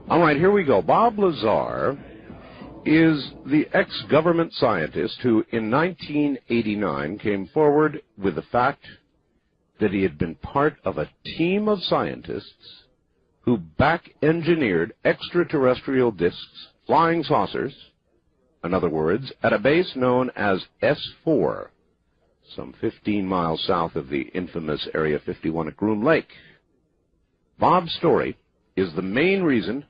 All right, here we go. Bob Lazar is the ex-government scientist who, in 1989, came forward with the fact that he had been part of a team of scientists who back-engineered extraterrestrial disks, flying saucers, in other words, at a base known as S4, some 15 miles south of the infamous Area 51 at Groom Lake. Bob's story is the main reason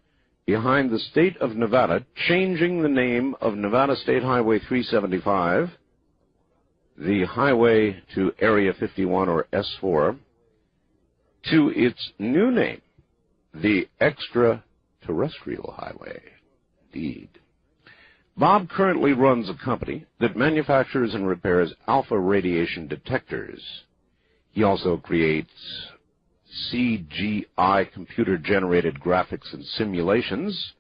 behind the state of Nevada changing the name of Nevada State Highway 375, the highway to Area 51 or S4, to its new name, the Extraterrestrial Highway. Indeed. Bob currently runs a company that manufactures and repairs alpha radiation detectors. He also creates CGI computer-generated graphics and simulations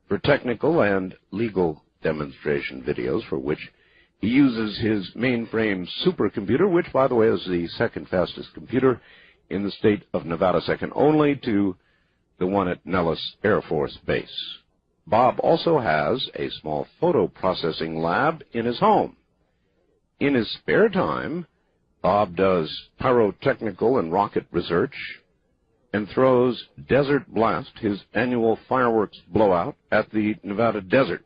for technical and legal demonstration videos, for which he uses his mainframe supercomputer, which, by the way, is the second fastest computer in the state of Nevada, second only to the one at Nellis Air Force Base. Bob also has a small photo processing lab in his home. In his spare time, Bob does pyrotechnical and rocket research and throws Desert Blast, his annual fireworks blowout, at the Nevada desert.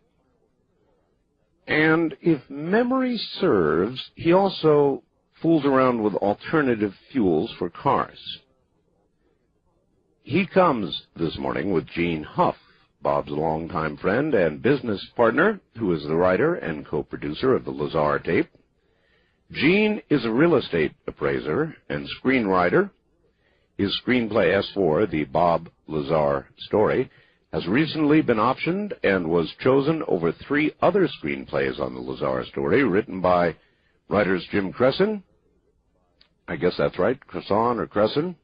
And if memory serves, he also fools around with alternative fuels for cars. He comes this morning with Gene Huff, Bob's longtime friend and business partner, who is the writer and co-producer of the Lazar tape. Gene is a real estate appraiser and screenwriter. His screenplay S4, the Bob Lazar story, has recently been optioned and was chosen over 3 other screenplays on the Lazar story, written by writers Jim Cresson, I guess that's right, Cresson or Cresson,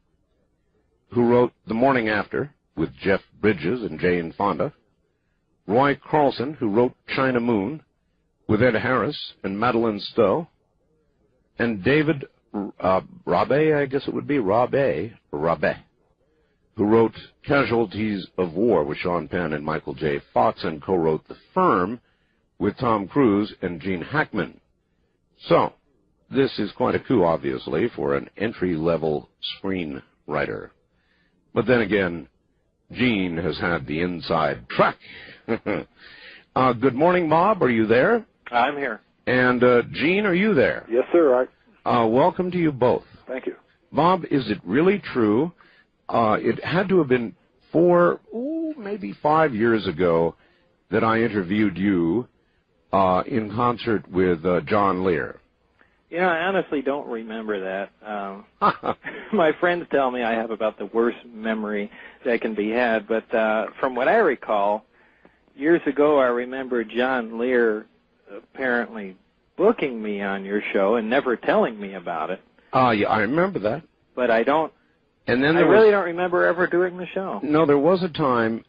who wrote The Morning After with Jeff Bridges and Jane Fonda, Roy Carlson, who wrote China Moon with Ed Harris and Madeline Stowe, and David Rabe, I guess it would be, Rabe, who wrote Casualties of War with Sean Penn and Michael J. Fox and co-wrote The Firm with Tom Cruise and Gene Hackman. So, this is quite a coup, obviously, for an entry-level screenwriter. But then again, Gene has had the inside track. Good morning, Bob. Are you there? I'm here. And Gene, are you there? Yes, sir. Welcome to you both. Thank you. Bob, is it really true? It had to have been maybe 5 years ago that I interviewed you in concert with John Lear. Yeah, I honestly don't remember that. My friends tell me I have about the worst memory that can be had, but from what I recall, years ago I remember John Lear apparently booking me on your show and never telling me about it. Yeah, I remember that. But I don't. And then I really don't remember ever doing the show. No, there was a time,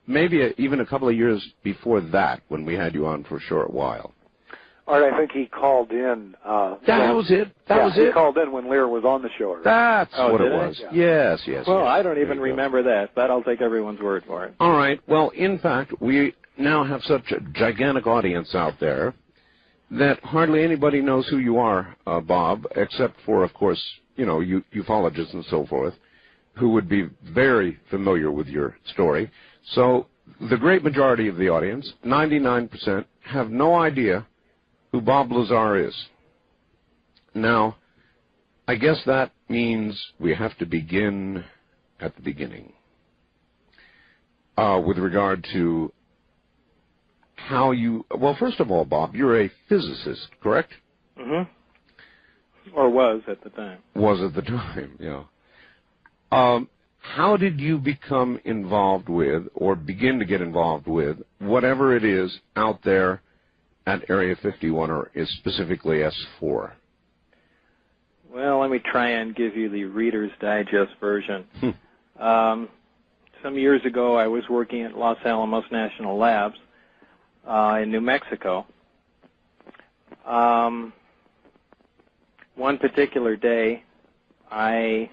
maybe even a couple of years before that, when we had you on for a short while. Art, I think he called in. That was it. He called in when Lear was on the show. That's what it was. Yeah. Yes. Well, I don't even remember that, but I'll take everyone's word for it. All right. Well, in fact, we now have such a gigantic audience out there that hardly anybody knows who you are, Bob, except for, of course, ufologists and so forth, who would be very familiar with your story. So the great majority of the audience, 99%, have no idea who Bob Lazar is. Now, I guess that means we have to begin at the beginning with regard to how you... Well, first of all, Bob, you're a physicist, correct? Mm-hmm. Or was at the time. Was at the time, yeah. How did you become involved with, or begin to get involved with, whatever it is out there at Area 51, or is specifically S4? Well, let me try and give you the Reader's Digest version. Some years ago, I was working at Los Alamos National Labs in New Mexico. One particular day, I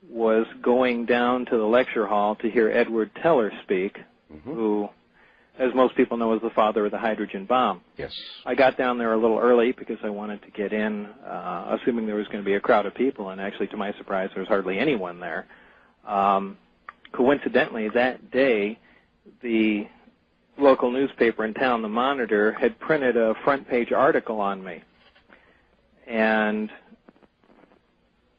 was going down to the lecture hall to hear Edward Teller speak, who, as most people know, is the father of the hydrogen bomb. Yes. I got down there a little early because I wanted to get in, assuming there was going to be a crowd of people, and actually, to my surprise, there was hardly anyone there. Coincidentally, that day, the local newspaper in town, the Monitor, had printed a front-page article on me. And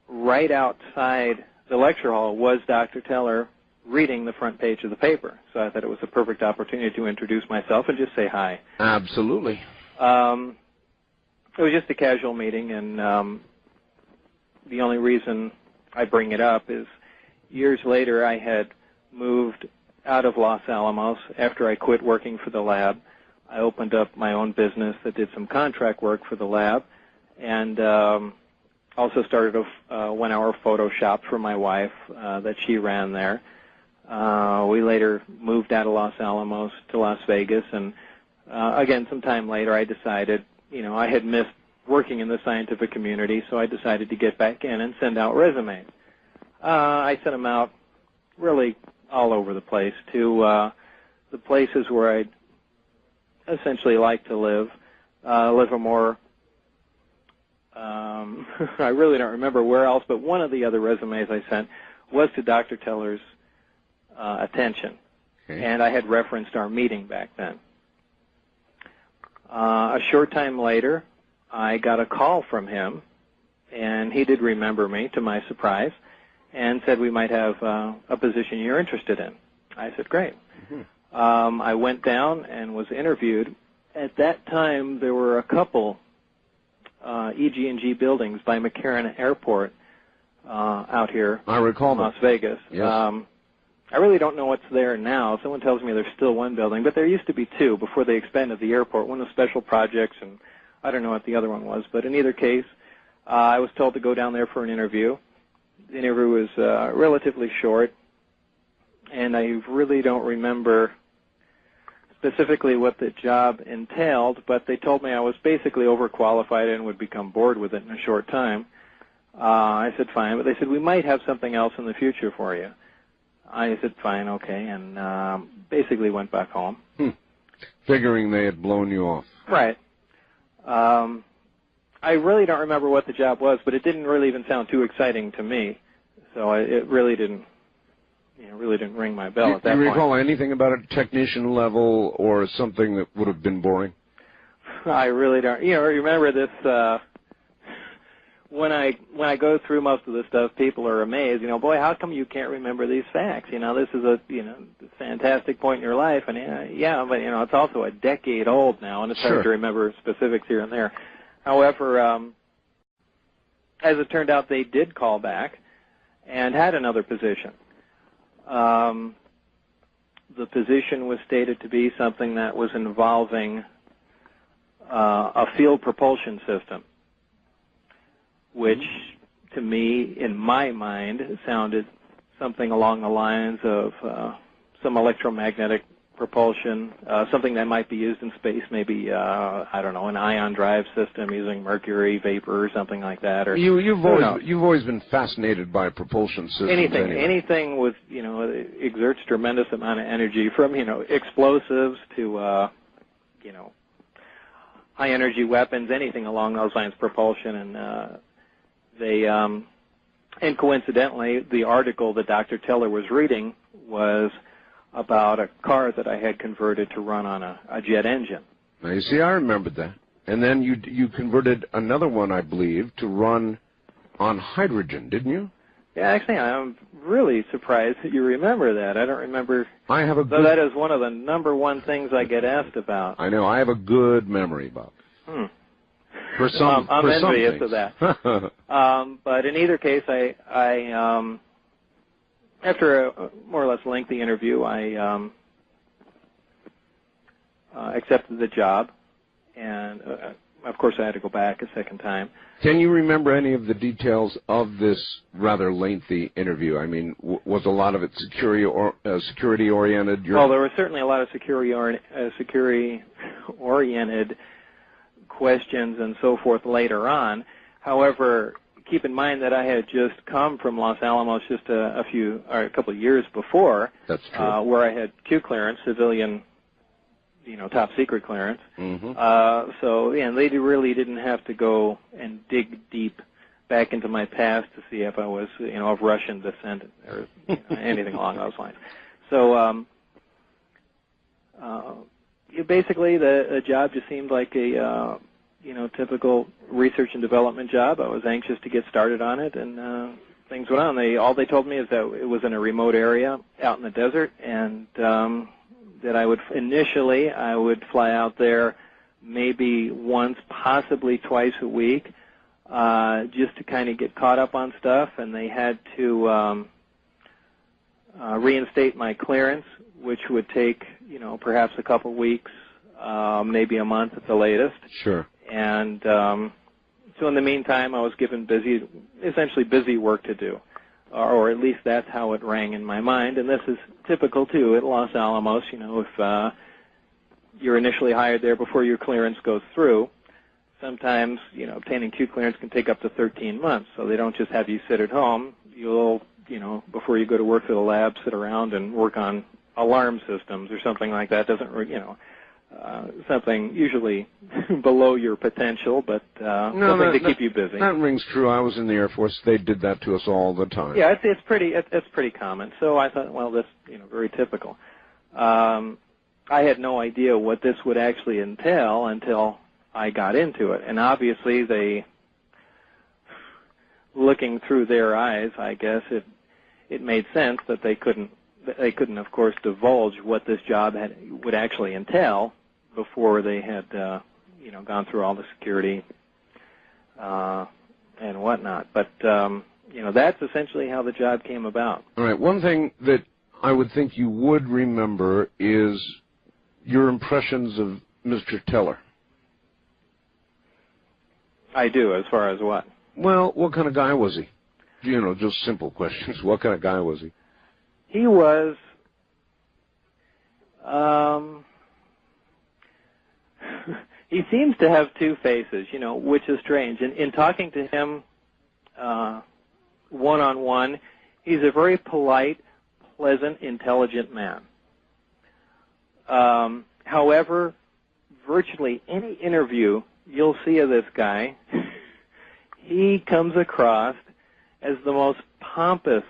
right outside the lecture hall was Dr. Teller reading the front page of the paper. So I thought it was a perfect opportunity to introduce myself and just say hi. Absolutely. It was just a casual meeting, and the only reason I bring it up is years later I had moved out of Los Alamos after I quit working for the lab. I opened up my own business that did some contract work for the lab, and also started a one-hour photo shop for my wife that she ran there. We later moved out of Los Alamos to Las Vegas, and again, some time later, I decided, I had missed working in the scientific community, so I decided to get back in and send out resumes. I sent them out really all over the place to the places where I'd essentially like to live a more I really don't remember where else, but one of the other resumes I sent was to Dr. Teller's attention, and I had referenced our meeting back then. A short time later, I got a call from him, and he did remember me, to my surprise, and said we might have a position you're interested in. I said, great. I went down and was interviewed. At that time, there were a couple EG&G buildings by McCarran Airport out here. I recall in Las Vegas. Yes. I really don't know what's there now. Someone tells me there's still one building, but there used to be two before they expanded the airport. One was special projects, and I don't know what the other one was. But in either case, I was told to go down there for an interview. The interview was relatively short, and I really don't remember specifically what the job entailed, but they told me I was basically overqualified and would become bored with it in a short time. I said, fine, but they said, we might have something else in the future for you. I said, fine, okay, and basically went back home. Figuring they had blown you off. Right. I really don't remember what the job was, but it didn't really even sound too exciting to me, so it really didn't ring my bell at that point. Do you recall anything about a technician level or something that would have been boring? I really don't. Remember this, when I go through most of this stuff, people are amazed. Boy, how come you can't remember these facts? This is a fantastic point in your life, and but it's also a decade old now, and it's hard to remember specifics here and there. However, as it turned out, they did call back and had another position. The position was stated to be something that was involving a field propulsion system, which to me, in my mind, sounded something along the lines of some electromagnetic propulsion, something that might be used in space, maybe, an ion drive system using mercury vapor or something like that. Or You've always been fascinated by propulsion systems. Anything with, exerts tremendous amount of energy, from, explosives to, high energy weapons, anything along those lines, propulsion, and and coincidentally, the article that Dr. Teller was reading was about a car that I had converted to run on a jet engine. Now, you see, I remembered that. And then you converted another one, I believe, to run on hydrogen, didn't you? Yeah, actually, I'm really surprised that you remember that. I don't remember. I have a good... So that is one of the number one things I get asked about. I know. I have a good memory, Bob. For some, I'm for envious some of that. But in either case, I after a more or less lengthy interview, I accepted the job, and of course I had to go back a second time. Can you remember any of the details of this rather lengthy interview? I mean, was a lot of it security-oriented? Well, there was certainly a lot of security-oriented questions and so forth later on. However, keep in mind that I had just come from Los Alamos just a couple of years before. That's true. Where I had Q clearance, civilian, top secret clearance. Mm-hmm. And they really didn't have to go and dig deep back into my past to see if I was, of Russian descent or anything along those lines. So basically, the job just seemed like a typical research and development job. I was anxious to get started on it, and things went on. All they told me is that it was in a remote area out in the desert, and that I would fly out there maybe once, possibly twice a week, just to kind of get caught up on stuff. And they had to reinstate my clearance, which would take perhaps a couple weeks, maybe a month at the latest. Sure. And so in the meantime, I was given essentially busy work to do, or at least that's how it rang in my mind. And this is typical, too, at Los Alamos. If you're initially hired there before your clearance goes through, sometimes, obtaining Q clearance can take up to 13 months. So they don't just have you sit at home. You'll, before you go to work for the lab, sit around and work on alarm systems or something like that. Doesn't, something usually below your potential, but something to keep you busy. That rings true. I was in the Air Force. They did that to us all the time. Yeah, it's pretty common. So I thought, well, this very typical. I had no idea what this would actually entail until I got into it, and obviously looking through their eyes, I guess it made sense that they couldn't, of course, divulge what this job would actually entail before they had, gone through all the security and whatnot. But, that's essentially how the job came about. All right. One thing that I would think you would remember is your impressions of Mr. Teller. I do, as far as what? Well, what kind of guy was he? Just simple questions. What kind of guy was he? He was, he seems to have two faces, which is strange. In talking to him one-on-one, he's a very polite, pleasant, intelligent man. However, virtually any interview you'll see of this guy, he comes across as the most pompous,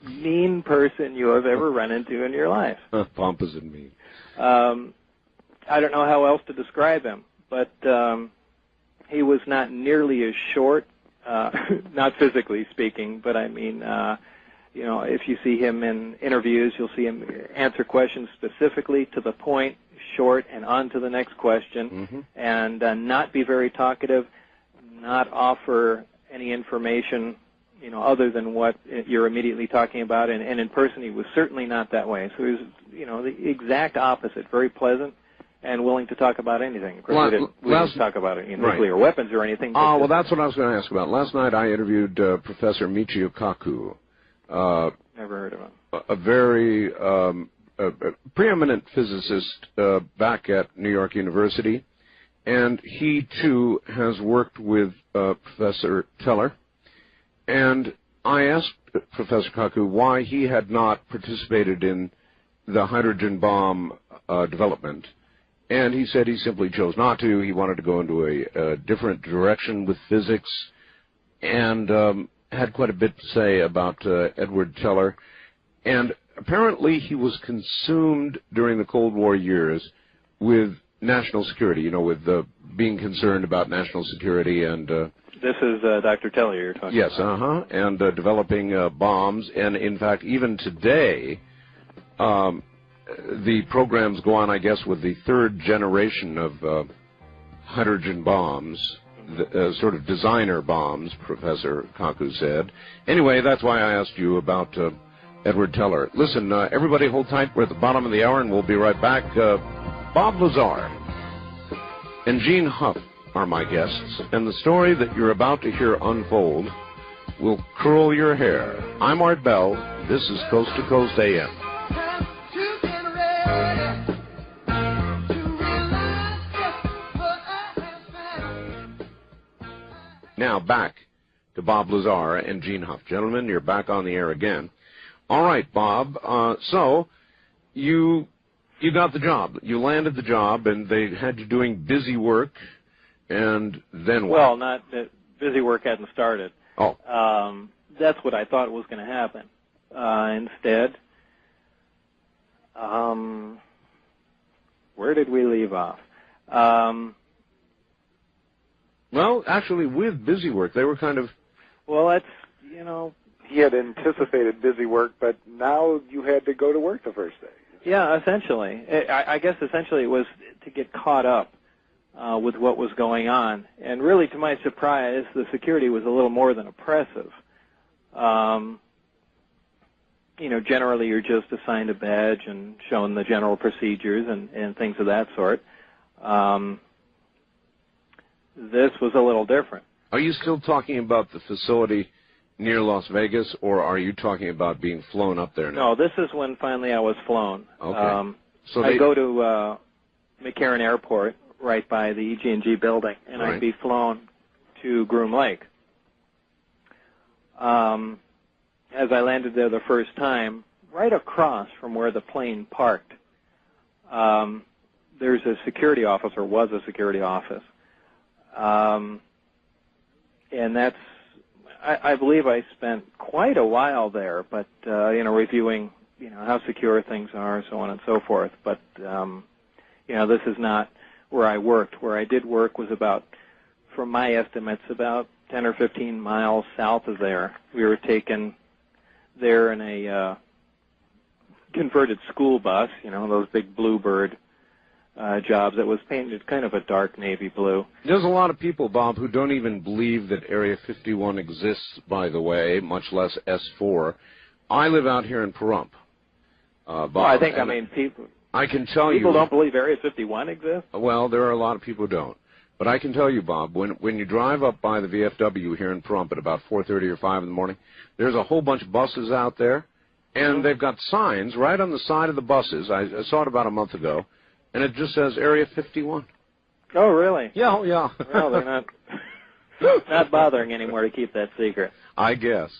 mean person you have ever run into in your life. Pompous and mean. I don't know how else to describe him, but he was not nearly as short, not physically speaking, but I mean, if you see him in interviews, you'll see him answer questions specifically to the point, short, and on to the next question, and not be very talkative, not offer any information other than what you're immediately talking about, and in person he was certainly not that way. So he was, the exact opposite, very pleasant and willing to talk about anything. Of course, we didn't talk about nuclear weapons or anything. Well, that's what I was going to ask about. Last night I interviewed Professor Michio Kaku. Never heard of him. A very preeminent physicist back at New York University, and he, too, has worked with Professor Teller. And I asked Professor Kaku why he had not participated in the hydrogen bomb development, and he said he simply chose not to. He wanted to go into a different direction with physics, and had quite a bit to say about Edward Teller. And apparently he was consumed during the Cold War years with national security, with being concerned about national security and... This is Dr. Teller you're talking about. Yes, and developing bombs. And, in fact, even today, the programs go on, I guess, with the third generation of hydrogen bombs, sort of designer bombs, Professor Kaku said. Anyway, that's why I asked you about Edward Teller. Listen, everybody hold tight. We're at the bottom of the hour, and we'll be right back. Bob Lazar and Gene Huff are my guests, and the story that you're about to hear unfold will curl your hair. I'm Art Bell. This is Coast to Coast AM. Now back to Bob Lazar and Gene Huff. Gentlemen, you're back on the air again. All right, Bob, so you got the job. You landed the job, and they had you doing busy work, and then what? Well, not busy work hadn't started. Oh. That's what I thought was going to happen. Instead, where did we leave off? Well, actually, with busy work, they were kind of... Well, that's, He had anticipated busy work, but now you had to go to work the first day. Yeah, essentially. I guess essentially it was to get caught up with what was going on. And really, to my surprise, the security was a little more than oppressive. Generally you're just assigned a badge and shown the general procedures and things of that sort. This was a little different. Are you still talking about the facility near Las Vegas, or are you talking about being flown up there now? No, this is when finally I was flown. Okay. So I go to McCarran Airport right by the EG&G building, and right. I'd be flown to Groom Lake. As I landed there the first time, right across from where the plane parked, there's a security office, or was a security office. And that's, I believe I spent quite a while there, but, reviewing, how secure things are, so on and so forth. But, this is not where I worked. Where I did work was about, from my estimates, about 10 or 15 miles south of there. We were taken there in a converted school bus, those big Bluebird jobs that was painted kind of a dark navy blue. There's a lot of people, Bob, who don't even believe that Area 51 exists, by the way, much less S4. I live out here in Pahrump. Bob, well, I mean, I can tell people don't believe Area 51 exists? Well, there are a lot of people who don't. But I can tell you, Bob, when you drive up by the VFW here in Pahrump at about 4:30 or 5 in the morning, there's a whole bunch of buses out there, and they've got signs right on the side of the buses. I saw it about a month ago, and it just says Area 51. Oh, really? Yeah, oh, yeah. Well, they're not bothering anymore to keep that secret. I guess.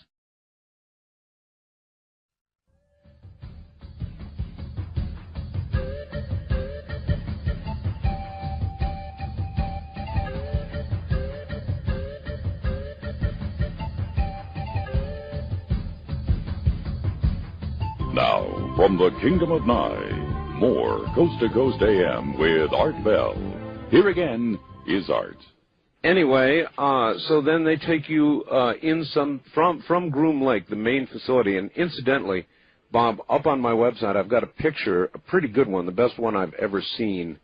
Now, from the Kingdom of Nye, more Coast to Coast AM with Art Bell. Here again is Art. Anyway, so then they take you from Groom Lake, the main facility, and incidentally, Bob, up on my website I've got a picture, a pretty good one, the best one I've ever seen,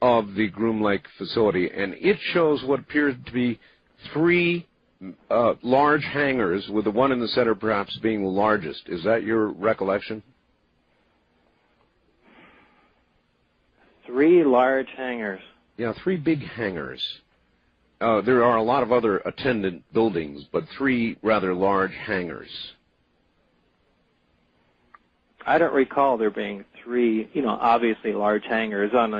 of the Groom Lake facility, and it shows what appears to be 3 large hangars, with the one in the center perhaps being the largest. Is that your recollection? 3 large hangars. Yeah, 3 big hangars. There are a lot of other attendant buildings, but 3 rather large hangars. I don't recall there being 3, obviously large hangars on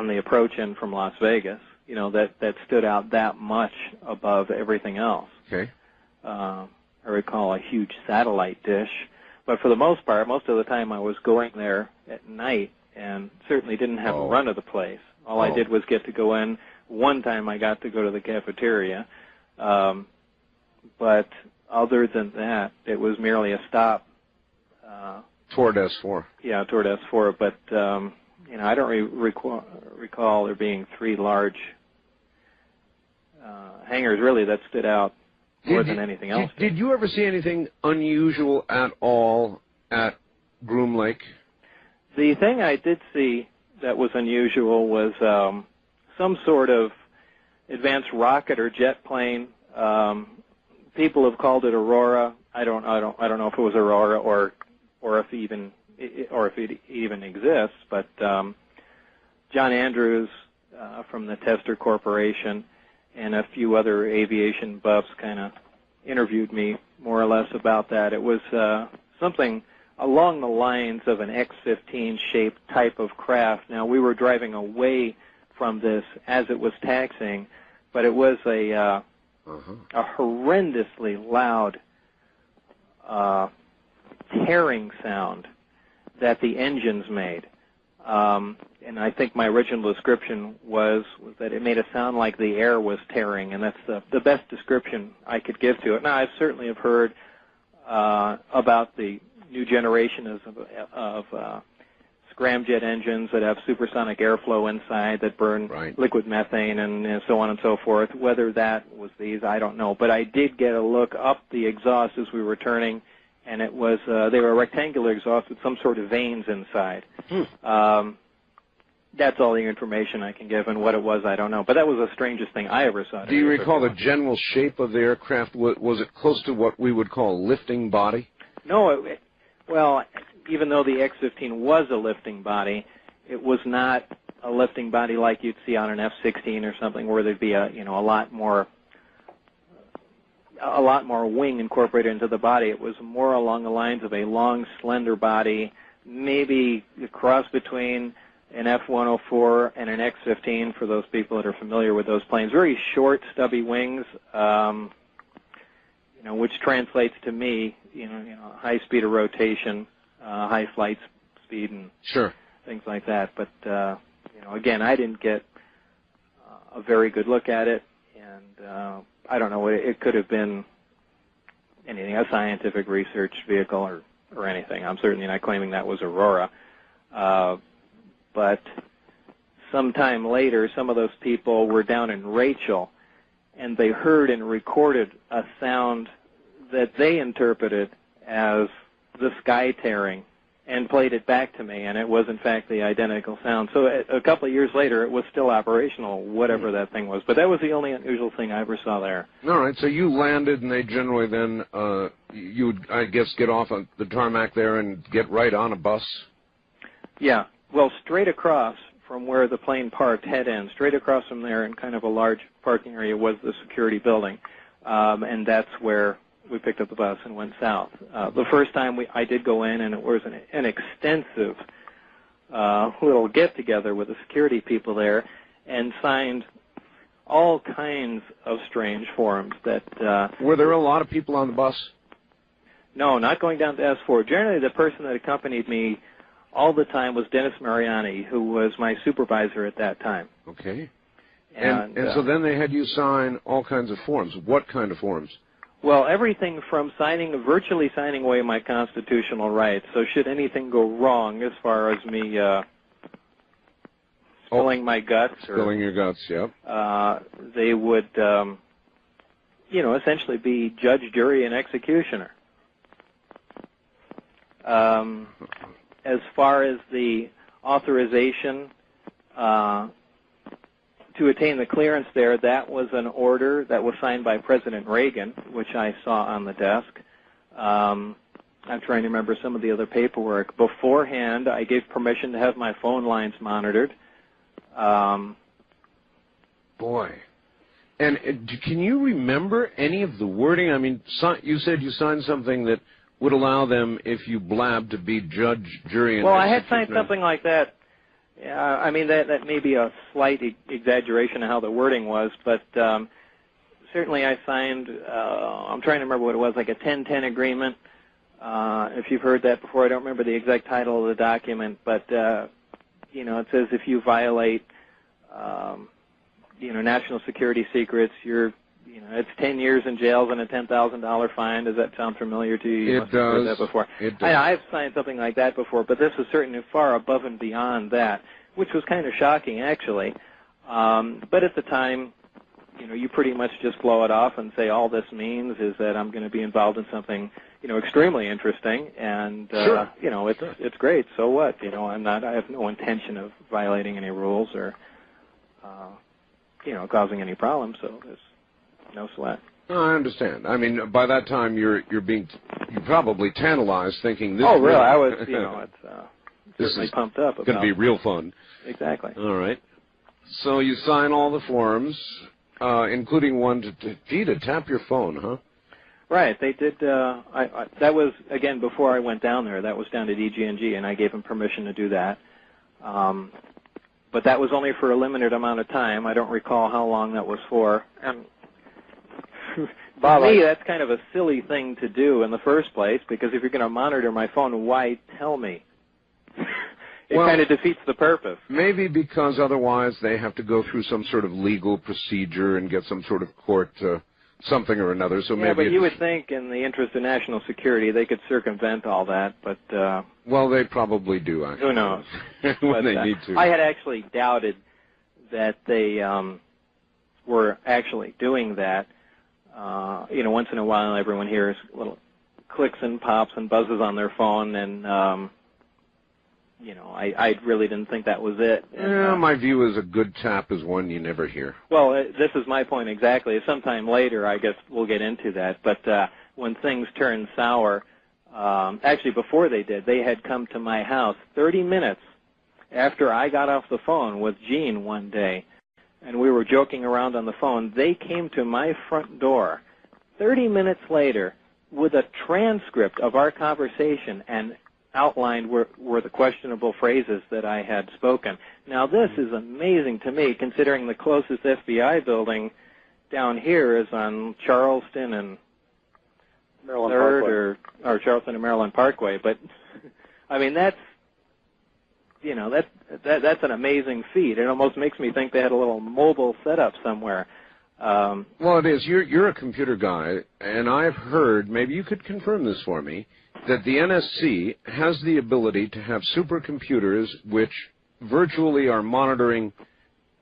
the approach in from Las Vegas. That stood out that much above everything else. Okay. I recall a huge satellite dish, but for the most part, most of the time I was going there at night and certainly didn't have a run of the place. All I did was get to go in. One time I got to go to the cafeteria, but other than that, it was merely a stop. Toward S4. Yeah, toward S4, but I don't recall there being 3 large hangars really that stood out more than anything else. Did you ever see anything unusual at all at Groom Lake? The thing I did see that was unusual was some sort of advanced rocket or jet plane. People have called it Aurora. I don't know if it was Aurora or if it even exists. But John Andrews from the Tester Corporation and a few other aviation buffs kind of interviewed me more or less about that. It was something along the lines of an X-15 shaped type of craft. Now, we were driving away from this as it was taxiing, but it was a a horrendously loud tearing sound that the engines made. And I think my original description was that it made it sound like the air was tearing, and that's the best description I could give to it. Now, I certainly have heard about the new generation of scramjet engines that have supersonic airflow inside that burn liquid methane and so on and so forth. Whether that was these, I don't know. But I did get a look up the exhaust as we were turning, and it was they were rectangular exhaust with some sort of vanes inside. That's all the information I can give, and what it was, I don't know. But that was the strangest thing I ever saw. Do you recall the general shape of the aircraft? Was it close to what we would call a lifting body? No, well, even though the X-15 was a lifting body, it was not a lifting body like you'd see on an F-16 or something, where there'd be a lot more wing incorporated into the body. It was more along the lines of a long, slender body, maybe a cross between an F-104 and an X-15 for those people that are familiar with those planes. Very short, stubby wings, which translates to me, high speed of rotation, high flight speed, and things like that. But again, I didn't get a very good look at it, and I don't know. It could have been anything, a scientific research vehicle or anything. I'm certainly not claiming that was Aurora. But sometime later, some of those people were down in Rachel, and they heard and recorded a sound that they interpreted as the sky tearing and played it back to me, and it was, in fact, the identical sound. So a couple of years later, it was still operational, whatever that thing was. But that was the only unusual thing I ever saw there. All right, so you landed, and they generally then, you would, I guess, get off on the tarmac there and get right on a bus? Yeah. Well, straight across from where the plane parked, head end, straight across from there in kind of a large parking area was the security building, and that's where we picked up the bus and went south. The first time I did go in, and it was an extensive little get-together with the security people there, and signed all kinds of strange forms that... Were there a lot of people on the bus? No, not going down to S4. Generally, the person that accompanied me all the time was Dennis Mariani, who was my supervisor at that time. Okay. And so then they had you sign all kinds of forms. What kind of forms? Well, everything from virtually signing away my constitutional rights. So should anything go wrong as far as me spilling my guts. Spilling your guts, yep. They would, essentially be judge, jury, and executioner. As far as the authorization to attain the clearance there, that was an order that was signed by President Reagan, which I saw on the desk. I'm trying to remember some of the other paperwork. Beforehand, I gave permission to have my phone lines monitored. Boy. And can you remember any of the wording? I mean, you said you signed something that would allow them, if you blabbed, to be judge, jury, and executioner. Well, I had signed something like that. I mean, that may be a slight exaggeration of how the wording was, but certainly I signed, I'm trying to remember what it was, like a 10-10 agreement. If you've heard that before, I don't remember the exact title of the document, but, it says if you violate, national security secrets, it's 10 years in jail and a $10,000 fine. Does that sound familiar to you? It does. Heard that before. It does. I've signed something like that before, but this was certainly far above and beyond that, which was kind of shocking, actually. But at the time, you pretty much just blow it off and say all this means is that I'm going to be involved in something, extremely interesting, and sure. It's great. So what? I have no intention of violating any rules or causing any problems. So there's no sweat. No, I understand. I mean, by that time you're probably tantalized, thinking this. Oh, really? I was, certainly pumped up. It's going to be real fun. Exactly. All right. So you sign all the forms, including one to tap your phone, huh? Right. They did. That was again before I went down there. That was down at EG&G, and I gave them permission to do that. But that was only for a limited amount of time. I don't recall how long that was for. And Bob, to me, that's kind of a silly thing to do in the first place, because if you're going to monitor my phone, why tell me? It kind of defeats the purpose. Maybe because otherwise they have to go through some sort of legal procedure and get some sort of court something or another. So yeah, but you would think in the interest of national security they could circumvent all that, but... well, they probably do, actually. Who knows? when they need to. I had actually doubted that they were actually doing that. Once in a while everyone hears little clicks and pops and buzzes on their phone, and, I really didn't think that was it. And, my view is a good tap is one you never hear. Well, this is my point exactly. Sometime later, I guess we'll get into that. But when things turned sour, actually before they did, they had come to my house 30 minutes after I got off the phone with Gene one day, and we were joking around on the phone. They came to my front door 30 minutes later with a transcript of our conversation and outlined were the questionable phrases that I had spoken. Now, this is amazing to me, considering the closest FBI building down here is on Charleston and Maryland 3rd or Charleston and Maryland Parkway. But, I mean, that's an amazing feat. It almost makes me think they had a little mobile setup somewhere. Well, it is. You're a computer guy, and I've heard, maybe you could confirm this for me, that the NSC has the ability to have supercomputers which virtually are monitoring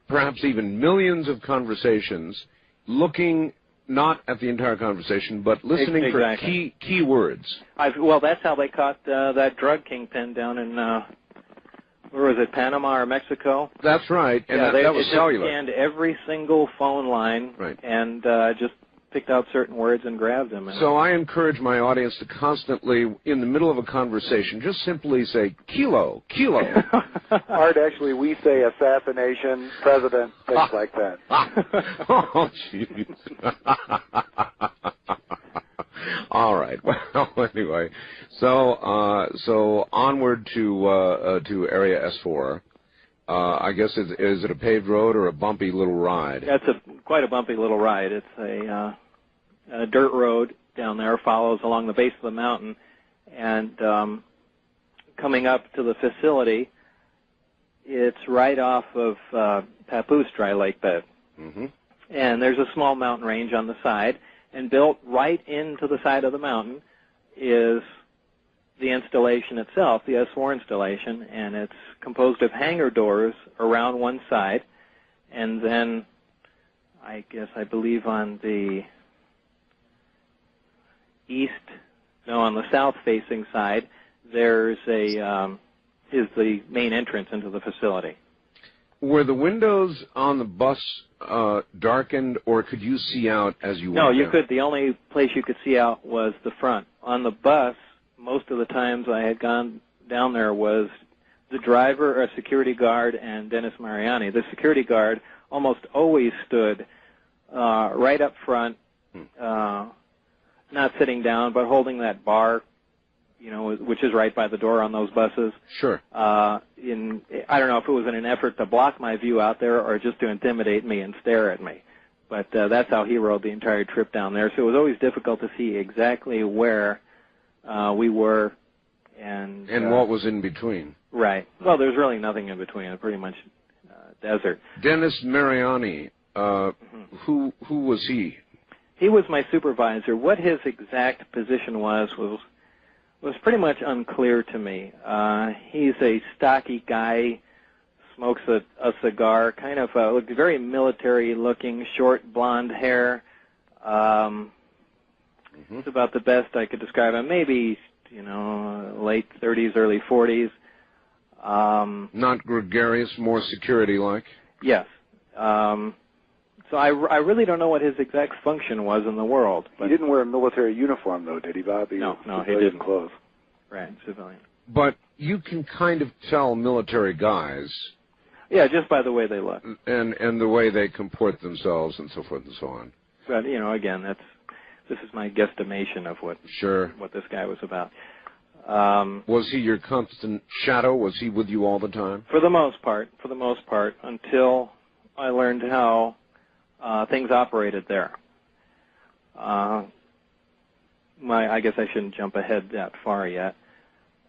perhaps even millions of conversations, looking not at the entire conversation, but listening for key words. Well, that's how they caught that drug kingpin down in, where was it, Panama or Mexico? That's right, and that was cellular. They scanned every single phone line, right, and just picked out certain words and grabbed them. So I encourage my audience to constantly, in the middle of a conversation, just simply say, kilo, kilo. Art, actually, we say assassination, president, things like that. Oh, jeez. All right. Well, anyway, so onward to Area S4. I guess is it a paved road or a bumpy little ride? That's quite a bumpy little ride. It's a dirt road down there, follows along the base of the mountain, and coming up to the facility, it's right off of Papoose Dry Lake Bed. Mm-hmm. And there's a small mountain range on the side, and built right into the side of the mountain is the installation itself, the S4 installation, and it's composed of hangar doors around one side, and then I believe on the on the south-facing side, there's is the main entrance into the facility. Were the windows on the bus darkened, or could you see out as you went? No, you could. The only place you could see out was the front. On the bus, most of the times I had gone down there was the driver, a security guard, and Dennis Mariani. The security guard almost always stood right up front, not sitting down, but holding that bar, which is right by the door on those buses. Sure. I don't know if it was in an effort to block my view out there or just to intimidate me and stare at me. But that's how he rode the entire trip down there. So it was always difficult to see exactly where we were and what was in between. Right. Well, there's really nothing in between. It's pretty much desert. Dennis Mariani, who was he? He was my supervisor. What his exact position was pretty much unclear to me. He's a stocky guy, smokes a cigar, kind of looked very military-looking, short blonde hair. It's about the best I could describe him. Maybe, late 30s, early 40s. Not gregarious, more security-like? Yes. So I really don't know what his exact function was in the world. But he didn't wear a military uniform, though, did he, Bob? No, he didn't. Clothes. Right, civilian. But you can kind of tell military guys. Yeah, just by the way they look. And the way they comport themselves and so forth and so on. But, again, this is my guesstimation of what this guy was about. Was he your constant shadow? Was he with you all the time? For the most part, until I learned how things operated there. I guess I shouldn't jump ahead that far yet.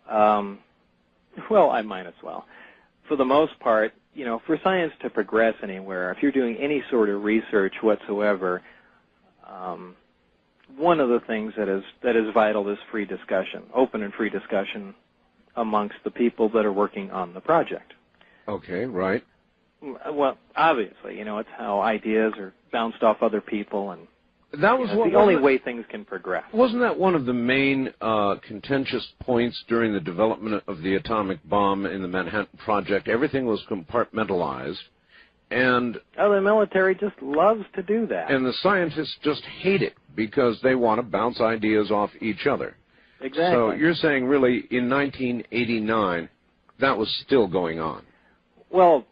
Well, I might as well. For the most part, for science to progress anywhere, if you're doing any sort of research whatsoever, one of the things that is vital is free discussion, open and free discussion amongst the people that are working on the project. Okay, right. Well, obviously, it's how ideas are bounced off other people, and that was the only way things can progress. Wasn't that one of the main contentious points during the development of the atomic bomb in the Manhattan Project? Everything was compartmentalized, and the military just loves to do that. And the scientists just hate it because they want to bounce ideas off each other. Exactly. So you're saying, really, in 1989, that was still going on? Well,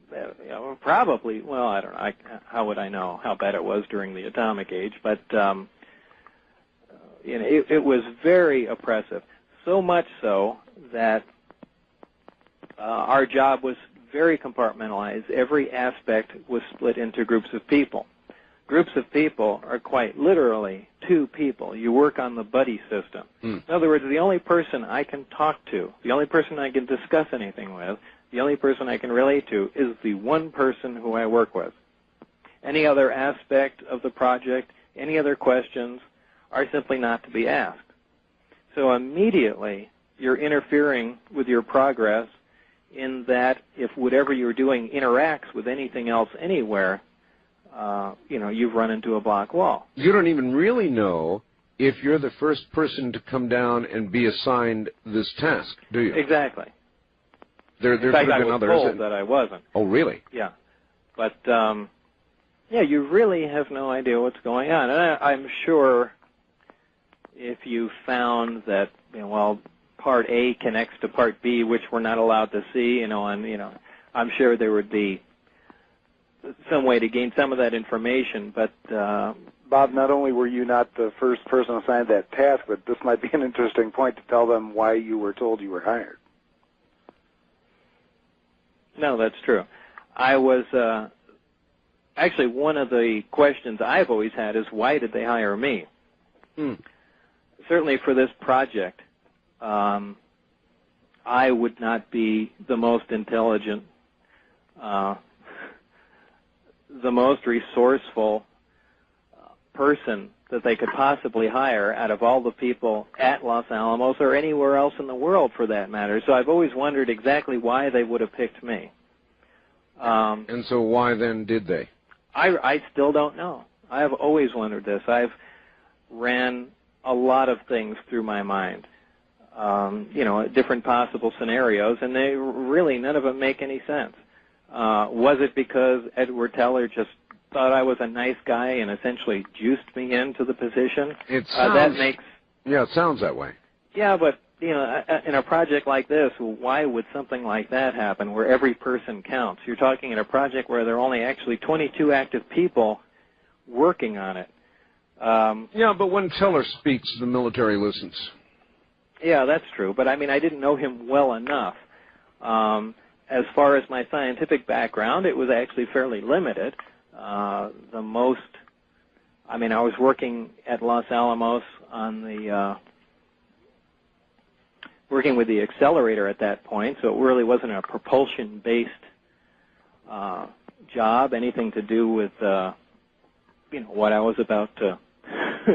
probably. Well, I don't know. How would I know how bad it was during the atomic age? But it was very oppressive. So much so that our job was very compartmentalized. Every aspect was split into groups of people. Groups of people are quite literally two people. You work on the buddy system. In other words, the only person I can talk to, the only person I can discuss anything with, the only person I can relate to is the one person who I work with. Any other aspect of the project, any other questions are simply not to be asked. So immediately you're interfering with your progress in that if whatever you're doing interacts with anything else anywhere, you've run into a block wall. You don't even really know if you're the first person to come down and be assigned this task, do you? Exactly. There in fact, could have I been was others told that I wasn't. Oh, really? Yeah. But, you really have no idea what's going on. And I'm sure if you found that, Part A connects to Part B, which we're not allowed to see, I'm sure there would be some way to gain some of that information. But, Bob, not only were you not the first person assigned that task, but this might be an interesting point to tell them why you were told you were hired. No, that's true. I was, actually, one of the questions I've always had is, why did they hire me? Certainly for this project, I would not be the most intelligent, the most resourceful person that they could possibly hire out of all the people at Los Alamos or anywhere else in the world for that matter. So I've always wondered exactly why they would have picked me. And so why then did they? I still don't know. I've always wondered this. I've ran a lot of things through my mind, different possible scenarios, and they really, none of them make any sense. Was it because Edward Teller just thought I was a nice guy and essentially juiced me into the position? It sounds, it sounds that way. Yeah, but, in a project like this, why would something like that happen where every person counts? You're talking in a project where there are only actually 22 active people working on it. But when Teller speaks, the military listens. Yeah, that's true. But, I didn't know him well enough. As far as my scientific background, it was actually fairly limited. I was working at Los Alamos on working with the accelerator at that point, so it really wasn't a propulsion-based job, anything to do with, what I was about to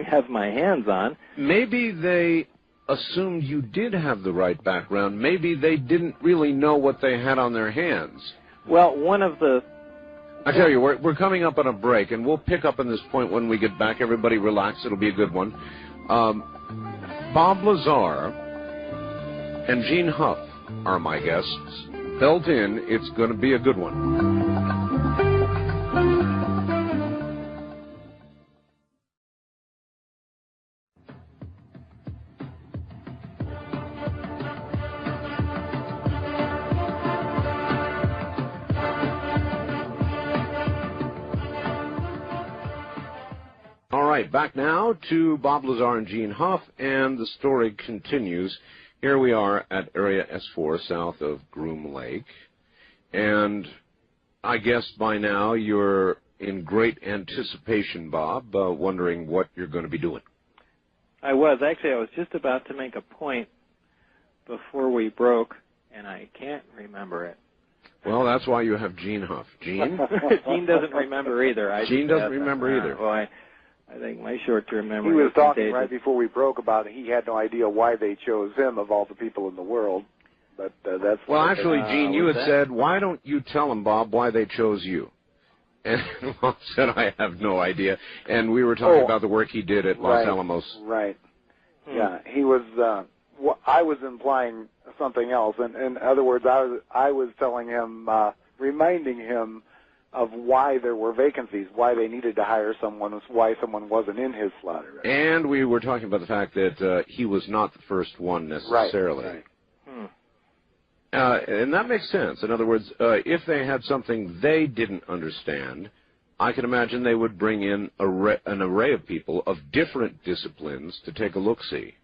have my hands on. Maybe they assumed you did have the right background. Maybe they didn't really know what they had on their hands. Well, one of the... I tell you, we're coming up on a break, and we'll pick up on this point when we get back. Everybody relax. It'll be a good one. Bob Lazar and Gene Huff are my guests. Belt in. It's going to be a good one. All right, back now to Bob Lazar and Gene Huff, and the story continues. Here we are at Area S4 south of Groom Lake, and I guess by now you're in great anticipation, Bob, wondering what you're going to be doing. I was just about to make a point before we broke, and I can't remember it. Well, that's why you have Gene Huff. Gene? Gene doesn't remember either. Gene doesn't remember either. Well, I think my short-term memory. He was talking contagious. right before we broke about it. He had no idea why they chose him of all the people in the world. But that's well, actually, Gene, you had said, "Why don't you tell them, Bob, why they chose you?" And Bob said, "I have no idea." And we were talking about the work he did at Los Alamos. Right. Yeah, he was. I was implying something else. In other words, I was telling him, reminding him of why there were vacancies, why they needed to hire someone, why someone wasn't in his slot already. And we were talking about the fact that he was not the first one necessarily. Right. And that makes sense. In other words, if they had something they didn't understand, I can imagine they would bring in an array of people of different disciplines to take a look-see.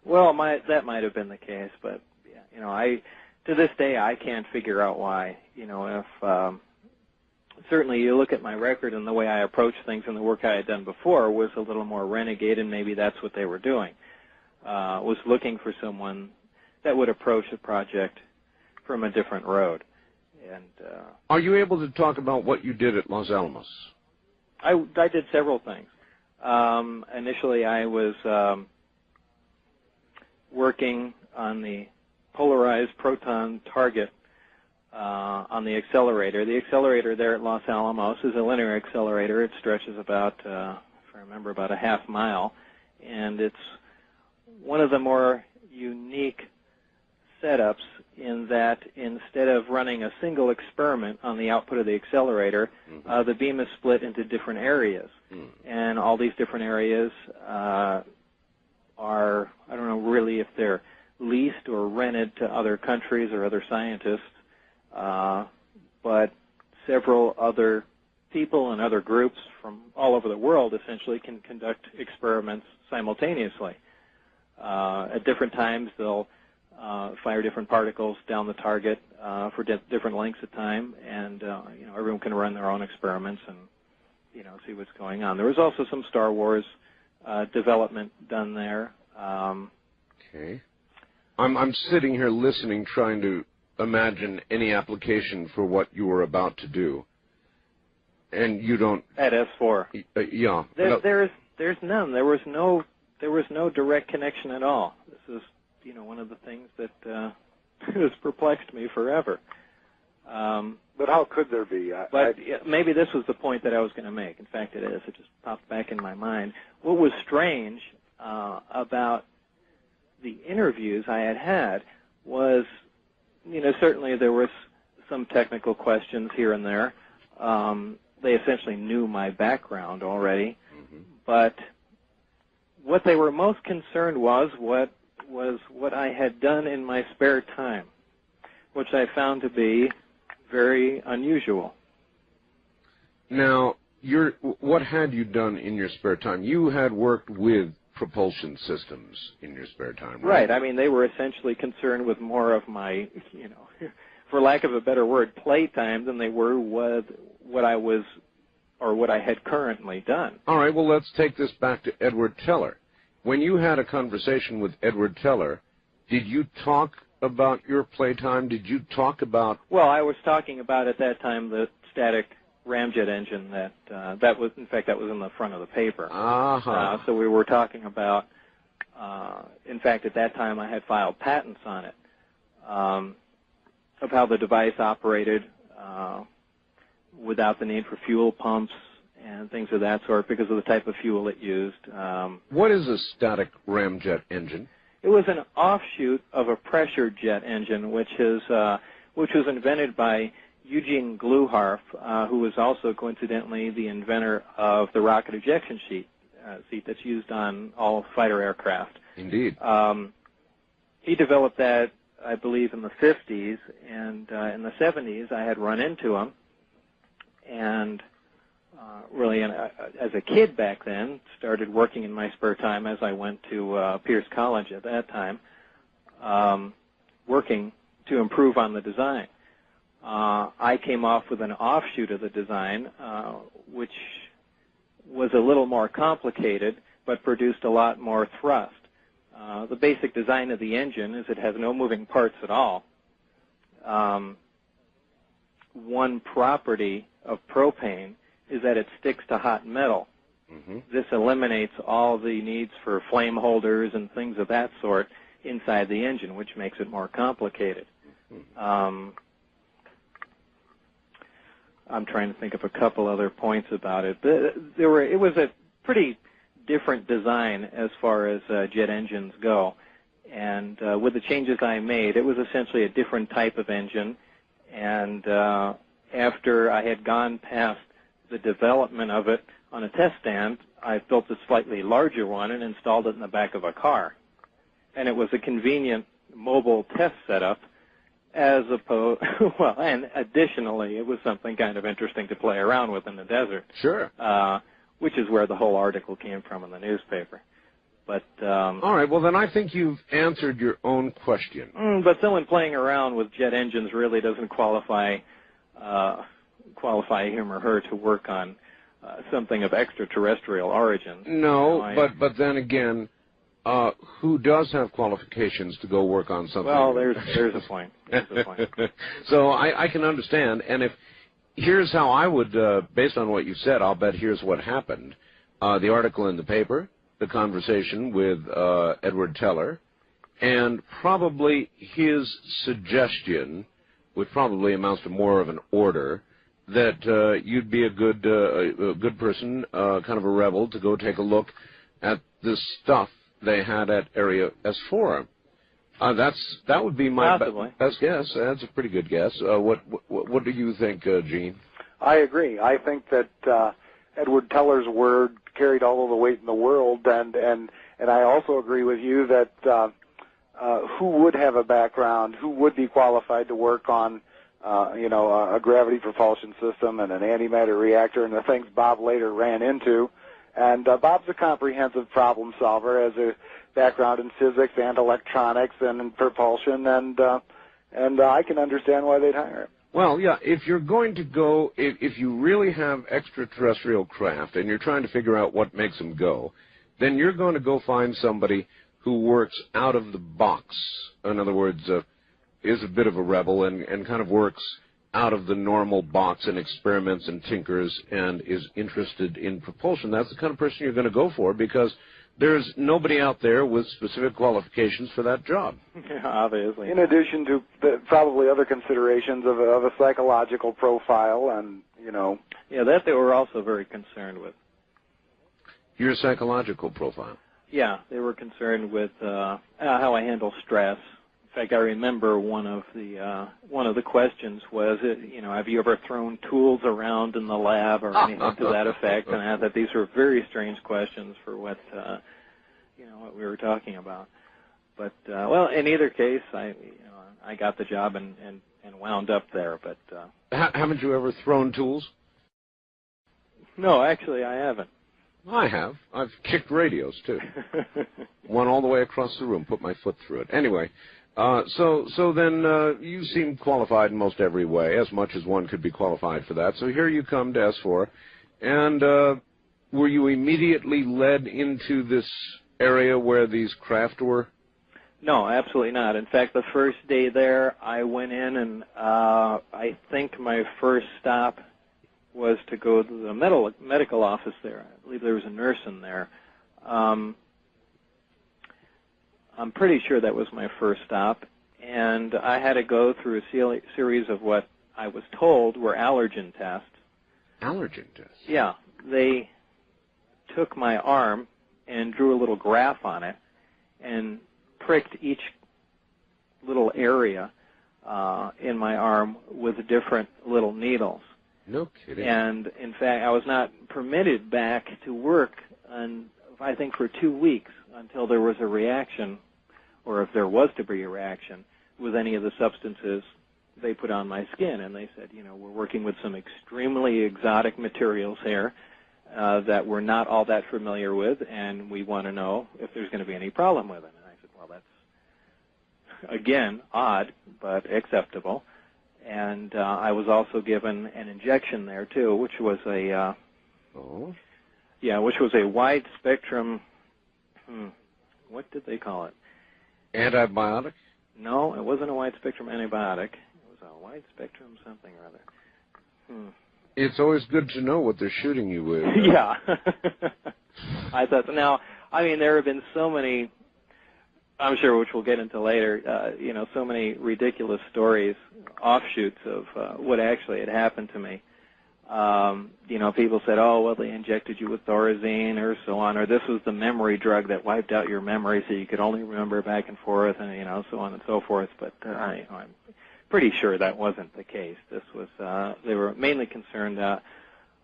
Well, that might have been the case, but to this day I can't figure out why. If certainly you look at my record and the way I approached things and the work I had done before was a little more renegade, and maybe that's what they were doing. Was looking for someone that would approach a project from a different road. And are you able to talk about what you did at Los Alamos? I did several things. Initially, I was working on the polarized proton target on the accelerator. The accelerator there at Los Alamos is a linear accelerator. It stretches about, if I remember, about a half mile, and it's one of the more unique setups in that instead of running a single experiment on the output of the accelerator, the beam is split into different areas. And all these different areas are, I don't know really if they're leased or rented to other countries or other scientists, but several other people and other groups from all over the world essentially can conduct experiments simultaneously. At different times they'll fire different particles down the target for different lengths of time, and everyone can run their own experiments and see what's going on. There was also some Star Wars development done there. Okay. I'm sitting here listening, trying to imagine any application for what you were about to do, and you don't. At S4. Yeah. There's none. There was no direct connection at all. This is one of the things that has perplexed me forever. But how could there be? Maybe this was the point that I was going to make. In fact, it is. It just popped back in my mind. What was strange about the interviews I had was, certainly there was some technical questions here and there. They essentially knew my background already. But what they were most concerned was what I had done in my spare time, which I found to be very unusual. Now, what had you done in your spare time? You had worked with propulsion systems in your spare time, right? Right. I mean, they were essentially concerned with more of my, for lack of a better word, playtime than they were with what I was or what I had currently done. All right. Well, let's take this back to Edward Teller. When you had a conversation with Edward Teller, did you talk about your playtime? Did you talk about... Well, I was talking about at that time the static ramjet engine that was, in fact, that was in the front of the paper. So we were talking about, in fact, at that time I had filed patents on it, of how the device operated without the need for fuel pumps and things of that sort because of the type of fuel it used. What is a static ramjet engine? It was an offshoot of a pressure jet engine, which was invented by Eugene Gluharf, who was also coincidentally the inventor of the rocket ejection seat that's used on all fighter aircraft. Indeed. He developed that, I believe, in the 50s, and in the 70s I had run into him, and really, as a kid back then, started working in my spare time as I went to Pierce College at that time, working to improve on the design. I came off with an offshoot of the design, which was a little more complicated, but produced a lot more thrust. The basic design of the engine is it has no moving parts at all. One property of propane is that it sticks to hot metal. Mm-hmm. This eliminates all the needs for flame holders and things of that sort inside the engine, which makes it more complicated. I'm trying to think of a couple other points about it. It was a pretty different design as far as jet engines go. And with the changes I made, it was essentially a different type of engine. And after I had gone past the development of it on a test stand, I built a slightly larger one and installed it in the back of a car. And it was a convenient mobile test setup as opposed, well, and additionally, it was something kind of interesting to play around with in the desert. Sure. Which is where the whole article came from in the newspaper. But all right, well, then I think you've answered your own question. But someone playing around with jet engines really doesn't qualify him or her to work on something of extraterrestrial origin. No, but then again, who does have qualifications to go work on something? Well, there's a point. There's a point. So I can understand, and here's how I would, based on what you said, I'll bet here's what happened. The article in the paper, the conversation with Edward Teller, and probably his suggestion, which probably amounts to more of an order, that you'd be a good person, kind of a rebel, to go take a look at the stuff they had at Area S4. That would be my best guess. That's a pretty good guess. What do you think, Gene? I agree. I think that Edward Teller's word carried all of the weight in the world, and I also agree with you that who would have a background, who would be qualified to work on, a gravity propulsion system and an antimatter reactor and the things Bob later ran into. And Bob's a comprehensive problem solver, has a background in physics and electronics and in propulsion, and I can understand why they'd hire him. Well, yeah, if you're going to go, if you really have extraterrestrial craft and you're trying to figure out what makes them go, then you're going to go find somebody who works out of the box. In other words, is a bit of a rebel and kind of works out of the normal box and experiments and tinkers and is interested in propulsion. That's the kind of person you're going to go for, because there's nobody out there with specific qualifications for that job. Yeah, obviously. In addition to probably other considerations of a psychological profile and, Yeah, that they were also very concerned with. Your psychological profile? Yeah, they were concerned with how I handle stress. In fact, I remember one of the questions was, have you ever thrown tools around in the lab or anything to that effect? And I thought these were very strange questions for what what we were talking about. But well, in either case, I got the job and wound up there. But haven't you ever thrown tools? No, actually, I haven't. I have. I've kicked radios too. One all the way across the room, put my foot through it. Anyway. So then you seem qualified in most every way, as much as one could be qualified for that. So here you come to S4, and were you immediately led into this area where these craft were? No, absolutely not. In fact, the first day there, I went in, and I think my first stop was to go to the medical office there. I believe there was a nurse in there. I'm pretty sure that was my first stop, and I had to go through a series of what I was told were allergen tests. Allergen tests? Yeah. They took my arm and drew a little graph on it and pricked each little area in my arm with different little needles. No kidding. And, in fact, I was not permitted back to work, I think, for 2 weeks until there was a reaction, or if there was to be a reaction, with any of the substances they put on my skin. And they said, we're working with some extremely exotic materials here that we're not all that familiar with, and we want to know if there's going to be any problem with it. And I said, well, that's, again, odd, but acceptable. And I was also given an injection there too, which was a which was a wide spectrum. What did they call it? Antibiotic? No, it wasn't a wide spectrum antibiotic. It was a wide spectrum something or other. It's always good to know what they're shooting you with. Yeah. I thought, now, I mean, there have been so many, I'm sure, which we'll get into later, so many ridiculous stories, offshoots of what actually had happened to me. People said, oh, well, they injected you with Thorazine or so on, or this was the memory drug that wiped out your memory so you could only remember back and forth, and, so on and so forth. But I'm pretty sure that wasn't the case. This was, they were mainly concerned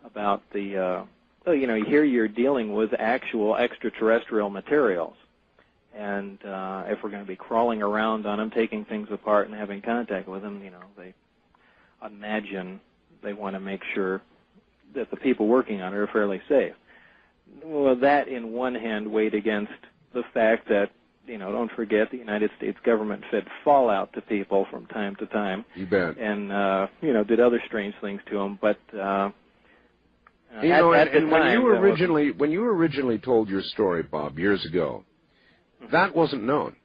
about the, here you're dealing with actual extraterrestrial materials. And if we're going to be crawling around on them, taking things apart and having contact with them, they imagine they want to make sure that the people working on it are fairly safe. Well, that in one hand weighed against the fact that, don't forget the United States government fed fallout to people from time to time. You bet. And, did other strange things to them. But when you were originally told your story, Bob, years ago, that wasn't known.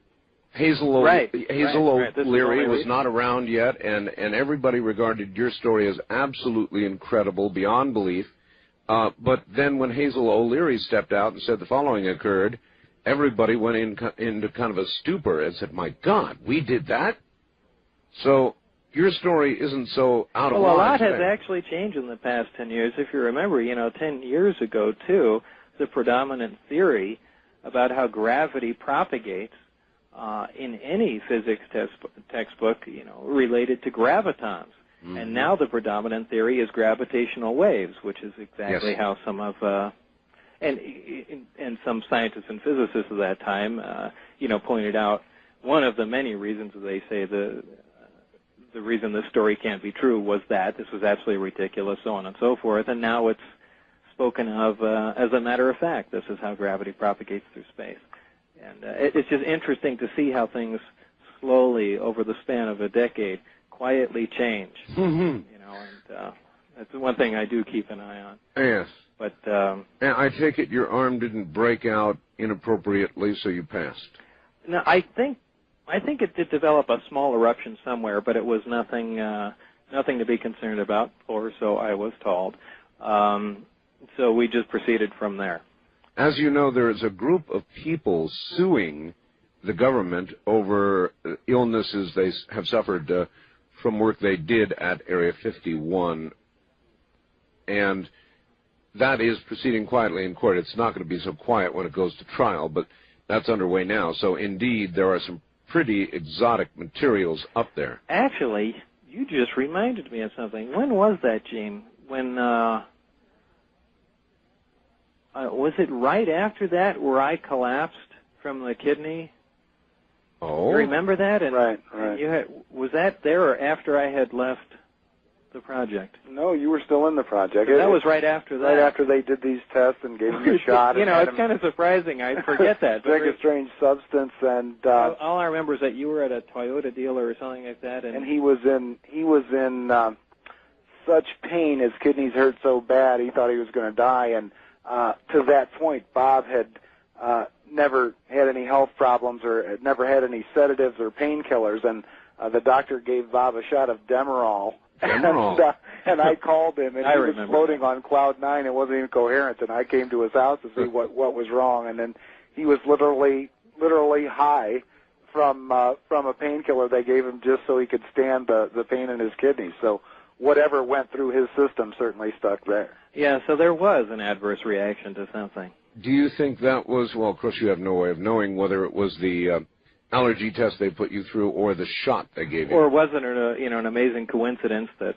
Hazel O'Leary was not around yet, and everybody regarded your story as absolutely incredible, beyond belief. But then when Hazel O'Leary stepped out and said the following occurred, everybody went into kind of a stupor and said, my God, we did that? So your story isn't so out of line. Well, a lot has actually changed in the past 10 years. If you remember, 10 years ago, too, the predominant theory about how gravity propagates in any physics textbook, related to gravitons. Mm-hmm. And now the predominant theory is gravitational waves, which is exactly how some of, and some scientists and physicists of that time, pointed out one of the many reasons they say the reason this story can't be true was that this was absolutely ridiculous, so on and so forth. And now it's spoken of as a matter of fact. This is how gravity propagates through space. And it's just interesting to see how things slowly, over the span of a decade, quietly change. And that's one thing I do keep an eye on. Yes. But and I take it your arm didn't break out inappropriately, so you passed. No, I think it did develop a small eruption somewhere, but it was nothing to be concerned about, or so I was told. So we just proceeded from there. As you know, there is a group of people suing the government over illnesses they have suffered from work they did at Area 51, and that is proceeding quietly in court. It's not going to be so quiet when it goes to trial, but that's underway now. So, indeed, there are some pretty exotic materials up there. Actually, you just reminded me of something. When was that, Gene? When, was it right after that where I collapsed from the kidney? Oh. You remember that? And right. Was that there or after I had left the project? No, you were still in the project. That was right after that. Right after they did these tests and gave him a shot. It's kind of surprising. I forget that. Took a strange substance, and all I remember is that you were at a Toyota dealer or something like that, and he was in such pain. His kidneys hurt so bad he thought he was going to die. And to that point, Bob had never had any health problems or had never had any sedatives or painkillers, and the doctor gave Bob a shot of Demerol. And I called him, and he was floating on cloud nine. It wasn't even coherent, and I came to his house to see what was wrong. And then he was literally high from a painkiller they gave him just so he could stand the pain in his kidneys. So whatever went through his system certainly stuck there. Yeah, so there was an adverse reaction to something. Do you think that was, well, of course you have no way of knowing whether it was the allergy test they put you through or the shot they gave you? Or wasn't it an amazing coincidence that,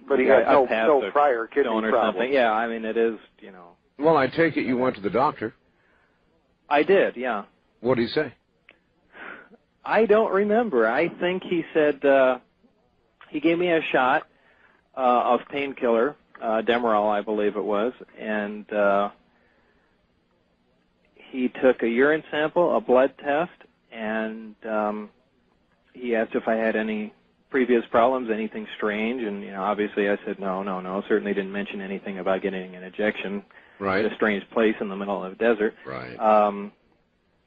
but he had no prior kidney or problem. Something. Yeah, I mean, it is, Well, I take it you went to the doctor. I did, yeah. What did he say? I don't remember. I think he said he gave me a shot of painkiller, Demerol, I believe it was, and he took a urine sample, a blood test, and he asked if I had any previous problems, anything strange, and obviously I said no. Certainly didn't mention anything about getting an ejection Right. in a strange place in the middle of a desert. Right.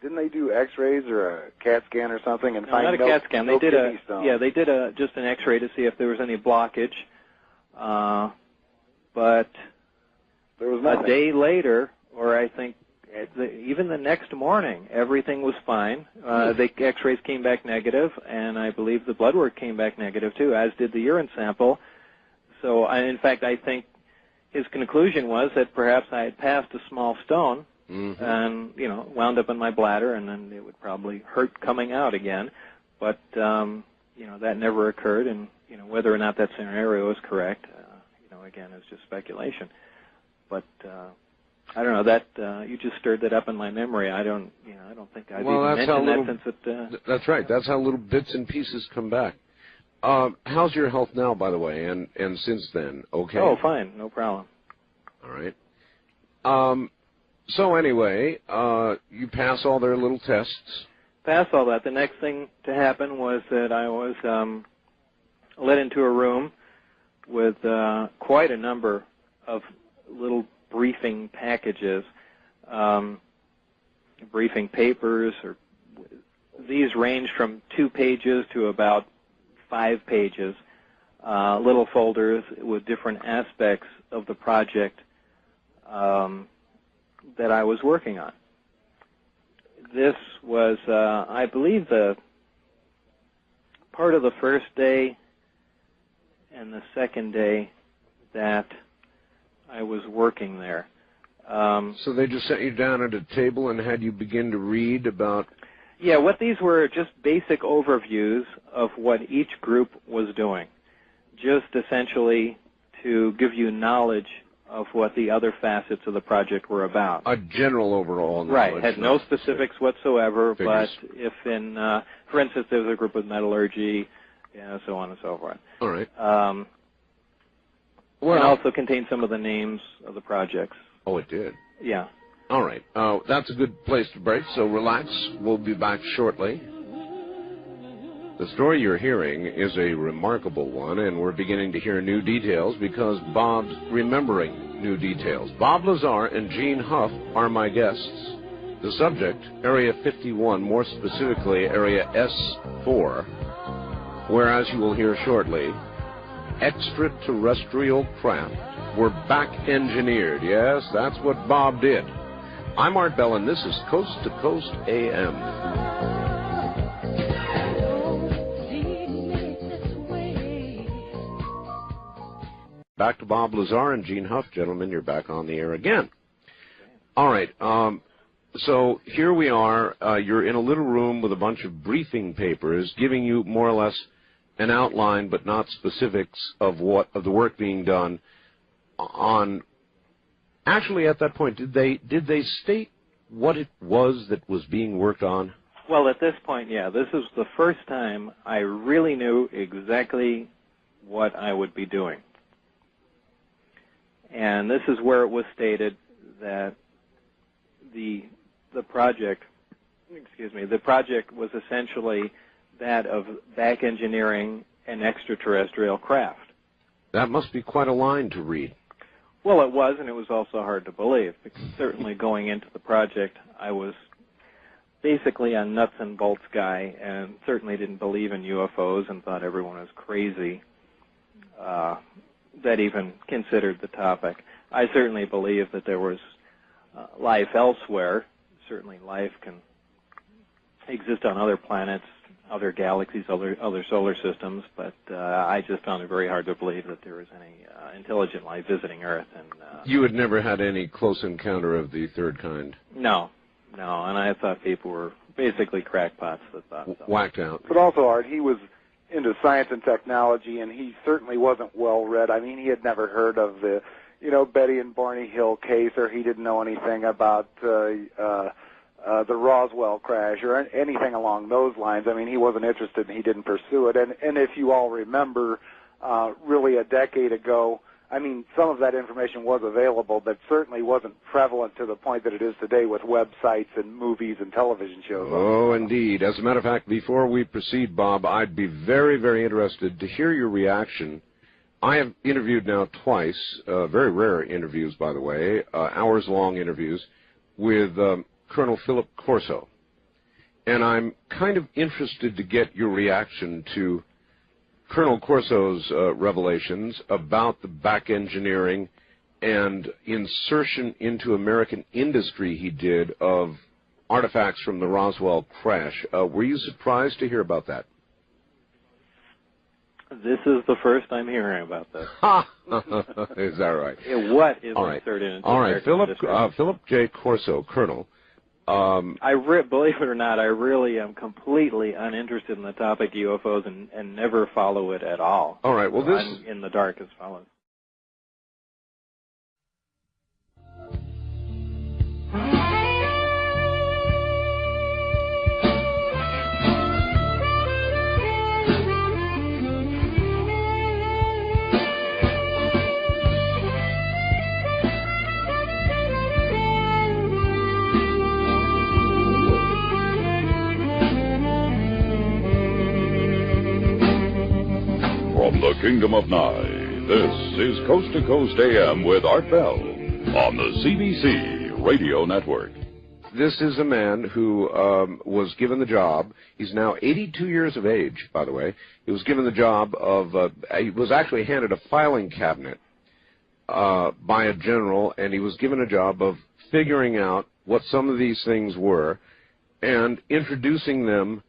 Didn't they do X-rays or a CAT scan or something and find not a CAT scan. No they did kidney stones? they did just an X-ray to see if there was any blockage. But there was nothing. a day later, or I think even the next morning, everything was fine. The X-rays came back negative, and I believe the blood work came back negative too, as did the urine sample. So, in fact, I think his conclusion was that perhaps I had passed a small stone, and wound up in my bladder, and then it would probably hurt coming out again. But that never occurred, and whether or not that scenario is correct, again, is just speculation. But I don't know, that you just stirred that up in my memory. I don't think I've even mentioned that since it. That's right. That's how little bits and pieces come back. How's your health now, by the way, and since then? Okay. Oh, fine, no problem. All right. So anyway, you pass all their little tests. Past all that, the next thing to happen was that I was led into a room with quite a number of little briefing packages, briefing papers, or these range from 2 pages to about 5 pages, little folders with different aspects of the project that I was working on. This was, I believe, the part of the first day and the second day that I was working there. So they just sat you down at a table and had you begin to read about... Yeah, what these were just basic overviews of what each group was doing, just essentially to give you knowledge of what the other facets of the project were about. A general overall knowledge. Right, had no specifics whatsoever, but if in, for instance, there was a group with metallurgy, so on and so forth. All right. It also contained some of the names of the projects. Oh, it did? Yeah. All right. That's a good place to break, so relax. We'll be back shortly. The story you're hearing is a remarkable one, and we're beginning to hear new details because Bob's remembering new details. Bob Lazar and Gene Huff are my guests. The subject, Area 51, more specifically Area S4, where, as you will hear shortly, extraterrestrial craft were back-engineered. Yes, that's what Bob did. I'm Art Bell, and this is Coast to Coast AM. Back to Bob Lazar and Gene Huff. Gentlemen, you're back on the air again. All right. So here we are. You're in a little room with a bunch of briefing papers giving you more or less an outline, but not specifics of the work being done on. Actually, at that point, did they state what it was that was being worked on? Well, at this point, yeah. This is the first time I really knew exactly what I would be doing. And this is where it was stated that the project was essentially that of back engineering an extraterrestrial craft. That must be quite a line to read. Well, it was, and it was also hard to believe, because certainly going into the project, I was basically a nuts and bolts guy, and certainly didn't believe in UFOs and thought everyone was crazy that even considered the topic. I certainly believe that there was life elsewhere. Certainly life can exist on other planets, other galaxies, other solar systems, but I just found it very hard to believe that there was any intelligent life visiting Earth. And you had never had any close encounter of the third kind? No, and I thought people were basically crackpots that thought so. Whacked out. But also, Art, he was into science and technology, and he certainly wasn't well-read. I mean, he had never heard of the, Betty and Barney Hill case, or he didn't know anything about the Roswell crash or anything along those lines. I mean, he wasn't interested and he didn't pursue it. And if you all remember, really a decade ago, I mean, some of that information was available, but certainly wasn't prevalent to the point that it is today with websites and movies and television shows. Oh, indeed. As a matter of fact, before we proceed, Bob, I'd be very, very interested to hear your reaction. I have interviewed now twice, very rare interviews, by the way, hours-long interviews, with Colonel Philip Corso. And I'm kind of interested to get your reaction to Colonel Corso's revelations about the back engineering and insertion into American industry he did of artifacts from the Roswell crash. Were you surprised to hear about that? This is the first I'm hearing about this. Is that right? What is all right. inserted into all right, American Philip J. Corso, Colonel. Believe it or not, I really am completely uninterested in the topic UFOs and never follow it at all. All right, well, so I'm in the dark as follows. From the Kingdom of Nye, this is Coast to Coast AM with Art Bell on the CBC Radio Network. This is a man who was given the job. He's now 82 years of age, by the way. He was given the job of, he was actually handed a filing cabinet by a general, and he was given a job of figuring out what some of these things were and introducing them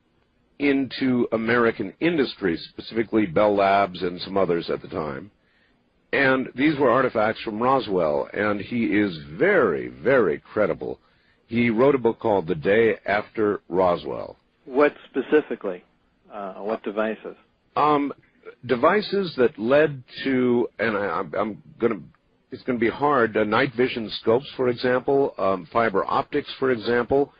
into American industry, specifically Bell Labs and some others at the time. And these were artifacts from Roswell, and he is very, very credible. He wrote a book called The Day After Roswell. What specifically? What devices? Devices that led to, and it's going to be hard, night vision scopes, for example, fiber optics, for example,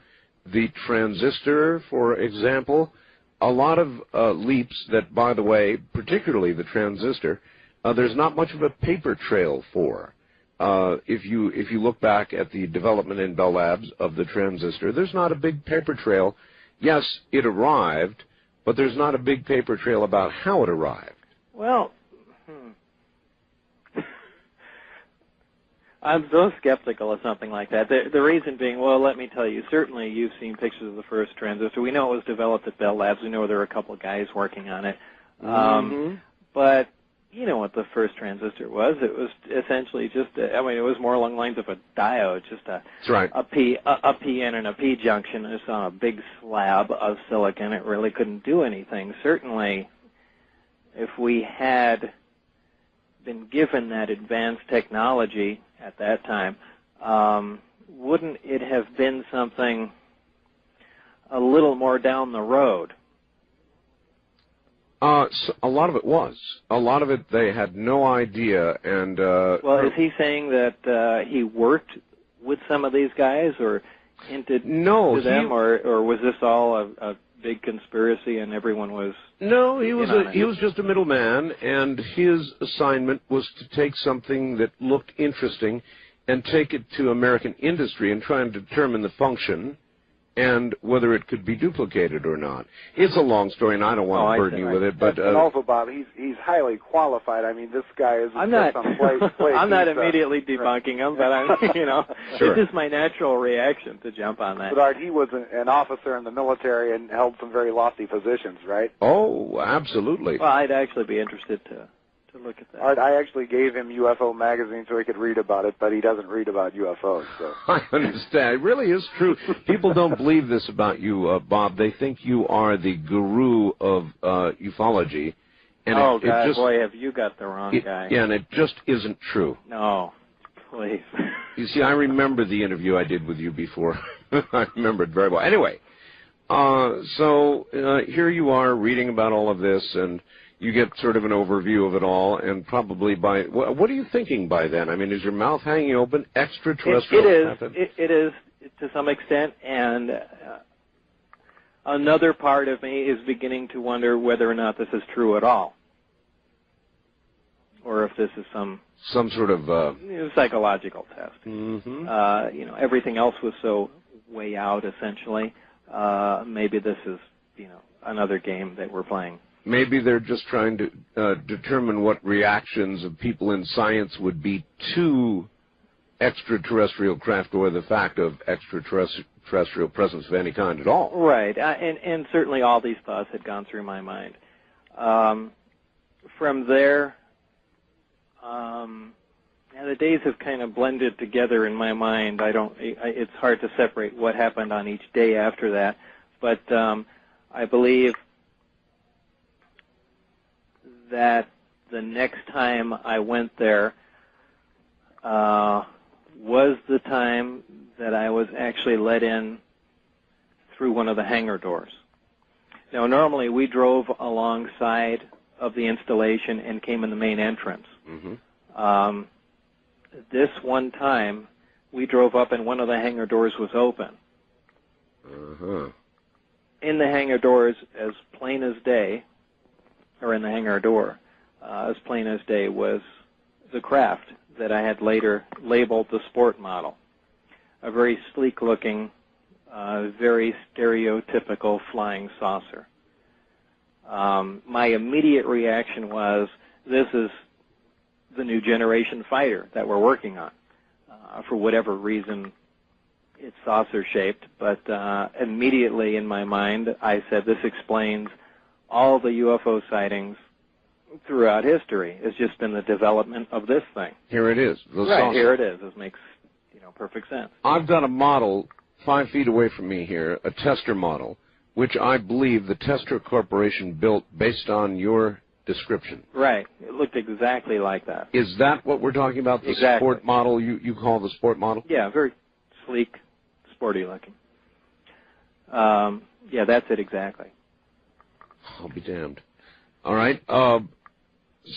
the transistor, for example, a lot of leaps that, by the way, particularly the transistor, there's not much of a paper trail for. If you look back at the development in Bell Labs of the transistor, there's not a big paper trail. Yes, it arrived, but there's not a big paper trail about how it arrived. Well, I'm so skeptical of something like that. The reason being, well, let me tell you, certainly you've seen pictures of the first transistor. We know it was developed at Bell Labs. We know there were a couple of guys working on it. But you know what the first transistor was. It was essentially just, it was more along the lines of a diode, just That's right. a P-N and a P junction. It's on a big slab of silicon. It really couldn't do anything. Certainly, if we had been given that advanced technology at that time, wouldn't it have been something a little more down the road? So a lot of it was. A lot of it they had no idea, and well, is he saying that he worked with some of these guys, or hinted to them, or was this all a big conspiracy and everyone was? No, he was just a middleman, and his assignment was to take something that looked interesting and take it to American industry and try and determine the function and whether it could be duplicated or not. It's a long story, and I don't want to burden you with it. But and also, Bob, he's highly qualified. I mean, this guy is. I'm not immediately debunking him, but I'm, Sure. It's just my natural reaction to jump on that. But Art, he was an officer in the military and held some very lofty positions, right? Oh, absolutely. Well, I'd actually be interested to look at that. Art, I actually gave him UFO magazine so he could read about it, but he doesn't read about UFOs. So. I understand. It really is true. People don't believe this about you, Bob. They think you are the guru of ufology. And God, boy, have you got the wrong guy. Yeah, and it just isn't true. No, please. You see, I remember the interview I did with you before. I remember it very well. Anyway, so here you are reading about all of this, and you get sort of an overview of it all, and probably by, what are you thinking by then? I mean, is your mouth hanging open, extraterrestrial? It is to some extent, and another part of me is beginning to wonder whether or not this is true at all. or if this is some sort of psychological test. Mm-hmm. Everything else was so way out, essentially. Maybe this is, another game that we're playing. Maybe they're just trying to determine what reactions of people in science would be to extraterrestrial craft or the fact of extraterrestrial presence of any kind at all. Right, and certainly all these thoughts had gone through my mind. From there, the days have kind of blended together in my mind. It's hard to separate what happened on each day after that, but I believe that the next time I went there was the time that I was actually let in through one of the hangar doors. Now, normally we drove alongside of the installation and came in the main entrance. Mm-hmm. This one time, we drove up and one of the hangar doors was open. Uh-huh. In the hangar doors, as plain as day, or in the hangar door, as plain as day, was the craft that I had later labeled the sport model. A very sleek-looking, very stereotypical flying saucer. My immediate reaction was, this is the new generation fighter that we're working on. For whatever reason, it's saucer-shaped, but immediately in my mind, I said, this explains all the UFO sightings throughout history. It's just been the development of this thing. Here it is. Right, here it is. This makes perfect sense. I've got a model 5 feet away from me here, a tester model, which I believe the Tester Corporation built based on your description. Right. It looked exactly like that. Is that what we're talking about, the exactly. sport model you call the sport model? Yeah, very sleek, sporty looking. Yeah, that's it exactly. I'll be damned. All right.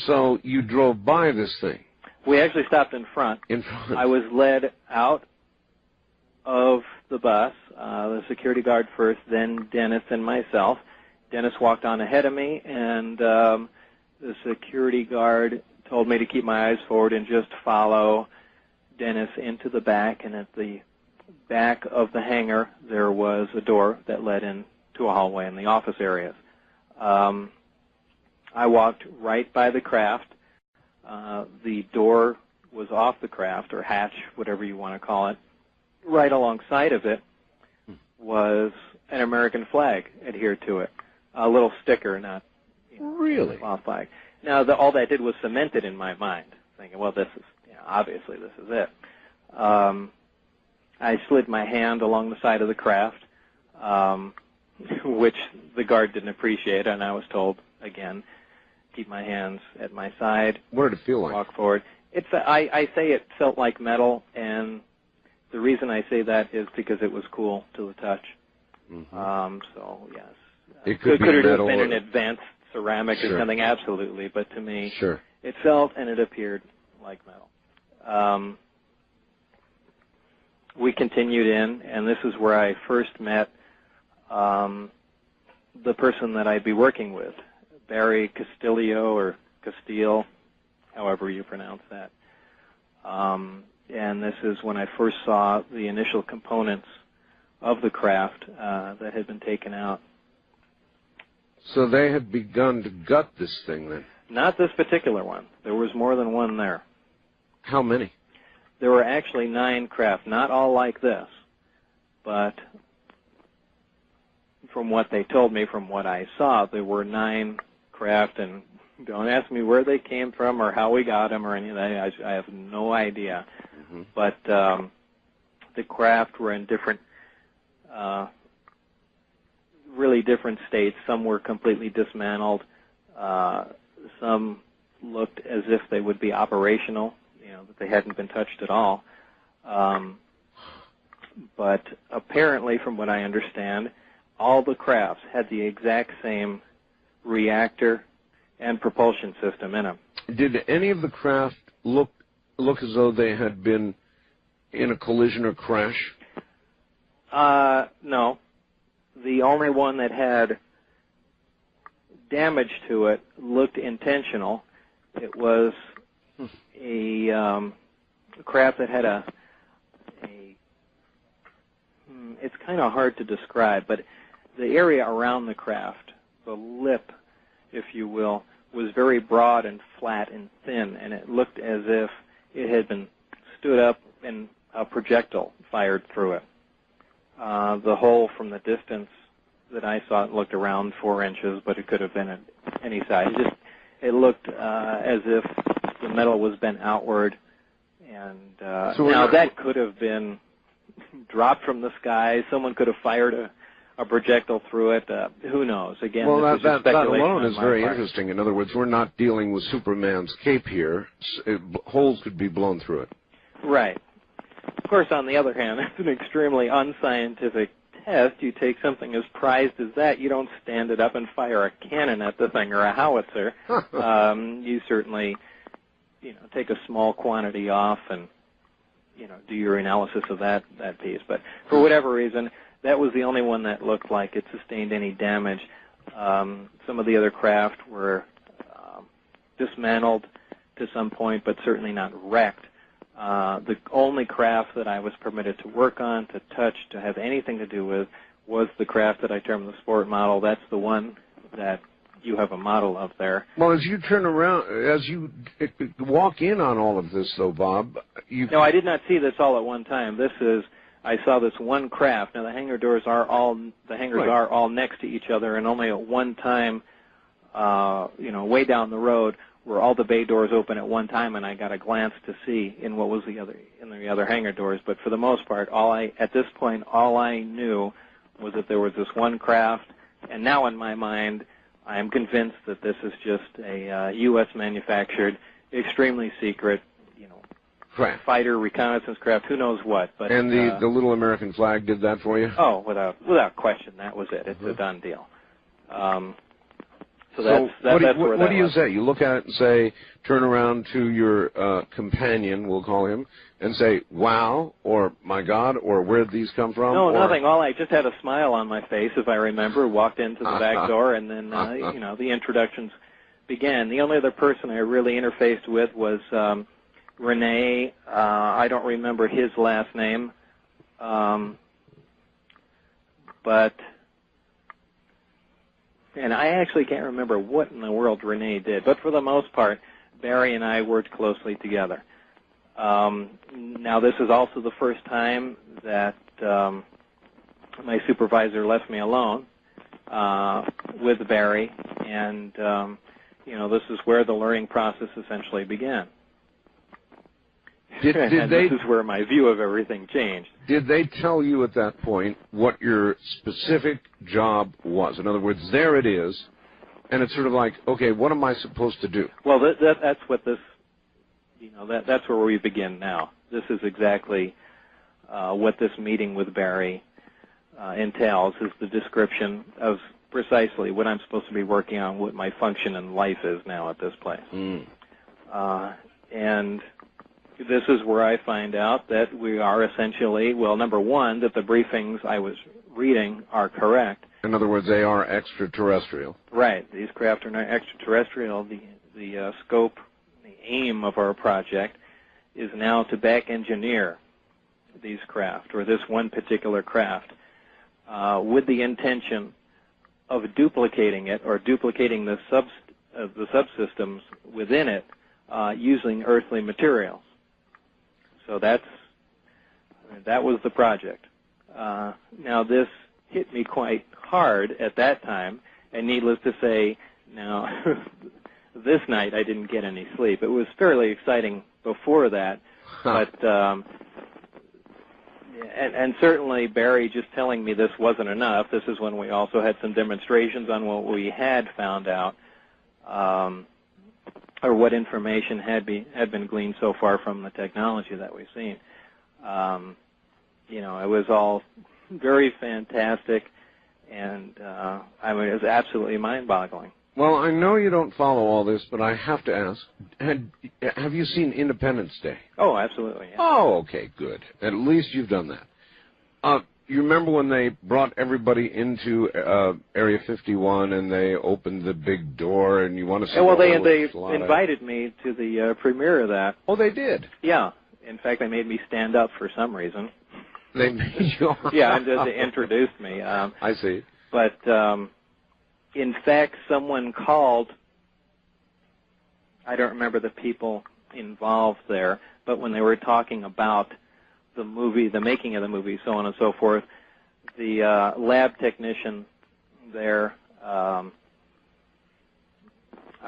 So you drove by this thing. We actually stopped in front. In front. I was led out of the bus, the security guard first, then Dennis and myself. Dennis walked on ahead of me, and the security guard told me to keep my eyes forward and just follow Dennis into the back. And at the back of the hangar, there was a door that led into a hallway in the office areas. I walked right by the craft. The door was off the craft, or hatch, whatever you want to call it. Right alongside of it was an American flag adhered to it. A little sticker, not really cloth flag. Now, all that did was cement it in my mind, thinking, well, this is, obviously this is it. I slid my hand along the side of the craft, which the guard didn't appreciate, and I was told, again, keep my hands at my side. What did it feel like? Walk forward. I say it felt like metal, and the reason I say that is because it was cool to the touch. Mm-hmm. So, yes. It could it metal have been an advanced ceramic sure. or something? Absolutely. But to me, sure. It felt and it appeared like metal. We continued in, and this is where I first met the person that I'd be working with, Barry Castillo, or Castile, however you pronounce that. And this is when I first saw the initial components of the craft that had been taken out. So they had begun to gut this thing then? Not this particular one. There was more than one there. How many? There were actually 9 craft, not all like this, but from what they told me, from what I saw, there were 9 craft, and don't ask me where they came from or how we got them or anything. I have no idea. Mm-hmm. But the craft were in different, really different states. Some were completely dismantled. Some looked as if they would be operational, that they hadn't been touched at all. But apparently, from what I understand, all the crafts had the exact same reactor and propulsion system in them. Did any of the craft look as though they had been in a collision or crash? No. The only one that had damage to it looked intentional. It was a craft that had it's kind of hard to describe, but the area around the craft, the lip, if you will, was very broad and flat and thin, and it looked as if it had been stood up and a projectile fired through it. The hole from the distance that I saw, it looked around 4 inches, but it could have been at any size. It looked as if the metal was bent outward, and now that could have been dropped from the sky. Someone could have fired a projectile through it. Who knows? Again, well, this is just that speculation alone is very part. interesting. In other words, we're not dealing with Superman's cape here. Holes could be blown through it. Right. Of course, on the other hand, it's an extremely unscientific test. You take something as prized as that, you don't stand it up and fire a cannon at the thing or a howitzer. You certainly, take a small quantity off and, do your analysis of that piece. But for whatever reason, that was the only one that looked like it sustained any damage. Some of the other craft were dismantled to some point, but certainly not wrecked. The only craft that I was permitted to work on, to touch, to have anything to do with, was the craft that I termed the sport model. That's the one that you have a model of there. Well, as you turn around, as you walk in on all of this, though, Bob, No, I did not see this all at one time. I saw this one craft. Now, the hangar doors are all next to each other, and only at one time, way down the road, were all the bay doors open at one time, and I got a glance to see in what was the other hangar doors. But for the most part, at this point, all I knew was that there was this one craft, and now in my mind, I am convinced that this is just a U.S. manufactured, extremely secret, fighter reconnaissance craft. Who knows what? But and the little American flag did that for you? Oh, without question, that was it. It's a done deal. So that's where that was. What do you say? You look at it and say, turn around to your companion, we'll call him, and say, wow, or my God, or where did these come from? No, nothing. I just had a smile on my face, if I remember, walked into the back door, and then, the introductions began. The only other person I really interfaced with was Rene. I don't remember his last name, and I actually can't remember what in the world Rene did. But for the most part, Barry and I worked closely together. Now, this is also the first time that my supervisor left me alone with Barry, and this is where the learning process essentially began. This is where my view of everything changed. Did they tell you at that point what your specific job was? In other words, there it is, and it's sort of like, okay, what am I supposed to do? Well, that's what this, that's where we begin now. This is exactly what this meeting with Barry entails, is the description of precisely what I'm supposed to be working on, what my function in life is now at this place. And this is where I find out that we are essentially, well, number one, that the briefings I was reading are correct. In other words, they are extraterrestrial. Right. These craft are not extraterrestrial. The scope, the aim of our project is now to back engineer these craft, or this one particular craft, with the intention of duplicating it, or duplicating the subsystems within it using earthly materials. So that was the project. Now, this hit me quite hard at that time, and needless to say, now, this night I didn't get any sleep. It was fairly exciting before that, but and certainly Barry just telling me this wasn't enough. This is when we also had some demonstrations on what we had found out, or what information had been gleaned so far from the technology that we've seen. It was all very fantastic, and it was absolutely mind-boggling. Well, I know you don't follow all this, but I have to ask, have you seen Independence Day? Oh, absolutely. Yeah. Oh, okay, good. At least you've done that. You remember when they brought everybody into Area 51 and they opened the big door and you want to see? Well, they invited me to the premiere of that. Oh, they did? Yeah. In fact, they made me stand up for some reason. They made you? Yeah, and they introduced me. I see. But in fact, someone called. I don't remember the people involved there, but when they were talking about the movie, the making of the movie, so on and so forth, the lab technician there, I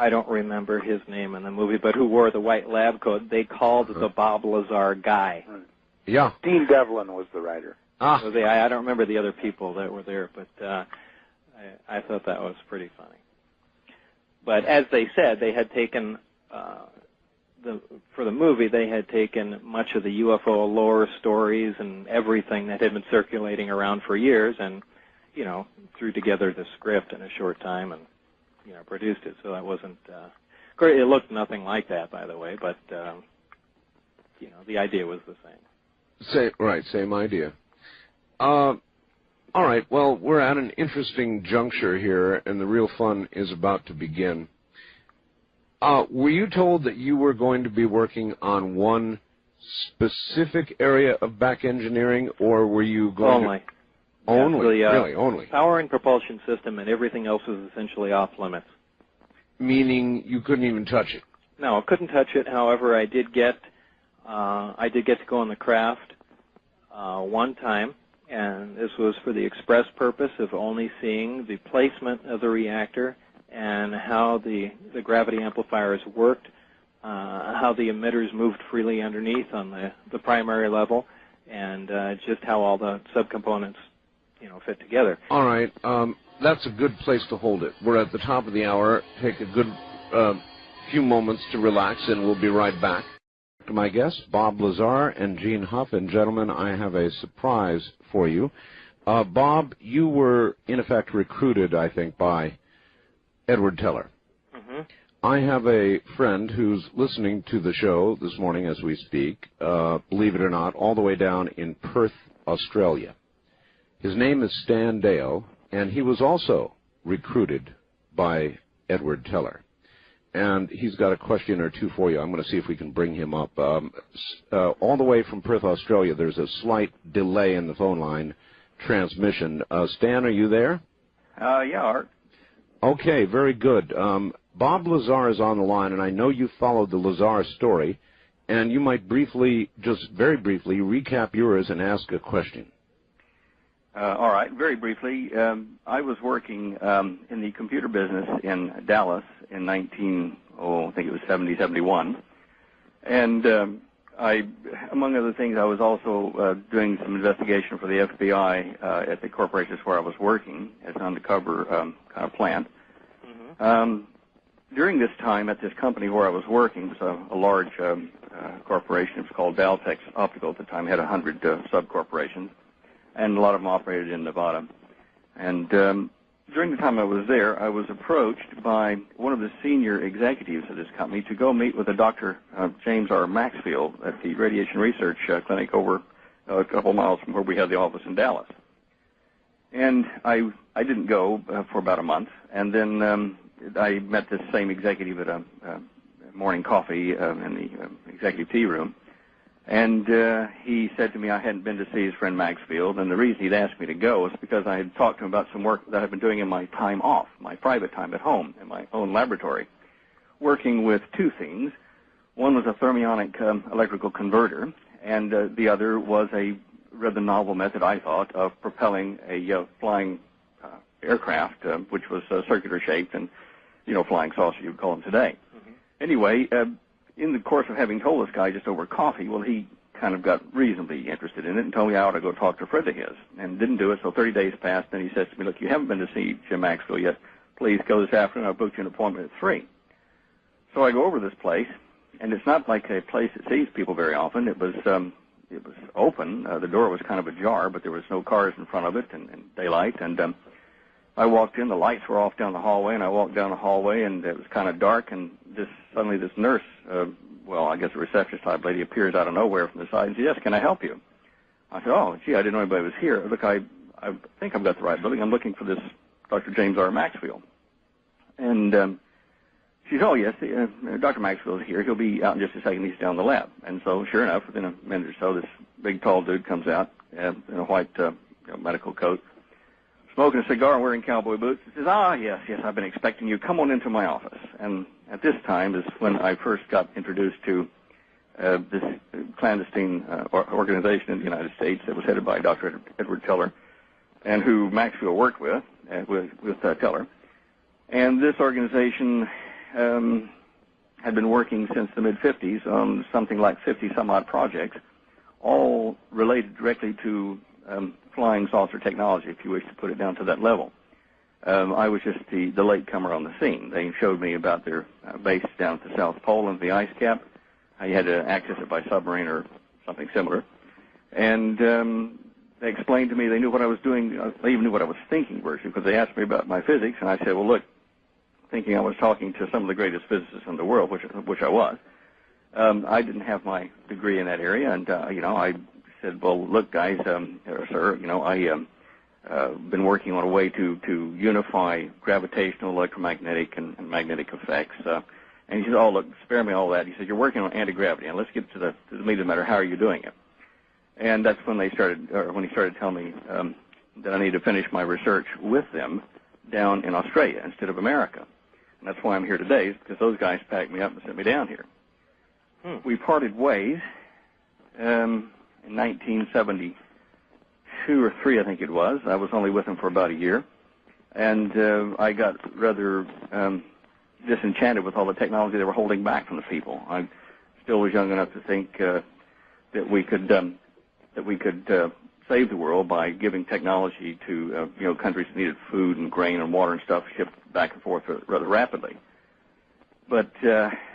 don't remember his name in the movie, but who wore the white lab coat, they called the Bob Lazar guy. Yeah. Dean Devlin was the writer. Ah. So I don't remember the other people that were there, but I thought that was pretty funny. But as they said, they had taken, for the movie, they had taken much of the UFO lore stories and everything that had been circulating around for years and, threw together the script in a short time and, produced it. So that wasn't, it looked nothing like that, by the way, but, the idea was the same. Same idea. All right, well, we're at an interesting juncture here, and the real fun is about to begin. Were you told that you were going to be working on one specific area of back engineering, or were you going Only. Only? Power and propulsion system, and everything else was essentially off limits. Meaning you couldn't even touch it? No, I couldn't touch it. However, I did get to go on the craft one time, and this was for the express purpose of only seeing the placement of the reactor and how the gravity amplifiers worked, how the emitters moved freely underneath on the primary level, and just how all the subcomponents, fit together. All right, that's a good place to hold it. We're at the top of the hour. Take a good few moments to relax, and we'll be right back. To my guests, Bob Lazar and Gene Huff, and gentlemen, I have a surprise for you. Bob, you were, in effect, recruited, I think, by Edward Teller. Mm-hmm. I have a friend who's listening to the show this morning as we speak, believe it or not, all the way down in Perth, Australia. His name is Stan Dale, and he was also recruited by Edward Teller. And he's got a question or two for you. I'm going to see if we can bring him up. All the way from Perth, Australia, there's a slight delay in the phone line transmission. Stan, are you there? Yeah, Art. Okay, very good. Bob Lazar is on the line, and I know you followed the Lazar story, and you might briefly, just very briefly, recap yours and ask a question. All right, very briefly, I was working in the computer business in Dallas in I think it was 71. And among other things, I was also doing some investigation for the FBI at the corporations where I was working as an undercover kind of plant. Mm-hmm. During this time at this company where I was working, it was a large corporation. It was called Daltex Optical at the time. It had 100 sub-corporations, and a lot of them operated in Nevada. And during the time I was there, I was approached by one of the senior executives of this company to go meet with a Dr. James R. Maxfield at the Radiation Research Clinic over a couple miles from where we had the office in Dallas. And I didn't go for about a month, and then I met this same executive at a morning coffee in the executive tea room. And he said to me I hadn't been to see his friend Maxfield, and the reason he'd asked me to go is because I had talked to him about some work that I've been doing in my time off, my private time at home, in my own laboratory, working with two things. One was a thermionic electrical converter, and the other was a rather novel method, I thought, of propelling a flying aircraft, which was circular-shaped and, flying saucer, you would call them today. Mm-hmm. Anyway, in the course of having told this guy just over coffee, well, he kind of got reasonably interested in it and told me I ought to go talk to a friend of his, and didn't do it. So 30 days passed, and he says to me, look, you haven't been to see Jim Maxfield yet. Please go this afternoon. I've booked you an appointment at 3. So I go over to this place, and it's not like a place that sees people very often. It was open. The door was kind of ajar, but there was no cars in front of it and daylight. And I walked in. The lights were off down the hallway, and I walked down the hallway, and it was kind of dark, and suddenly this nurse, I guess a receptionist type lady, appears out of nowhere from the side and says, yes, can I help you? I said, oh, gee, I didn't know anybody was here. Look, I think I've got the right building. I'm looking for this Dr. James R. Maxfield. And she said, oh, yes, Dr. Maxfield is here. He'll be out in just a second. He's down the lab. And so, sure enough, within a minute or so, this big, tall dude comes out in a white medical coat, smoking a cigar and wearing cowboy boots. He says, yes, I've been expecting you. Come on into my office. And at this time is when I first got introduced to this clandestine organization in the United States that was headed by Dr. Edward Teller, and who Maxfield worked with Teller. And this organization had been working since the mid-'50s on something like 50-some-odd projects, all related directly to flying saucer technology, if you wish to put it down to that level. I was just the latecomer on the scene. They showed me about their base down at the South Pole and the ice cap, how you had to access it by submarine or something similar. And they explained to me they knew what I was doing. They even knew what I was thinking, virtually, because they asked me about my physics, and I said, well, look, thinking I was talking to some of the greatest physicists in the world, which I was. I didn't have my degree in that area, and, I said, well, look, guys, sir, I've been working on a way to unify gravitational, electromagnetic, and magnetic effects. And he said, oh, look, spare me all that. He said, you're working on anti-gravity, and let's get to the meat of the matter. How are you doing it? And that's when he started telling me that I need to finish my research with them down in Australia instead of America. And that's why I'm here today, is because those guys packed me up and sent me down here. We parted ways in 1972 or 3, I think it was. I was only with them for about a year. And I got rather disenchanted with all the technology they were holding back from the people. I still was young enough to think that we could save the world by giving technology to countries that needed food and grain and water and stuff shipped back and forth rather rapidly. But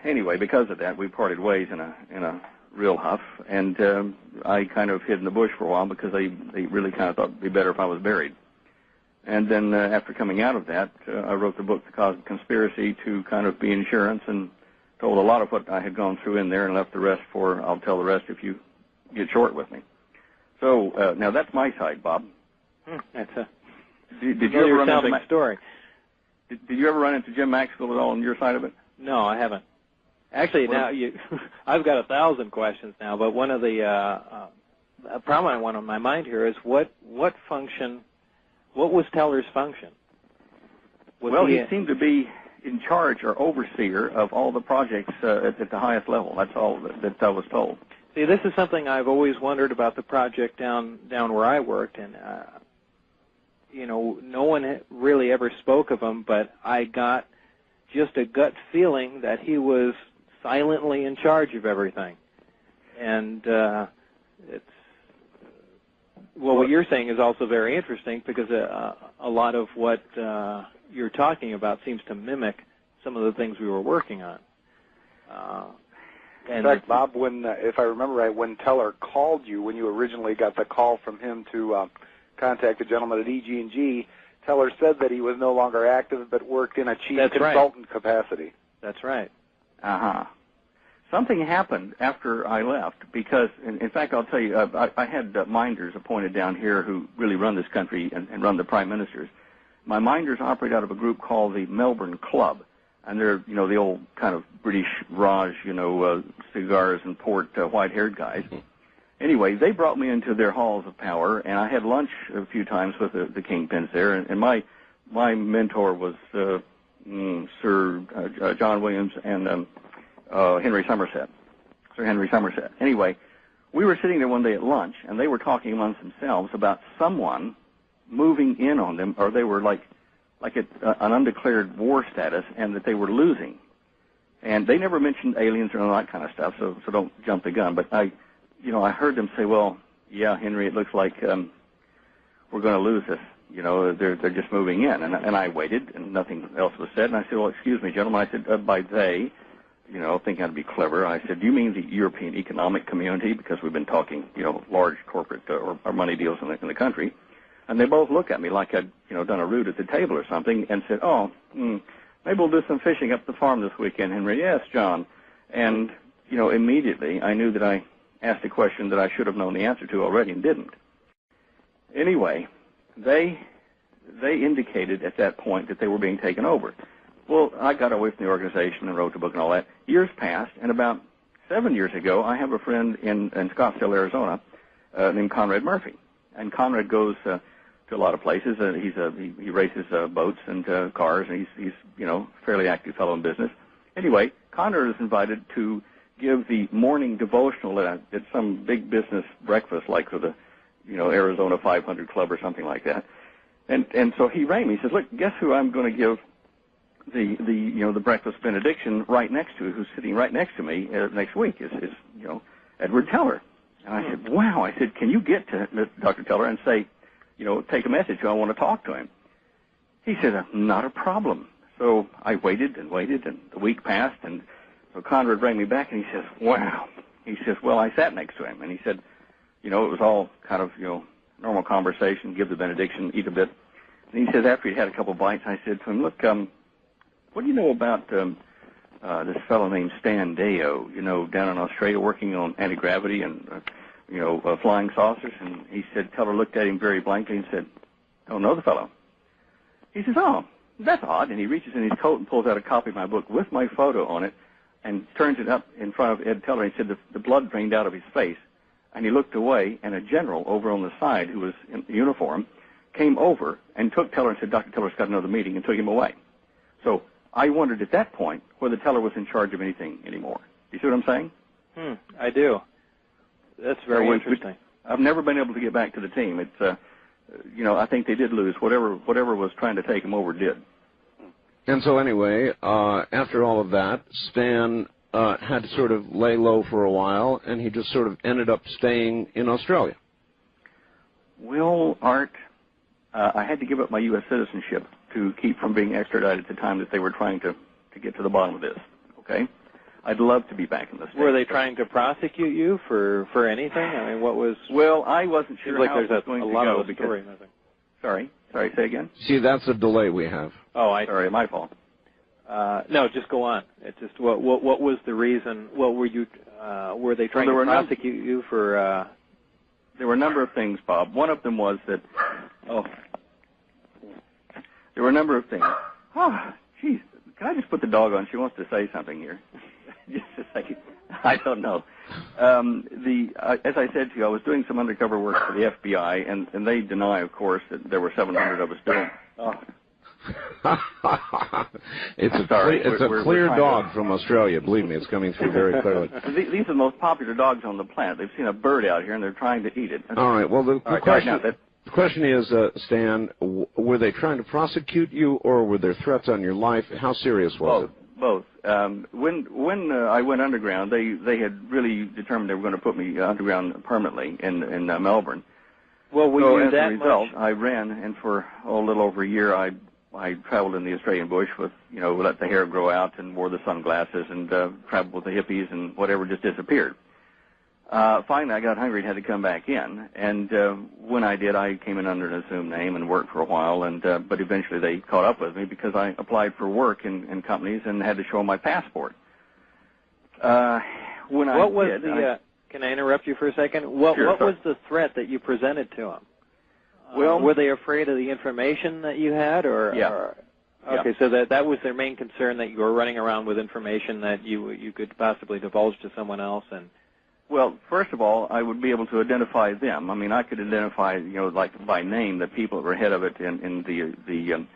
anyway, because of that, we parted ways in a real huff, and I kind of hid in the bush for a while because they really kind of thought it'd be better if I was buried. And then after coming out of that, I wrote the book, The Cosmic Conspiracy, to kind of be insurance, and told a lot of what I had gone through in there and left the rest for, I'll tell the rest if you get short with me. So now that's my side, Bob. That's a did you ever run into story. Did you ever run into Jim Maxfield at all on your side of it? No, I haven't. Actually, I've got 1,000 questions now, but one of the prominent one on my mind here is what was Teller's function? He seemed to be in charge or overseer of all the projects at the highest level. That's all that I was told. See, this is something I've always wondered about the project down where I worked, and no one really ever spoke of him, but I got just a gut feeling that he was silently in charge of everything. And what you're saying is also very interesting, because a lot of what you're talking about seems to mimic some of the things we were working on. In fact, Bob, if I remember right, when Teller called you, when you originally got the call from him to contact a gentleman at EG&G, Teller said that he was no longer active but worked in a chief consultant capacity. That's right. Uh-huh. Something happened after I left because, in fact, I'll tell you, I had minders appointed down here who really run this country and run the prime ministers. My minders operate out of a group called the Melbourne Club. And they're, the old kind of British Raj, cigars and port, white-haired guys. Anyway, they brought me into their halls of power, and I had lunch a few times with the kingpins there. And my mentor was Sir John Williams and Henry Somerset, Sir Henry Somerset. Anyway, we were sitting there one day at lunch, and they were talking amongst themselves about someone moving in on them, or they were like an undeclared war status, and that they were losing. And they never mentioned aliens or all that kind of stuff, so don't jump the gun. But I heard them say, well, yeah, Henry, it looks like we're going to lose this. They're just moving in. And I waited, and nothing else was said. And I said, well, excuse me, gentlemen. I said, by they, thinking I'd be clever, I said, do you mean the European Economic Community? Because we've been talking, large corporate or money deals in the country. And they both looked at me like I'd, done a root at the table or something, and said, maybe we'll do some fishing up the farm this weekend, Henry. Yes, John. And, immediately I knew that I asked a question that I should have known the answer to already and didn't. Anyway, they indicated at that point that they were being taken over. Well, I got away from the organization and wrote the book and all that. Years passed, and about 7 years ago, I have a friend in Scottsdale, Arizona, named Conrad Murphy. And Conrad goes to a lot of places. He races boats and cars, and he's fairly active fellow in business. Anyway, Conrad was invited to give the morning devotional at some big business breakfast, like for the Arizona 500 Club or something like that. And so he rang me. He says, "Look, guess who I'm going to give the breakfast benediction right next to, who's sitting right next to me next week is Edward Teller." And I said, "Wow." I said, "Can you get to Dr. Teller and say, take a message. I want to talk to him." He said, "Not a problem." So I waited and waited, and the week passed, and so Conrad rang me back, and he says, "Wow." He says, "Well, I sat next to him," and he said, it was all kind of, normal conversation, give the benediction, eat a bit. And he says, after he'd had a couple bites, I said to him, "Look, what do you know about this fellow named Stan Deyo, down in Australia working on anti-gravity and, flying saucers?" And he said, Teller looked at him very blankly and said, "Don't know the fellow." He says, "Oh, that's odd." And he reaches in his coat and pulls out a copy of my book with my photo on it and turns it up in front of Ed Teller. And he said the blood drained out of his face. And he looked away, and a general over on the side who was in uniform came over and took Teller and said, "Dr. Teller's got another meeting," and took him away. So I wondered at that point whether Teller was in charge of anything anymore. Do you see what I'm saying? I do. That's very interesting. I've never been able to get back to the team. It's, I think they did lose. Whatever was trying to take them over did. And so anyway, after all of that, Stan had to sort of lay low for a while, and he just sort of ended up staying in Australia. Well, Art, I had to give up my U.S. citizenship to keep from being extradited at the time that they were trying to get to the bottom of this, okay? I'd love to be back in the States. Were they trying to prosecute you for anything? I mean, what was... Well, I wasn't sure like how it was going to go. Of the story missing. Sorry, say again? See, that's a delay we have. Oh, sorry, my fault. No, just go on. It's just what was the reason? What were you? Were they trying to prosecute you for? There were a number of things, Bob. One of them was that. Oh, there were a number of things. Oh, geez, can I just put the dog on? She wants to say something here. Just a second. I don't know. As I said to you, I was doing some undercover work for the FBI, and they deny, of course, that there were 700 of us doing. Oh. It's a clear dog from Australia. Believe me, it's coming through very clearly. These are the most popular dogs on the planet. They've seen a bird out here, and they're trying to eat it. All right. Well, the question is, Stan, were they trying to prosecute you, or were there threats on your life? How serious was it? Both. When I went underground, they had really determined they were going to put me underground permanently in Melbourne. Well, as a result, I ran, and for a little over a year, I traveled in the Australian bush with, let the hair grow out and wore the sunglasses and traveled with the hippies and whatever just disappeared. Finally, I got hungry and had to come back in. And when I did, I came in under an assumed name and worked for a while. But eventually they caught up with me because I applied for work in companies and had to show my passport. Can I interrupt you for a second? What was the threat that you presented to them? Well, were they afraid of the information that you had, or? Yeah. Okay, so that was their main concern, that you were running around with information that you could possibly divulge to someone else, and. Well, first of all, I would be able to identify them. I mean, I could identify, like by name, the people that were head of it in the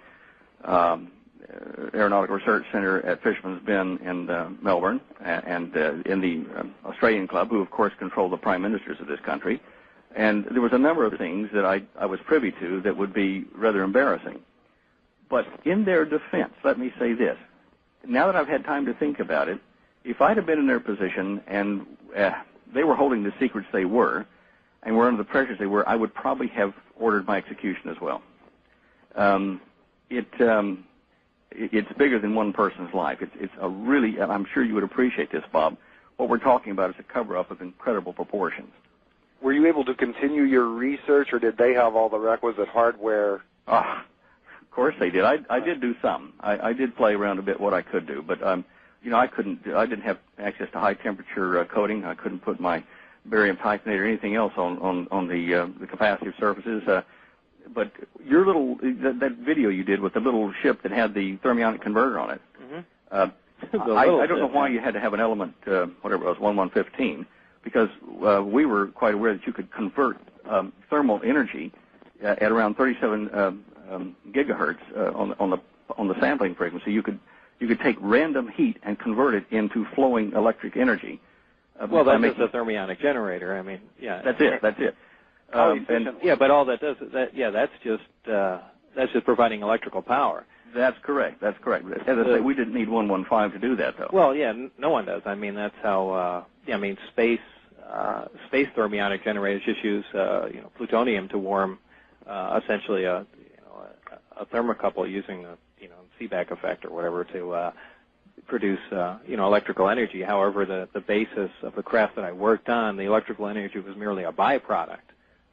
Aeronautical Research Center at Fisherman's Bend in Melbourne, and in the Australian Club, who of course control the prime ministers of this country. And there was a number of things that I was privy to that would be rather embarrassing. But in their defense, let me say this. Now that I've had time to think about it, if I'd have been in their position and they were holding the secrets they were and were under the pressures they were, I would probably have ordered my execution as well. It's bigger than one person's life. It's a really, I'm sure you would appreciate this, Bob. What we're talking about is a cover-up of incredible proportions. Were you able to continue your research, or did they have all the requisite hardware? Of course they did. I did do some. I did play around a bit what I could do, but I didn't have access to high temperature coating. I couldn't put my barium titanate or anything else on the capacitive surfaces. But your little that video you did with the little ship that had the thermionic converter on it. I don't know why you had to have an element, whatever it was, 1115, because we were quite aware that you could convert thermal energy at around 37 gigahertz on the sampling frequency. You could take random heat and convert it into flowing electric energy. Well, that's just a thermionic generator. I mean, yeah. That's it. But all that does is that's just providing electrical power. That's correct. As I say, we didn't need 115 to do that, though. Well, yeah, no one does. I mean, that's how. Space thermionic generators just use plutonium to warm essentially a thermocouple using a Seebeck effect or whatever to produce electrical energy. However, the basis of the craft that I worked on, the electrical energy was merely a byproduct.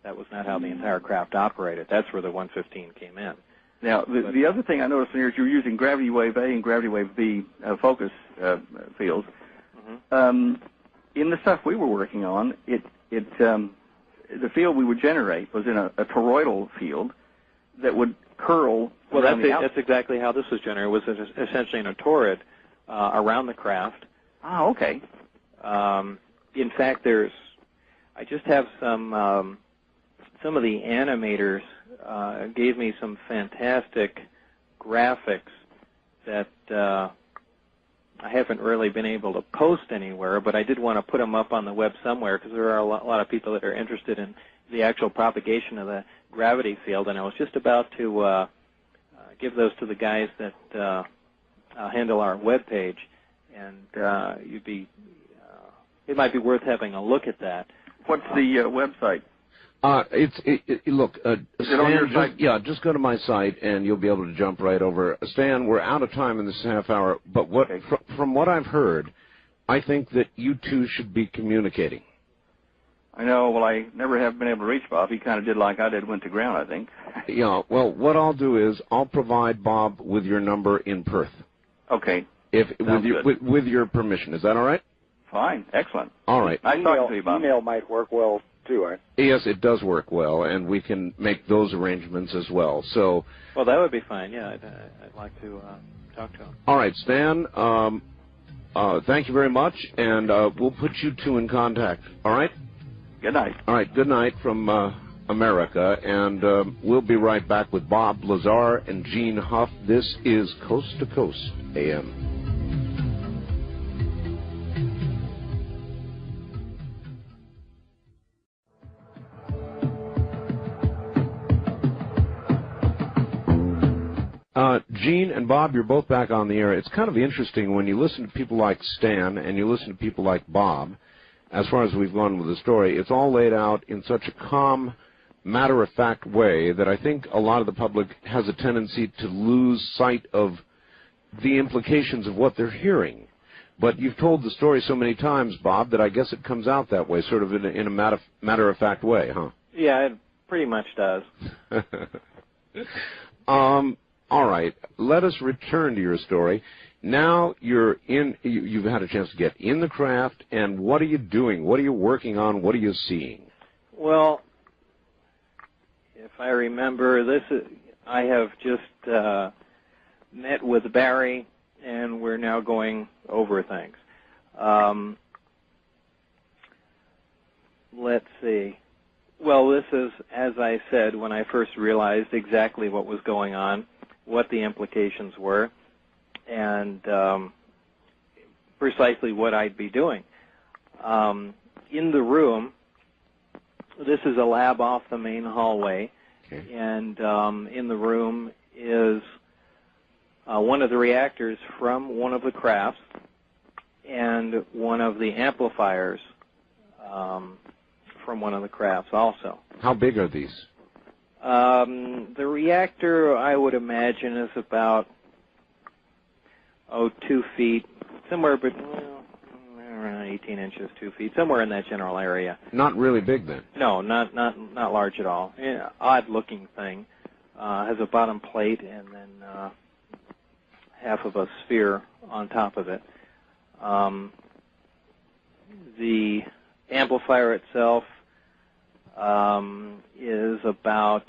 That was not how the entire craft operated. That's where the 115 came in. Now, the other thing I noticed here is you're using gravity wave A and gravity wave B focus fields. Mm-hmm. In the stuff we were working on, the field we would generate was in a toroidal field that would curl. Well, that's exactly how this was generated. It was essentially in a toroid around the craft. Ah, okay. In fact, I just have some of the animators gave me some fantastic graphics that I haven't really been able to post anywhere, but I did want to put them up on the web somewhere because there are a lot of people that are interested in the actual propagation of the gravity field, and I was just about to give those to the guys that handle our web page, and it might be worth having a look at that. What's the website? Look, is it on your site? Just go to my site and you'll be able to jump right over. Stan, we're out of time in this half hour, but from what I've heard, I think that you two should be communicating. I know. Well, I never have been able to reach Bob. He kind of did like I did, went to ground, I think. Yeah, well, what I'll do is I'll provide Bob with your number in Perth. Okay. With your permission. Is that all right? Fine. Excellent. All right. Nice talking to you, Bob. Email might work well, too, right? Yes, it does work well, and we can make those arrangements as well. So. Well, that would be fine. Yeah, I'd like to talk to him. All right, Stan. Thank you very much, and we'll put you two in contact. All right. Good night. All right. Good night from America, and we'll be right back with Bob Lazar and Gene Huff. This is Coast to Coast AM. Gene and Bob, you're both back on the air. It's kind of interesting when you listen to people like Stan and you listen to people like Bob, as far as we've gone with the story, it's all laid out in such a calm, matter-of-fact way that I think a lot of the public has a tendency to lose sight of the implications of what they're hearing. But you've told the story so many times, Bob, that I guess it comes out that way, sort of in a matter-of-fact way, huh? Yeah, it pretty much does. All right, let us return to your story. Now you've had a chance to get in the craft, and what are you doing? What are you working on? What are you seeing? Well, if I remember, I have just met with Barry, and we're now going over things. Let's see. Well, this is, as I said, when I first realized exactly what was going on, what the implications were, and precisely what I'd be doing. In the room, this is a lab off the main hallway, okay. And in the room is one of the reactors from one of the crafts and one of the amplifiers from one of the crafts also. How big are these? The reactor, I would imagine, is about 2 feet, somewhere between around 18 inches, 2 feet, somewhere in that general area. Not really big then. No, not large at all. Odd-looking thing. Has a bottom plate and then half of a sphere on top of it. The amplifier itself is about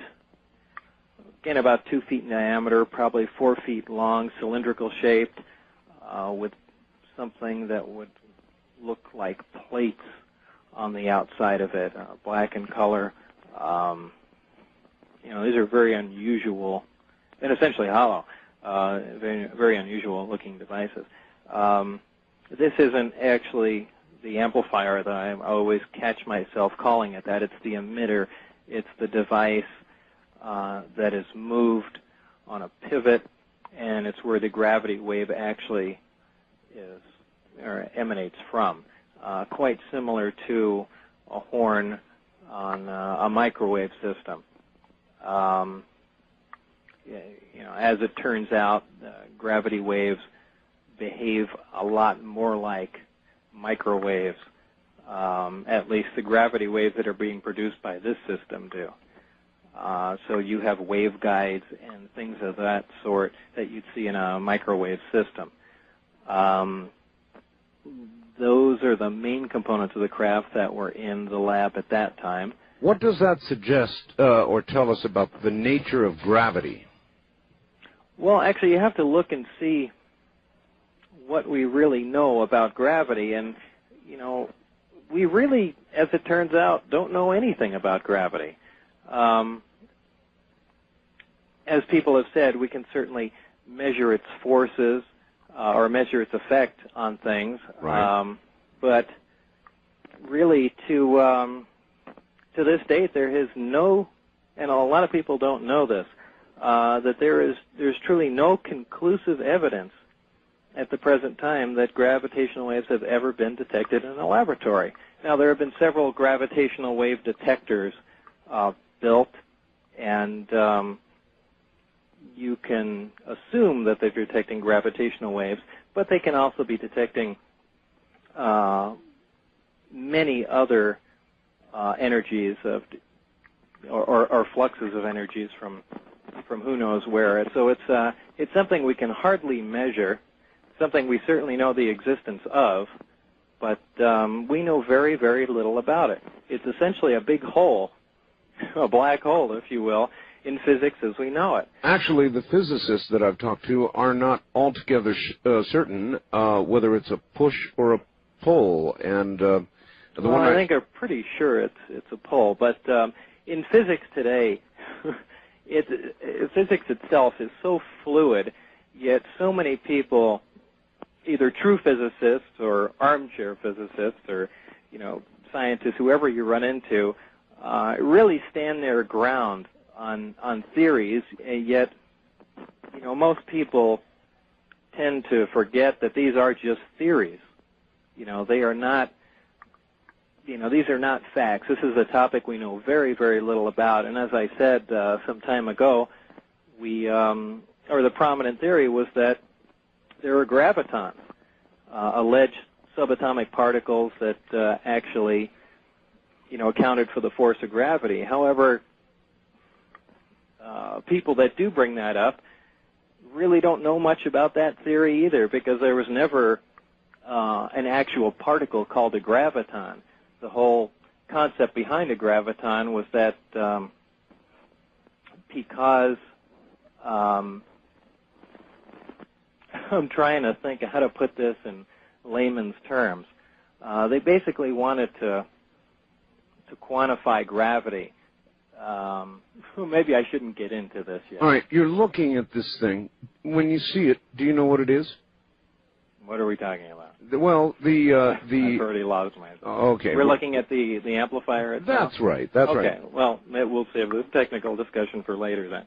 2 feet in diameter, probably 4 feet long, cylindrical shaped, with something that would look like plates on the outside of it, black in color. These are very unusual, and essentially hollow, very, very unusual looking devices. This isn't actually the amplifier that I always catch myself calling it that. It's the emitter. It's the device that is moved on a pivot, and it's where the gravity wave actually is or emanates from. Quite similar to a horn on a microwave system. As it turns out, gravity waves behave a lot more like microwaves. At least the gravity waves that are being produced by this system do. So you have waveguides and things of that sort that you'd see in a microwave system. Those are the main components of the craft that were in the lab at that time. What does that suggest or tell us about the nature of gravity? Well, actually, you have to look and see what we really know about gravity. And, we really, as it turns out, don't know anything about gravity. As people have said, we can certainly measure its forces or measure its effect on things. Right. But really, to this date, there is no, and a lot of people don't know this, that there's truly no conclusive evidence at the present time that gravitational waves have ever been detected in a laboratory. Now, there have been several gravitational wave detectors built, and you can assume that they're detecting gravitational waves, but they can also be detecting many other energies of, or fluxes of energies from who knows where. So it's something we can hardly measure, something we certainly know the existence of, but we know very, very little about it. It's essentially a big hole, a black hole, if you will, in physics as we know it. Actually, the physicists that I've talked to are not altogether certain whether it's a push or a pull, and I think are pretty sure it's a pull. But in physics today, physics itself is so fluid, yet so many people, either true physicists or armchair physicists or scientists, whoever you run into, really stand their ground on theories, and yet most people tend to forget that these are just theories. They are not. These are not facts. This is a topic we know very, very little about. And as I said some time ago, the prominent theory was that there are gravitons, alleged subatomic particles that actually, accounted for the force of gravity. However, people that do bring that up really don't know much about that theory either, because there was never an actual particle called a graviton. The whole concept behind a graviton was that because I'm trying to think of how to put this in layman's terms. They basically wanted to quantify gravity. Maybe I shouldn't get into this yet. All right, you're looking at this thing. When you see it, do you know what it is? What are we talking about? Well, I've already lost myself. Okay. We're looking at the amplifier itself? That's right. That's okay. right. Okay. Well, we'll save this technical discussion for later then.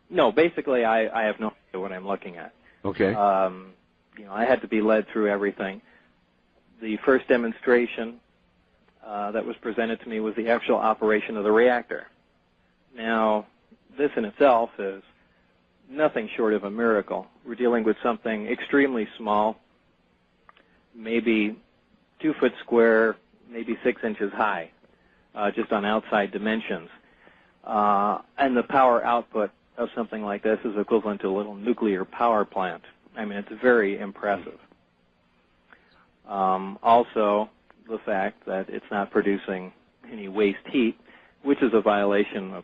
No, basically, I have no idea what I'm looking at. Okay. I had to be led through everything. The first demonstration that was presented to me was the actual operation of the reactor. Now, this in itself is nothing short of a miracle. We're dealing with something extremely small, maybe 2 foot square, maybe 6 inches high, just on outside dimensions. And the power output of something like this is equivalent to a little nuclear power plant. I mean, it's very impressive. Also, the fact that it's not producing any waste heat, which is a violation of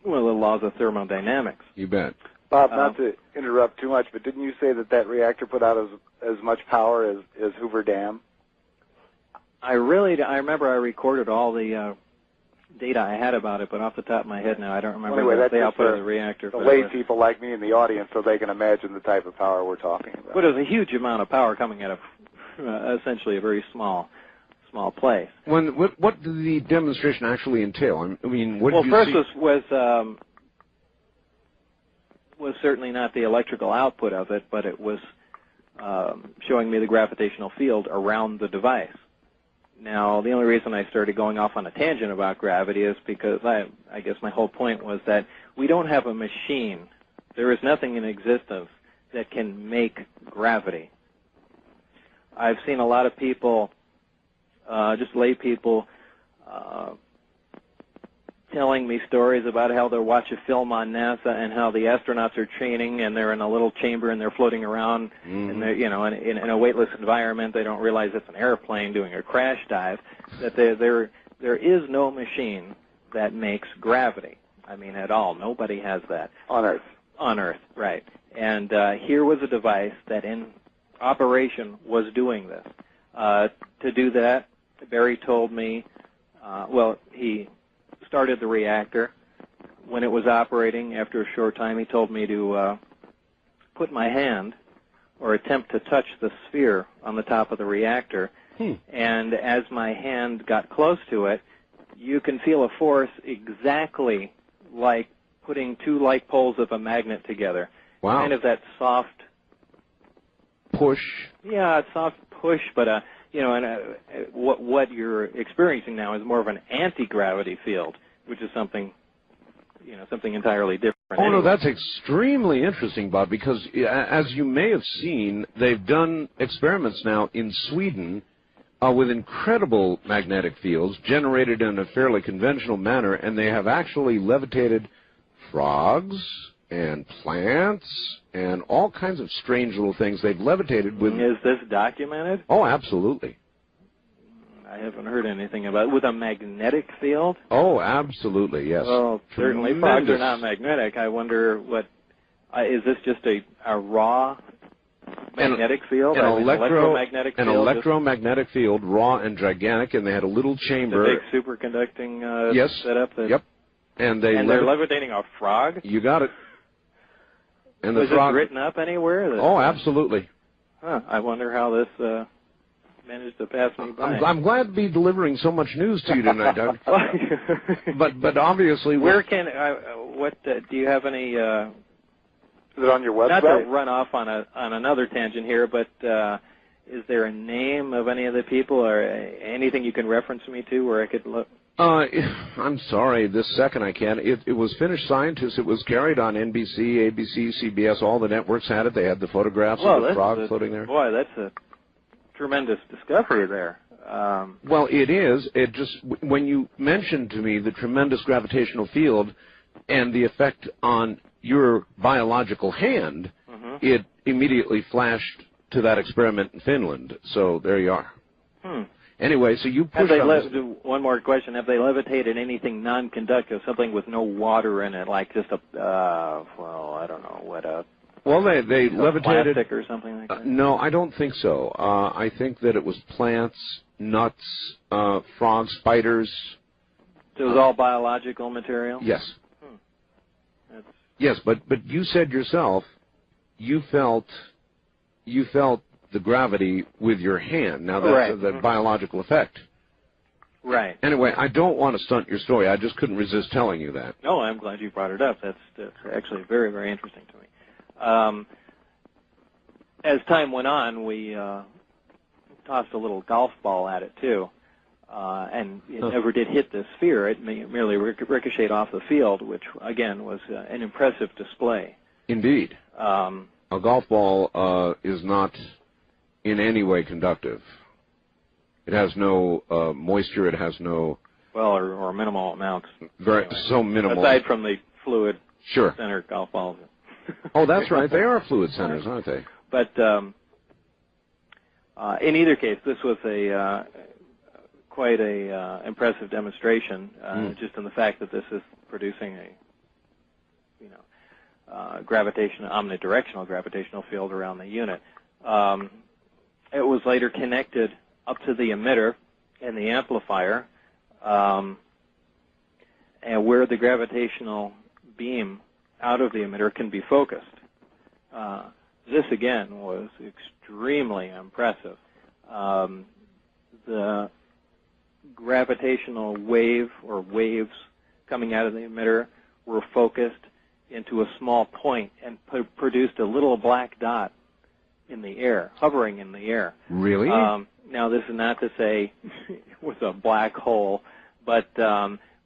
the laws of thermodynamics. You bet. Bob, not to interrupt too much, but didn't you say that reactor put out as much power as Hoover Dam? I remember I recorded all the data I had about it, but off the top of my head now, I don't remember the output of the reactor. The lay people like me in the audience, so they can imagine the type of power we're talking about. But it was a huge amount of power coming out of essentially a very small place. What did the demonstration actually entail? I mean, what did you first see? was certainly not the electrical output of it, but it was showing me the gravitational field around the device. Now, the only reason I started going off on a tangent about gravity is because I guess my whole point was that we don't have a machine. There is nothing in existence that can make gravity. I've seen a lot of people, just lay people, telling me stories about how they'll watch a film on NASA and how the astronauts are training and they're in a little chamber and they're floating around and they're, in a weightless environment. They don't realize it's an airplane doing a crash dive. That there is no machine that makes gravity. I mean, at all. Nobody has that. On Earth. On Earth, right. And here was a device that in operation was doing this. To do that, Barry told me, he started the reactor. When it was operating, after a short time, he told me to put my hand or attempt to touch the sphere on the top of the reactor. And as my hand got close to it, you can feel a force exactly like putting two like poles of a magnet together. Wow. Kind of that soft push. Yeah, it's soft push, but what you're experiencing now is more of an anti-gravity field, which is something entirely different. Oh, no, that's extremely interesting, Bob, because as you may have seen, they've done experiments now in Sweden with incredible magnetic fields generated in a fairly conventional manner, and they have actually levitated frogs and plants and all kinds of strange little things they've levitated with. Is this documented? Oh, absolutely. I haven't heard anything about it. With a magnetic field? Oh, absolutely, yes. Well, certainly frogs are not magnetic. I wonder is this just a raw magnetic field? An electromagnetic field? An electromagnetic field, raw and gigantic, and they had a little chamber. The big superconducting setup? Yep. And they're levitating a frog? You got it. And was it written up anywhere? Oh, absolutely. Huh. I wonder how this managed to pass me by. I'm glad to be delivering so much news to you tonight, Doug. but obviously, where can do you have any? Is it on your website? Not to run off on another tangent here, but is there a name of any of the people or anything you can reference me to where I could look? I'm sorry, this second I can't. It was Finnish scientists. It was carried on NBC, ABC, CBS. All the networks had it. They had the photographs of the frog floating there. Boy, that's a tremendous discovery there. Well, it is. It just, when you mentioned to me the tremendous gravitational field and the effect on your biological hand, it immediately flashed to that experiment in Finland. So there you are. Anyway, so you pushed one more question. Have they levitated anything non-conductive, something with no water in it, like just I don't know, what Well, they levitated plastic or something like that? No, I don't think so. I think that it was plants, nuts, frogs, spiders. So it was all biological material? Yes. Yes, but you said yourself you felt the gravity with your hand. Now that's the biological effect. Right. Anyway, I don't want to stunt your story. I just couldn't resist telling you that. No, I'm glad you brought it up. That's actually very, very interesting to me. As time went on, we tossed a little golf ball at it, too. And it never did hit the sphere. It merely ricocheted off the field, which, again, was an impressive display. Indeed. A golf ball is not in any way conductive. It has no moisture. It has no... Well, or minimal amounts. So minimal. Aside from the fluid Sure. center golf balls. Oh, that's right. They are fluid centers, aren't they? But in either case, this was a quite a impressive demonstration, just in the fact that this is producing a, omnidirectional gravitational field around the unit. It was later connected up to the emitter and the amplifier, and where the gravitational beam out of the emitter can be focused. This, again, was extremely impressive. The gravitational wave or waves coming out of the emitter were focused into a small point and produced a little black dot in the air, hovering in the air. Really? Now, this is not to say it was a black hole, but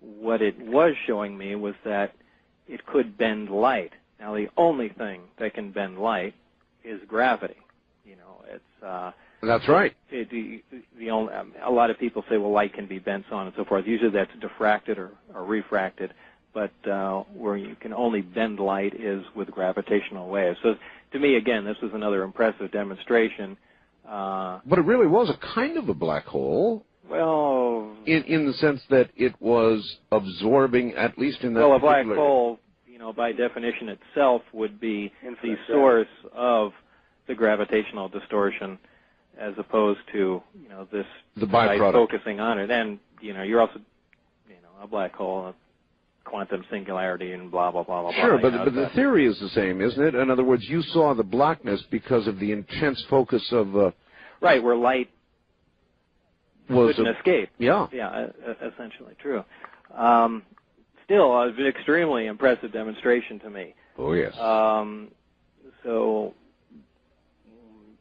what it was showing me was that it could bend light. Now, the only thing that can bend light is gravity. That's right. A lot of people say, well, light can be bent, so on and so forth. Usually that's diffracted or refracted, but where you can only bend light is with gravitational waves. So to me, again, this was another impressive demonstration. But it really was a kind of a black hole. Well, in the sense that it was absorbing, at least in that a black hole, by definition itself would be the source of the gravitational distortion, as opposed to this the byproduct focusing on it. And you're also a black hole, a quantum singularity, and blah blah blah blah. Sure, but the theory is the same, isn't it? In other words, you saw the blackness because of the intense focus of right, where light couldn't escape. Yeah, essentially true. Still, an extremely impressive demonstration to me. Oh yes. So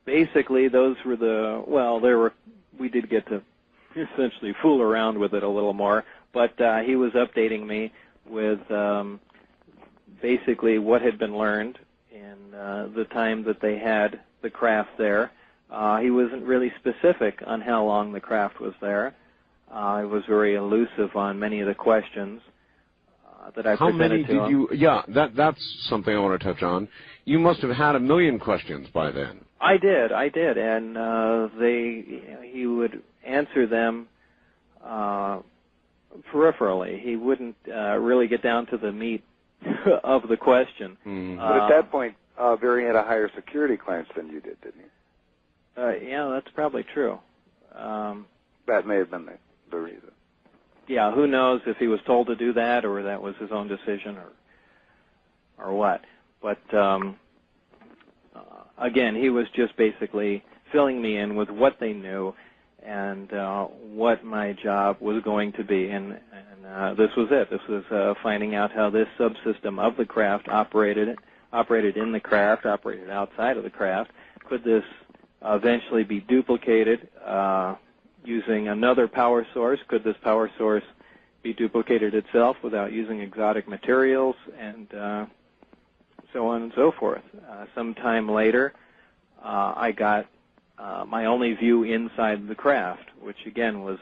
basically, those were we did get to essentially fool around with it a little more, but he was updating me with basically what had been learned in the time that they had the craft there. He wasn't really specific on how long the craft was there. He was very elusive on many of the questions that I presented to him. How many did you? Yeah, that's something I want to touch on. You must have had 1 million questions by then. I did, and he would answer them peripherally. He wouldn't really get down to the meat of the question. Mm. But at that point, Barry had a higher security clearance than you did, didn't he? Yeah, that's probably true. That may have been the reason. Yeah, who knows if he was told to do that or that was his own decision or what. But again, he was just basically filling me in with what they knew and what my job was going to be. And this was it. This was finding out how this subsystem of the craft operated in the craft, operated outside of the craft. Could this eventually be duplicated using another power source? Could this power source be duplicated itself without using exotic materials, and so on and so forth? Sometime later, I got my only view inside the craft, which again was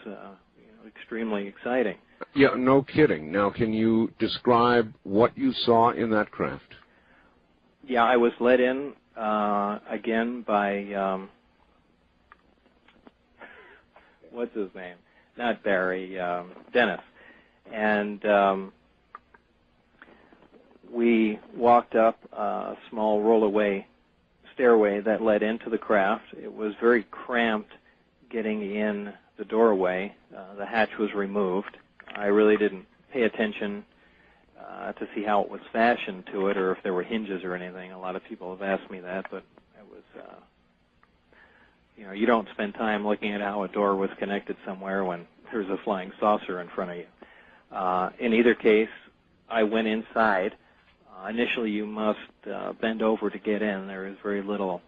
extremely exciting. Yeah, no kidding. Now, can you describe what you saw in that craft? Yeah, I was let in again by what's his name? Not Barry, Dennis. And we walked up a small roll-away stairway that led into the craft. It was very cramped getting in the doorway. The hatch was removed. I really didn't pay attention to see how it was fashioned to it or if there were hinges or anything. A lot of people have asked me that, but it was, you don't spend time looking at how a door was connected somewhere when there's a flying saucer in front of you. In either case, I went inside. Initially, you must bend over to get in. There is very little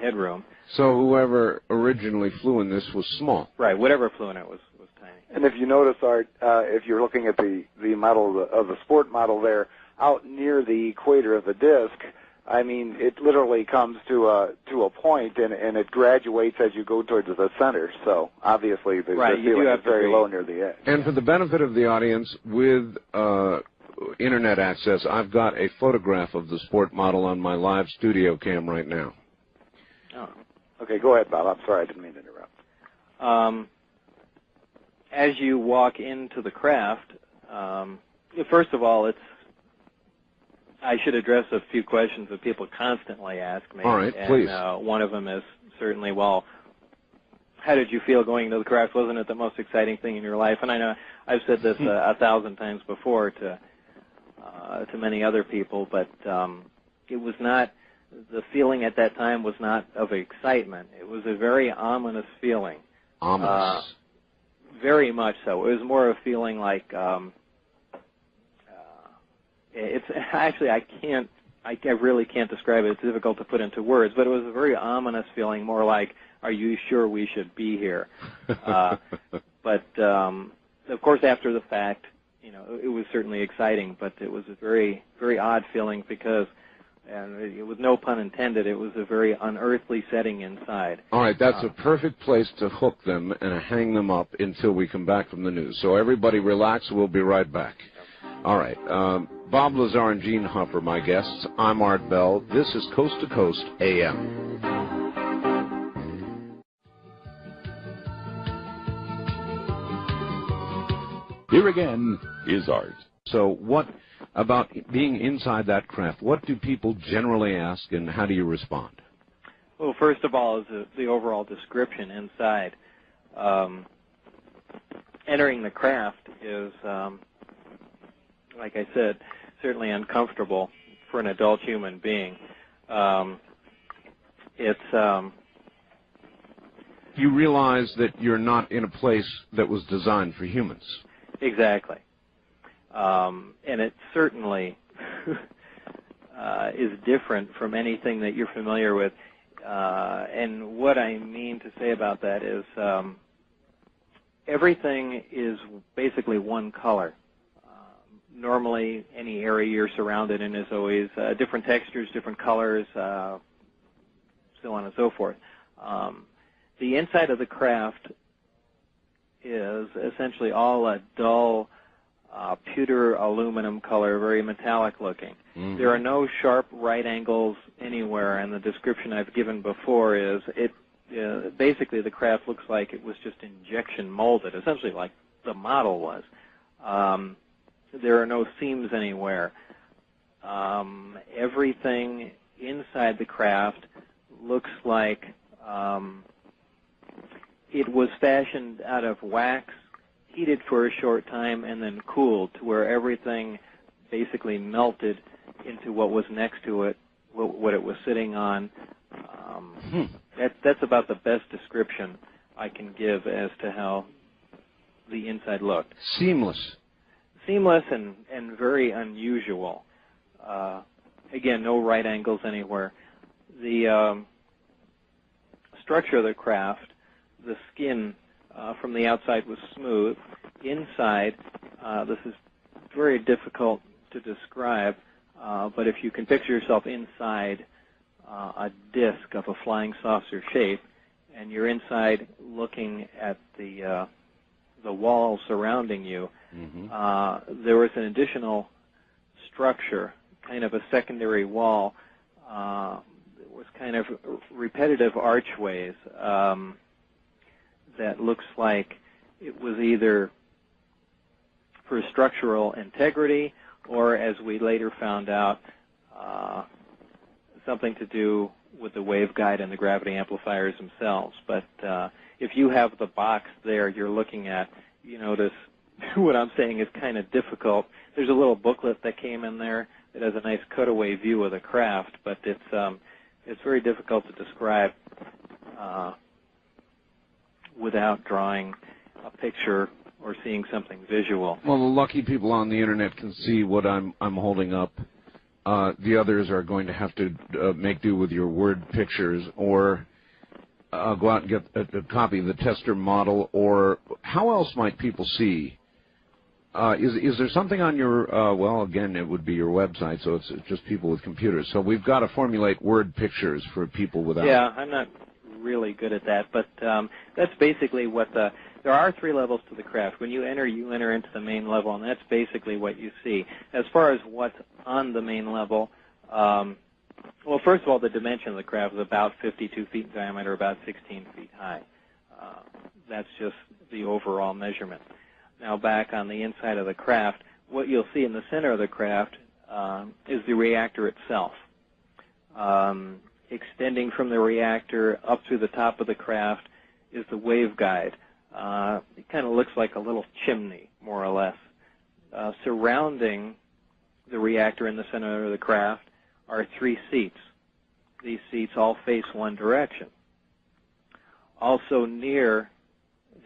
headroom. So whoever originally flew in this was small. Right, whatever flew in it was tiny. And if you notice, Art, if you're looking at the model of the sport model there, out near the equator of the disk, I mean, it literally comes to a point, and it graduates as you go towards the center. So obviously, the ceiling is very low near the edge. And for the benefit of the audience, with internet access, I've got a photograph of the sport model on my live studio cam right now. Oh. Okay, go ahead, Bob. I'm sorry, I didn't mean to interrupt. as you walk into the craft, first of all, I should address a few questions that people constantly ask me. All right, and, please. One of them is certainly, well, how did you feel going to the craft? Wasn't it the most exciting thing in your life? And I know I've said this 1,000 times before to many other people, but it was not, the feeling at that time was not of excitement. It was a very ominous feeling. Ominous. Very much so. It was more a feeling like, it's actually, I really can't describe it. It's difficult to put into words, but it was a very ominous feeling, more like, are you sure we should be here? But, of course, after the fact, it was certainly exciting, but it was a very, very odd feeling because, and it was no pun intended, it was a very unearthly setting inside. All right, that's a perfect place to hook them and hang them up until we come back from the news. So everybody relax. We'll be right back. All right. Bob Lazar and Gene Huff are my guests. I'm Art Bell. This is Coast to Coast AM. Here again is Art. So what about being inside that craft? What do people generally ask, and how do you respond? Well, first of all is the overall description inside. Entering the craft is, like I said, certainly uncomfortable for an adult human being. You realize that you're not in a place that was designed for humans. Exactly. And it certainly is different from anything that you're familiar with. And what I mean to say about that is everything is basically one color. Normally, any area you're surrounded in is always different textures, different colors, so on and so forth. The inside of the craft is essentially all a dull pewter aluminum color, very metallic looking. Mm-hmm. There are no sharp right angles anywhere, and the description I've given before is basically the craft looks like it was just injection molded, essentially like the model was. There are no seams anywhere. Everything inside the craft looks like it was fashioned out of wax, heated for a short time, and then cooled to where everything basically melted into what was next to it, what it was sitting on. That's about the best description I can give as to how the inside looked. Seamless and very unusual. Again, no right angles anywhere. The structure of the craft, the skin from the outside was smooth. Inside, this is very difficult to describe, but if you can picture yourself inside a disc of a flying saucer shape, and you're inside looking at the walls surrounding you, mm-hmm. There was an additional structure, kind of a secondary wall. It was kind of repetitive archways that looks like it was either for structural integrity or, as we later found out, something to do with the waveguide and the gravity amplifiers themselves. But if you have the box there you're looking at, you notice what I'm saying is kind of difficult. There's a little booklet that came in there that has a nice cutaway view of the craft, but it's very difficult to describe without drawing a picture or seeing something visual. Well, the lucky people on the internet can see what I'm holding up. The others are going to have to make do with your word pictures, or go out and get a copy of the tester model. Or how else might people see? Is there something on your, well, again, it would be your website, so it's just people with computers. So we've got to formulate word pictures for people without. Yeah, I'm not really good at that, but that's basically what there are 3 levels to the craft. When you enter into the main level, and that's basically what you see. As far as what's on the main level, well, first of all, the dimension of the craft is about 52 feet in diameter, about 16 feet high. That's just the overall measurement. Now back on the inside of the craft, what you'll see in the center of the craft is the reactor itself. Extending from the reactor up through the top of the craft is the waveguide. It kind of looks like a little chimney, more or less. Surrounding the reactor in the center of the craft are 3 seats. These seats all face one direction. Also near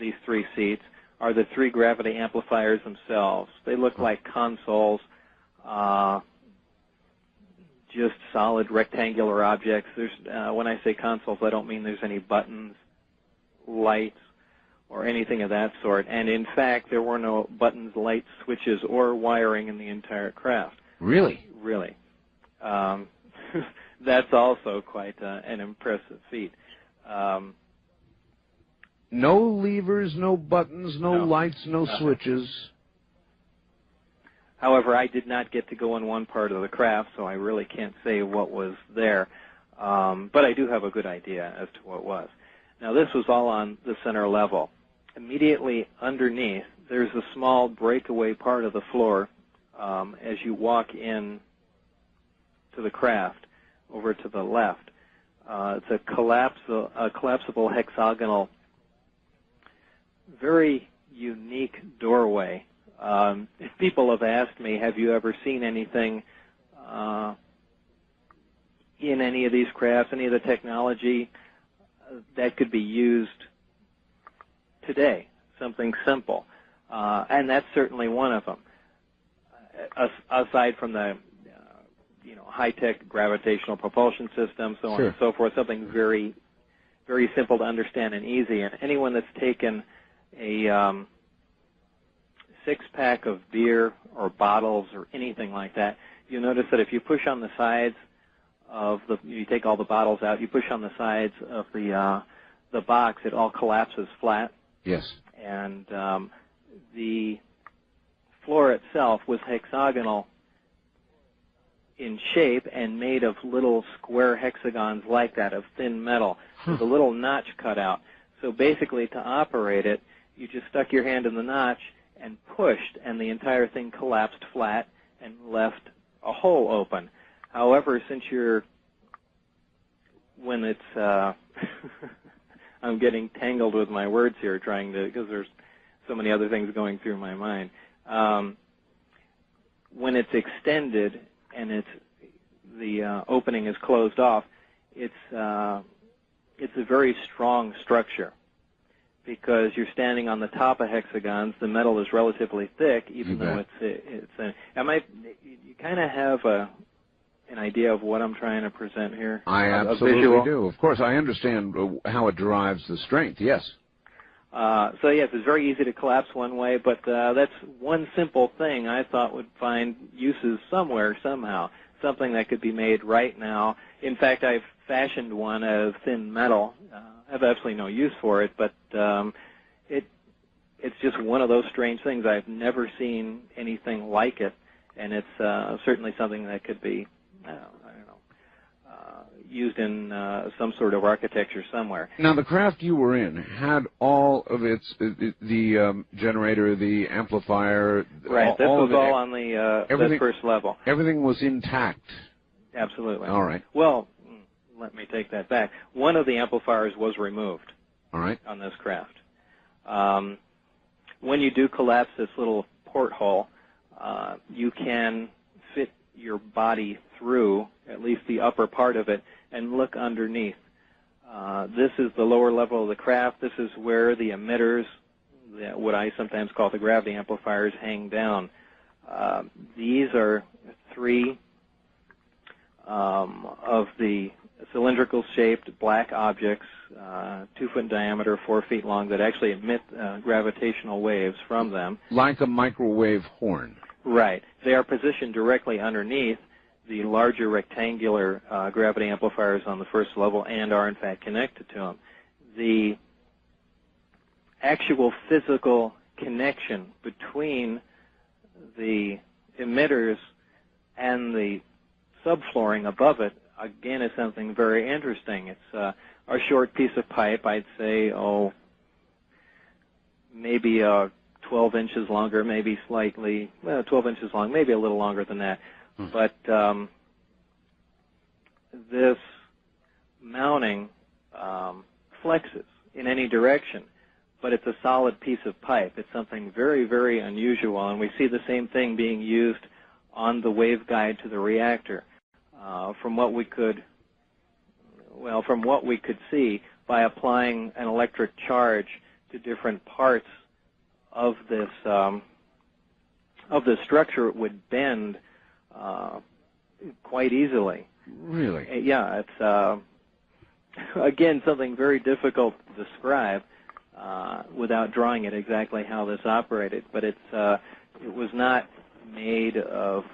these 3 seats are the 3 gravity amplifiers themselves. They look like consoles, just solid rectangular objects. When I say consoles, I don't mean there's any buttons, lights, or anything of that sort. And in fact, there were no buttons, lights, switches, or wiring in the entire craft. Really? Really. That's also quite an impressive feat. No levers, no buttons, no lights, no switches. However, I did not get to go in one part of the craft, so I really can't say what was there. But I do have a good idea as to what was. Now, this was all on the center level. Immediately underneath, there's a small breakaway part of the floor as you walk in to the craft over to the left. It's a collapsible hexagonal, very unique doorway. People have asked me, have you ever seen anything in any of these crafts, any of the technology that could be used today, something simple? And that's certainly one of them. Aside from the high-tech gravitational propulsion system, so on and so forth, something very, very simple to understand and easy. And anyone that's taken a 6-pack of beer or bottles or anything like that, you'll notice that if you push on the sides of you take all the bottles out, you push on the sides of the box, it all collapses flat. Yes. And the floor itself was hexagonal in shape and made of little square hexagons like that of thin metal with a little notch cut out. So basically, to operate it, you just stuck your hand in the notch and pushed, and the entire thing collapsed flat and left a hole open. However, when it's, I'm getting tangled with my words here because there's so many other things going through my mind. When it's extended and the opening is closed off, it's a very strong structure because you're standing on the top of hexagons. The metal is relatively thick, even though you kind of have an idea of what I'm trying to present here. I absolutely do. Of course, I understand how it derives the strength. Yes. So yes, it's very easy to collapse one way, but that's one simple thing I thought would find uses somewhere, somehow, something that could be made right now. In fact, I've fashioned one out of thin metal. I have absolutely no use for it, but it's just one of those strange things. I've never seen anything like it, and it's certainly something that could be, used in some sort of architecture somewhere. Now, the craft you were in had all of the generator, the amplifier. Right, this was all on the first level. Everything was intact. Absolutely. All right. Well, let me take that back. One of the amplifiers was removed. All right. On this craft. When you do collapse this little porthole, you can fit your body through at least the upper part of it and look underneath. This is the lower level of the craft. This is where the emitters, what I sometimes call the gravity amplifiers, hang down. These are 3 of the cylindrical-shaped black objects, 2 foot in diameter, 4 feet long, that actually emit gravitational waves from them. Like a microwave horn. Right. They are positioned directly underneath the larger rectangular gravity amplifiers on the first level and are, in fact, connected to them. The actual physical connection between the emitters and the subflooring above it, again, is something very interesting. It's a short piece of pipe, I'd say, maybe 12 inches longer, maybe slightly, 12 inches long, maybe a little longer than that. But this mounting flexes in any direction, but it's a solid piece of pipe. It's something very, very unusual, and we see the same thing being used on the waveguide to the reactor. From what we could see, by applying an electric charge to different parts of this structure, it would bend quite easily. Really? Yeah, it's again something very difficult to describe without drawing it exactly how this operated. But it was not made of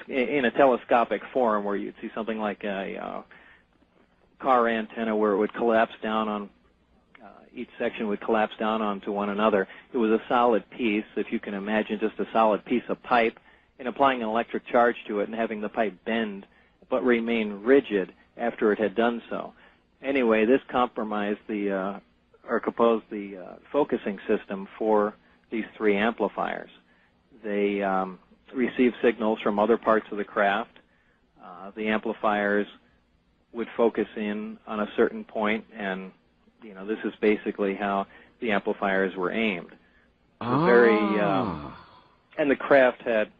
in a telescopic form where you'd see something like a car antenna where it would collapse down on each section would collapse down onto one another. It was a solid piece, if you can imagine, just a solid piece of pipe, and applying an electric charge to it and having the pipe bend but remain rigid after it had done so. Anyway, this compromised composed the focusing system for these three amplifiers. They received signals from other parts of the craft. The amplifiers would focus in on a certain point, and this is basically how the amplifiers were aimed. And the craft had,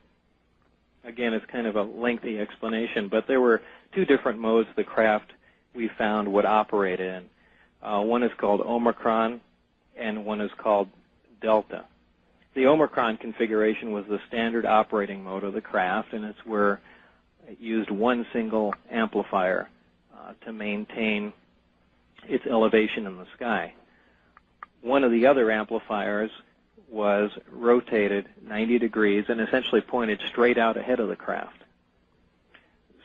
again, it's kind of a lengthy explanation, but there were two different modes the craft we found would operate in. One is called Omicron, and one is called Delta. The Omicron configuration was the standard operating mode of the craft, and it's where it used one single amplifier to maintain its elevation in the sky. One of the other amplifiers was rotated 90 degrees and essentially pointed straight out ahead of the craft.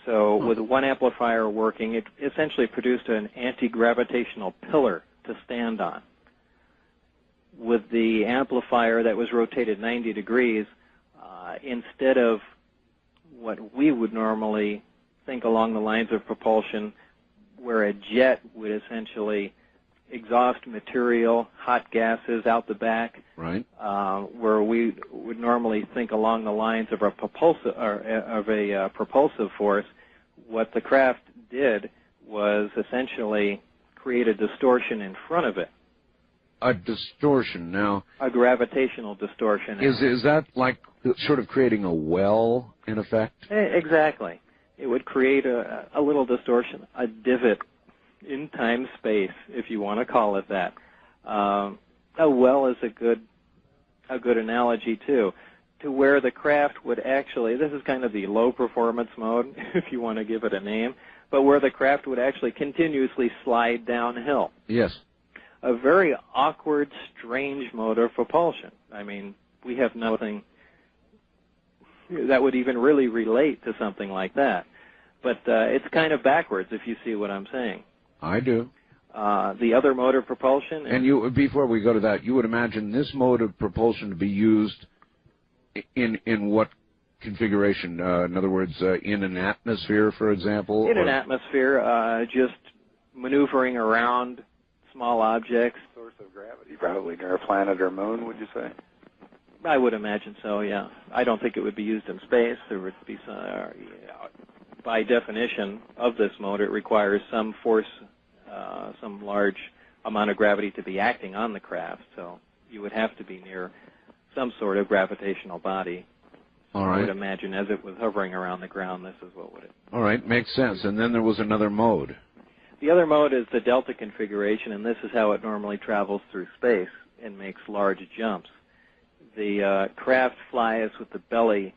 So with one amplifier working, it essentially produced an anti-gravitational pillar to stand on. With the amplifier that was rotated 90 degrees, instead of what we would normally think along the lines of propulsion, where a jet would essentially exhaust material, hot gases out the back, right? Where we would normally think along the lines of a propulsive force, what the craft did was essentially create a distortion in front of it. A distortion. Now, a gravitational distortion. Is that like sort of creating a well, in effect? Exactly. It would create a little distortion, a divot in time-space, if you want to call it that. A well is a good analogy, too, to where the craft would actually, this is kind of the low-performance mode, if you want to give it a name, but where the craft would actually continuously slide downhill. Yes. A very awkward, strange mode of propulsion. I mean, we have nothing that would even really relate to something like that. But it's kind of backwards, if you see what I'm saying. I do. The other mode of propulsion... And before we go to that, you would imagine this mode of propulsion to be used in what configuration? In other words, in an atmosphere, for example? In an atmosphere, just maneuvering around small objects. Source of gravity, probably near a planet or moon, would you say? I would imagine so, yeah. I don't think it would be used in space. There would be some, by definition of this mode, it requires some force, some large amount of gravity to be acting on the craft. So you would have to be near some sort of gravitational body. All right. I would imagine as it was hovering around the ground, this is what would it. All right, makes sense. And then there was another mode. The other mode is the delta configuration, and this is how it normally travels through space and makes large jumps. The craft flies with the belly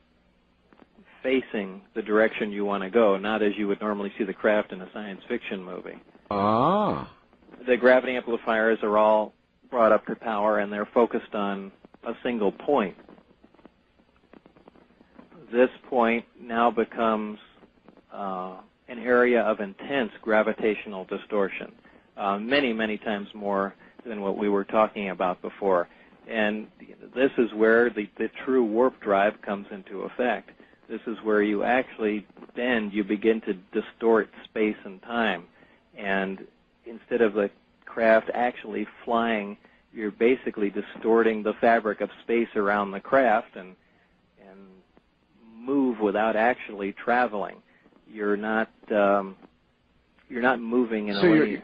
facing the direction you want to go, not as you would normally see the craft in a science fiction movie. Ah. The gravity amplifiers are all brought up to power, and they're focused on a single point. This point now becomes an area of intense gravitational distortion, many, many times more than what we were talking about before. And this is where the true warp drive comes into effect. This is where you actually bend, you begin to distort space and time. And instead of the craft actually flying, you're basically distorting the fabric of space around the craft and move without actually traveling. You're not moving in a linear.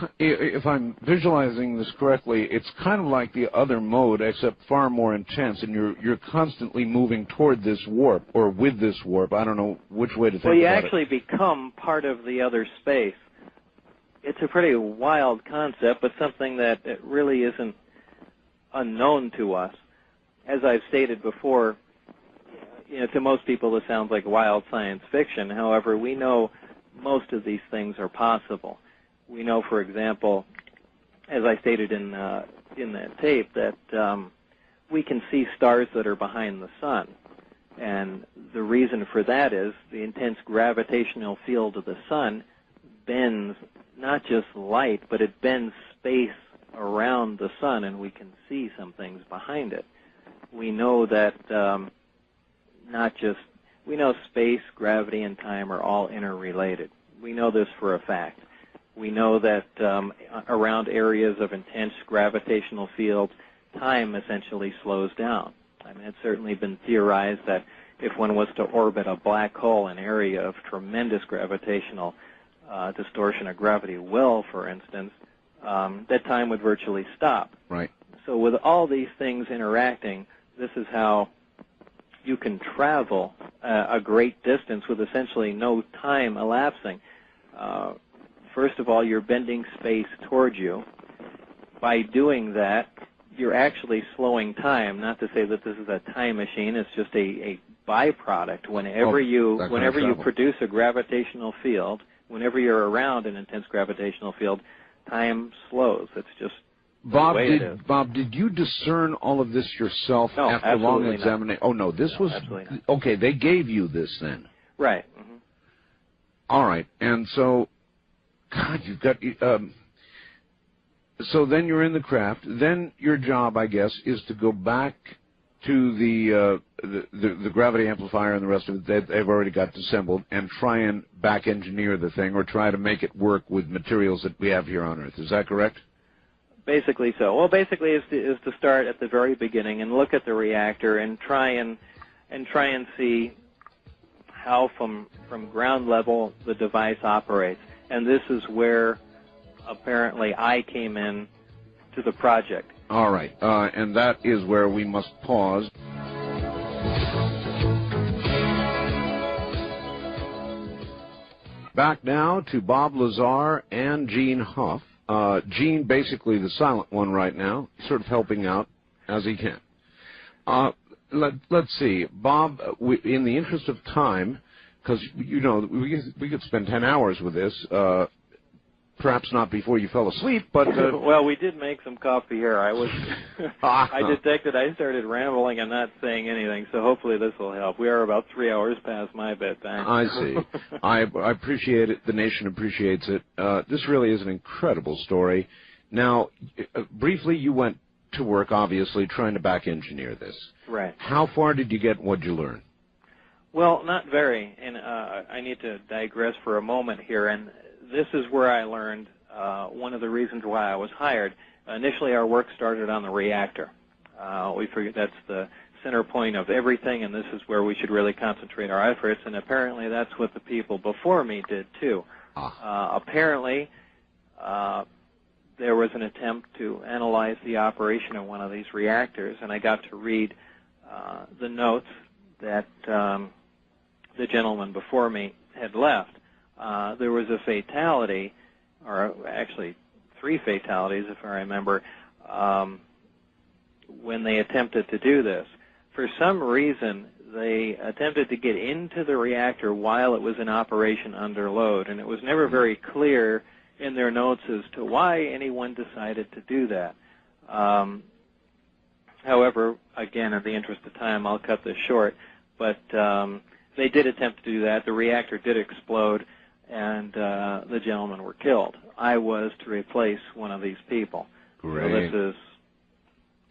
So if I'm visualizing this correctly, it's kind of like the other mode, except far more intense, and you're constantly moving toward this warp or with this warp. I don't know which way to think about it. Well, you actually become part of the other space. It's a pretty wild concept, but something that it really isn't unknown to us. As I've stated before, to most people this sounds like wild science fiction. However, we know most of these things are possible. We know, for example, as I stated in that tape, that we can see stars that are behind the sun. And the reason for that is the intense gravitational field of the sun bends not just light, but it bends space around the sun, and we can see some things behind it. We know that we know space, gravity, and time are all interrelated. We know this for a fact. We know that around areas of intense gravitational fields, time essentially slows down. I mean, it's certainly been theorized that if one was to orbit a black hole, an area of tremendous gravitational distortion of gravity will, for instance, that time would virtually stop. Right. So with all these things interacting, this is how you can travel a great distance with essentially no time elapsing. First of all, you're bending space towards you. By doing that, you're actually slowing time. Not to say that this is a time machine, it's just a byproduct. Whenever you produce a gravitational field, whenever you're around an intense gravitational field, time slows. It's just Bob, did you discern all of this yourself after long examination? Oh, no, this was... Okay, they gave you this then. Right. Mm-hmm. All right, and so, God, you've got... so then you're in the craft. Then your job, I guess, is to go back to the gravity amplifier and the rest of it that they've already got assembled and try and back engineer the thing or try to make it work with materials that we have here on Earth. Is that correct? Basically so. Well, basically is to start at the very beginning and look at the reactor and try and see how from ground level the device operates. And this is where apparently I came in to the project. All right, and that is where we must pause. Back now to Bob Lazar and Gene Huff. Gene, basically the silent one right now, sort of helping out as he can. Let's see, Bob, in the interest of time, because, we could spend 10 hours with this, perhaps not before you fell asleep, but... Well, we did make some coffee here. I detected I started rambling and not saying anything, so hopefully this will help. We are about 3 hours past my bedtime. I see. I appreciate it. The nation appreciates it. This really is an incredible story. Now, briefly, you went to work, obviously, trying to back engineer this. Right. How far did you get and what did you learn? Well, not very, and I need to digress for a moment here, and this is where I learned one of the reasons why I was hired. Initially, our work started on the reactor. We figured that's the center point of everything, and this is where we should really concentrate our efforts, and apparently that's what the people before me did, too. Apparently, there was an attempt to analyze the operation of one of these reactors, and I got to read the notes that the gentleman before me had left. There was a fatality, or actually 3 fatalities, if I remember, when they attempted to do this. For some reason, they attempted to get into the reactor while it was in operation under load, and it was never very clear in their notes as to why anyone decided to do that. However, again, in the interest of time, I'll cut this short, but they did attempt to do that. The reactor did explode, and the gentlemen were killed. I was to replace one of these people. Great. So this is...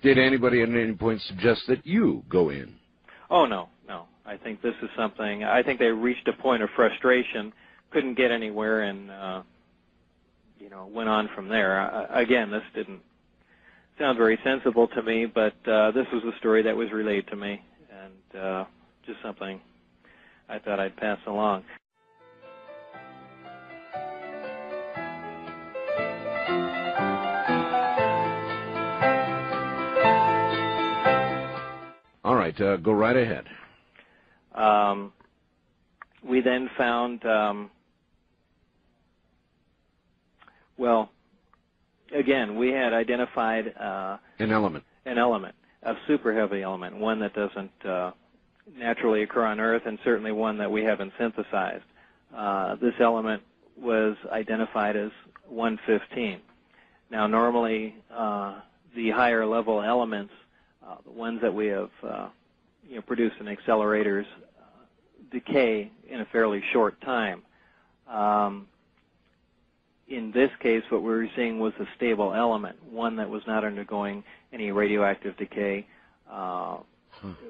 Did anybody at any point suggest that you go in? Oh, no. I think this is something... I think they reached a point of frustration, couldn't get anywhere, and, went on from there. Again, this didn't sound very sensible to me, but this was a story that was relayed to me, and just something I thought I'd pass along. All right, go right ahead. We then found, again, we had identified an element, a super heavy element, one that doesn't naturally occur on Earth, and certainly one that we haven't synthesized. This element was identified as 115. Now, normally, the higher level elements, the ones that we have produced in accelerators, decay in a fairly short time. In this case, what we were seeing was a stable element, one that was not undergoing any radioactive decay,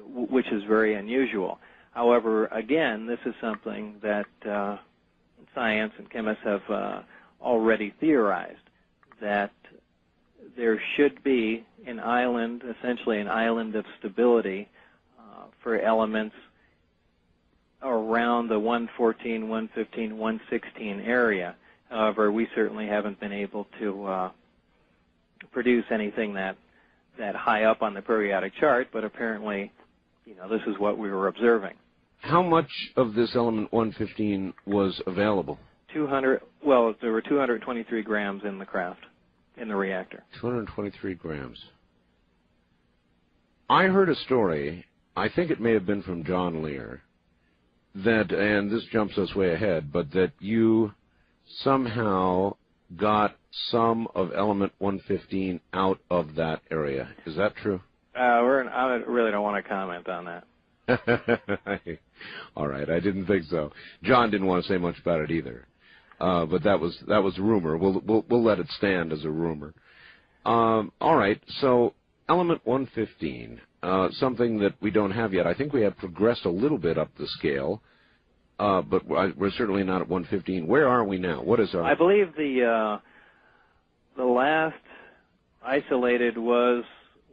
which is very unusual. However, again, this is something that science and chemists have already theorized, that there should be an island, essentially an island of stability for elements around the 114, 115, 116 area. However, we certainly haven't been able to produce anything that high up on the periodic chart, but apparently, this is what we were observing. How much of this element 115 was available? 200. Well, there were 223 grams in the craft, in the reactor. 223 grams. I heard a story, I think it may have been from John Lear, that, and this jumps us way ahead, but that you somehow got some of element 115 out of that area. Is that true? I really don't want to comment on that. All right, I didn't think so. John didn't want to say much about it either, but that was rumor. We'll let it stand as a rumor. All right, so element 115, something that we don't have yet. I think we have progressed a little bit up the scale, but we're certainly not at 115. Where are we now? What is our? I believe the last isolated was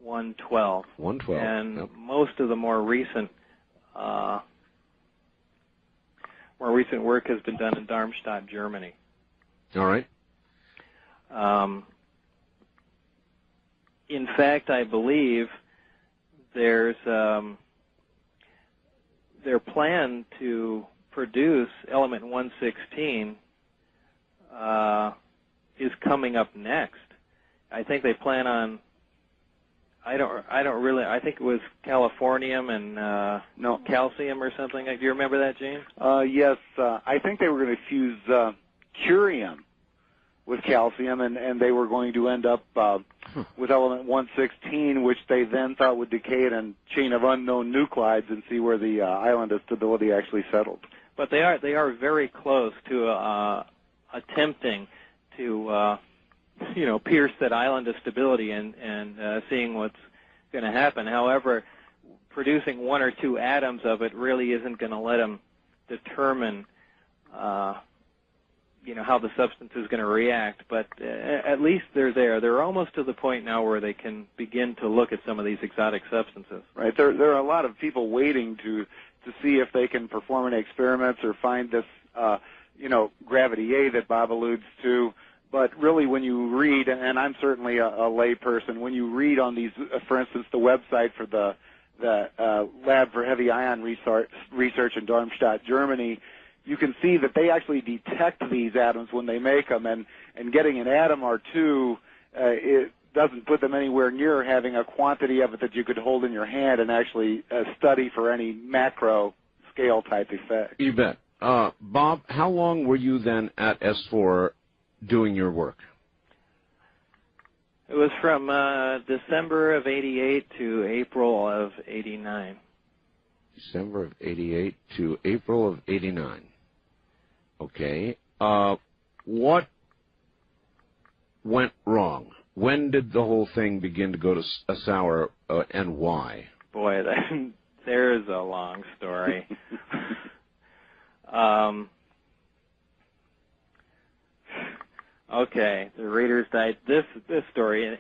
112. 112. And yep. Most of the more recent work has been done in Darmstadt, Germany. All right. In fact, I believe there's their plan to produce element 116 is coming up next. I think they plan on. I think it was californium and calcium or something. Do you remember that, Gene? Yes, I think they were going to fuse curium with calcium, and they were going to end up with element 116, which they then thought would decay in a chain of unknown nuclides and see where the island of stability actually settled. But they are very close to attempting to pierce that island of stability and seeing what's going to happen. However, producing one or two atoms of it really isn't going to let them determine how the substance is going to react, but at least they're there. They're almost to the point now where they can begin to look at some of these exotic substances. Right. There are a lot of people waiting to see if they can perform any experiments or find this, gravity A that Bob alludes to. But really, when you read, and I'm certainly a lay person, when you read on these, for instance, the website for the Lab for Heavy Ion Research in Darmstadt, Germany, you can see that they actually detect these atoms when they make them, and getting an atom or two, it doesn't put them anywhere near having a quantity of it that you could hold in your hand and actually study for any macro scale type effect. You bet. Bob, how long were you then at S4 doing your work? It was from December of 88 to April of 89. December of 88 to April of 89. Okay. What went wrong? When did the whole thing begin to go to sour, and why? Boy, there's a long story. Okay, the Reader's Digest. This story.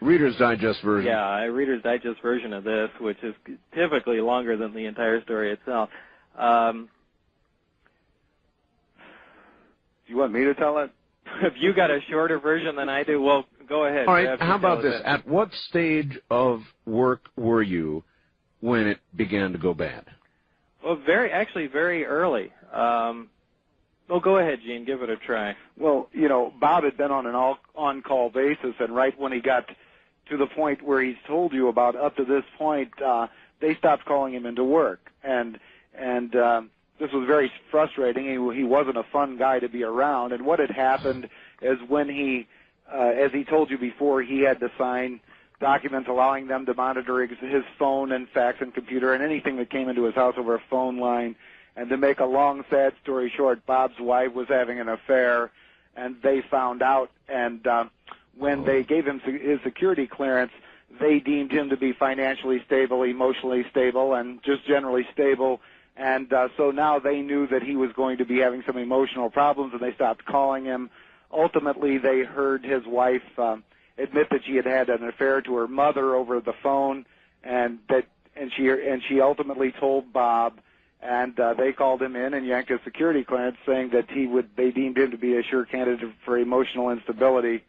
Reader's Digest version. Yeah, a Reader's Digest version of this, which is typically longer than the entire story itself. You want me to tell it? If you got a shorter version than I do, well, go ahead. All right, how about this? At what stage of work were you when it began to go bad? Well, very early. Well, go ahead, Gene. Give it a try. Well, Bob had been on an on-call basis, and right when he got to the point where he's told you about up to this point, they stopped calling him into work. And this was very frustrating. He wasn't a fun guy to be around. And what had happened is when he, as he told you before, he had to sign documents allowing them to monitor his phone and fax and computer and anything that came into his house over a phone line. And to make a long, sad story short, Bob's wife was having an affair, and they found out. And when they gave him his security clearance, they deemed him to be financially stable, emotionally stable, and just generally stable. And so now they knew that he was going to be having some emotional problems, and they stopped calling him. Ultimately, they heard his wife admit that she had had an affair to her mother over the phone, and she ultimately told Bob. And they called him in and yanked his security clearance, saying that they deemed him to be a sure candidate for emotional instability,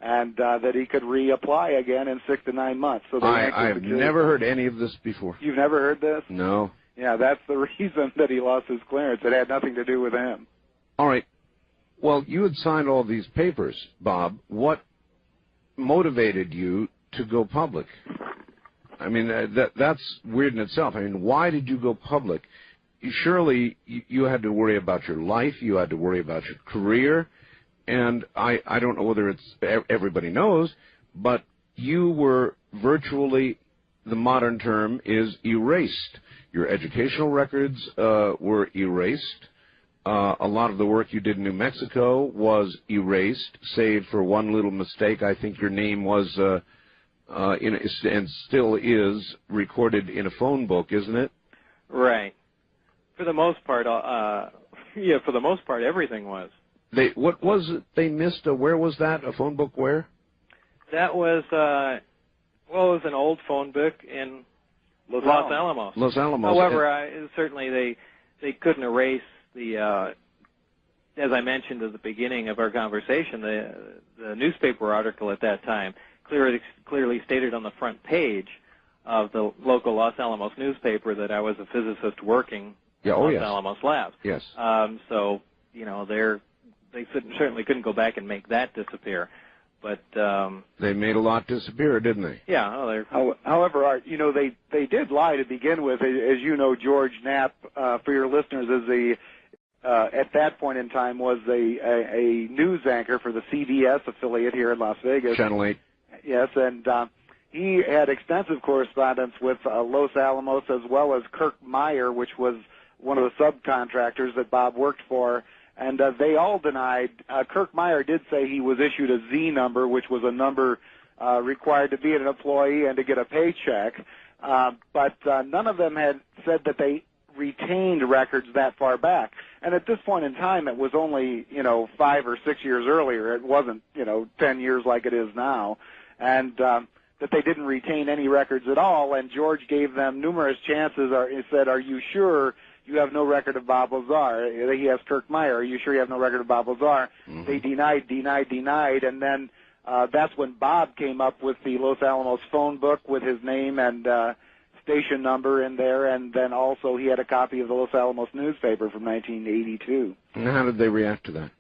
and that he could reapply again in 6 to 9 months. So I have never heard any of this before. You've never heard this? No. Yeah, that's the reason that he lost his clearance. It had nothing to do with him. All right. Well, you had signed all these papers, Bob. What motivated you to go public? I mean, that's weird in itself. I mean, why did you go public? Surely you had to worry about your life, you had to worry about your career, and I don't know whether everybody knows, but you were virtually, the modern term is erased. Your educational records were erased. A lot of the work you did in New Mexico was erased, save for one little mistake. I think your name was, and still is, recorded in a phone book, isn't it? Right. For the most part, for the most part, everything was. What was it they missed? Where was that? A phone book where? That was, it was an old phone book in Los Alamos. Los Alamos. However, certainly they couldn't erase the, as I mentioned at the beginning of our conversation, the newspaper article at that time clearly stated on the front page of the local Los Alamos newspaper that I was a physicist working in Los Alamos Labs. Yes. So, they certainly couldn't go back and make that disappear. But they made a lot disappear, didn't they? Yeah. However, Art, they did lie to begin with. As you know, George Knapp, for your listeners, is at that point in time was a news anchor for the CBS affiliate here in Las Vegas. Channel 8. Yes, and he had extensive correspondence with Los Alamos as well as Kirk Meyer, which was one of the subcontractors that Bob worked for. And they all denied. Kirk Meyer did say he was issued a Z number, which was a number required to be an employee and to get a paycheck. But none of them had said that they retained records that far back. And at this point in time, it was only, 5 or 6 years earlier. It wasn't, 10 years like it is now. And that they didn't retain any records at all. And George gave them numerous chances. He said, "Are you sure you have no record of Bob Lazar?" He asked Kirk Meyer, "Are you sure you have no record of Bob Lazar?" Mm-hmm. They denied, and then that's when Bob came up with the Los Alamos phone book with his name and station number in there, and then also he had a copy of the Los Alamos newspaper from 1982. And how did they react to that?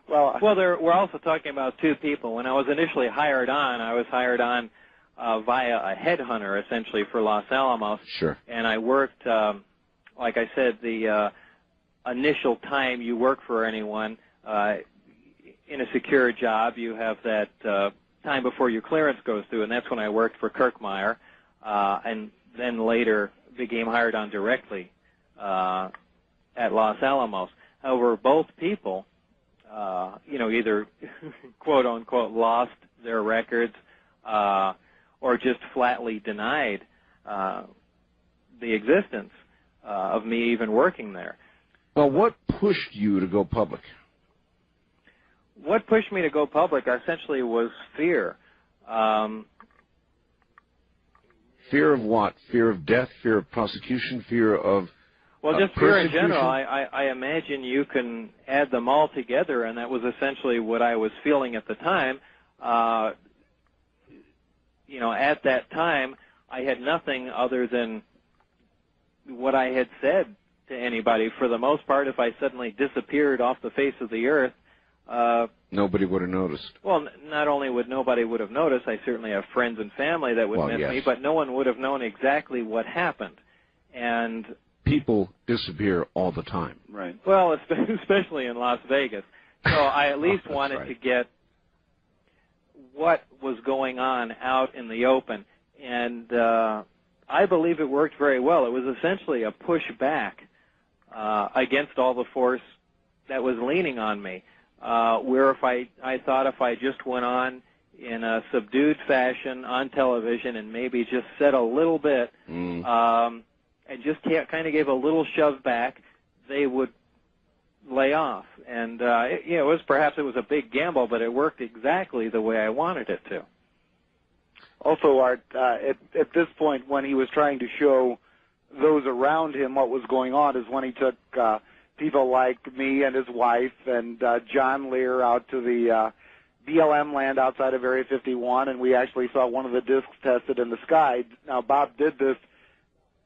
Well, we're also talking about two people. When I was initially hired on, I was hired on via a headhunter, essentially, for Los Alamos. Sure. And I worked, like I said, the initial time you work for anyone in a secure job, you have that time before your clearance goes through, and that's when I worked for Kirk Meyer, and then later became hired on directly at Los Alamos. However, both people, either quote-unquote lost their records or just flatly denied the existence of me even working there. Well, what pushed you to go public? what pushed me to go public essentially was fear. Fear of what? Fear of death, fear of prosecution, fear of well, just fear in general. I imagine you can add them all together, and that was essentially what I was feeling at the time. At that time, I had nothing other than what I had said to anybody. For the most part, if I suddenly disappeared off the face of the earth, nobody would have noticed. Well, not only would nobody would have noticed, I certainly have friends and family that would miss me, but no one would have known exactly what happened. And people disappear all the time. Right. Well, especially in Las Vegas. So I at least wanted to get what was going on out in the open. And I believe it worked very well. It was essentially a pushback against all the force that was leaning on me. Where if I thought if I just went on in a subdued fashion on television and maybe just said a little bit and just kind of gave a little shove back, they would lay off. And it was a big gamble, but it worked exactly the way I wanted it to. Also, Art, at this point, when he was trying to show those around him what was going on, is when he took people like me and his wife and John Lear out to the BLM land outside of Area 51, and we actually saw one of the discs tested in the sky. Now, Bob did this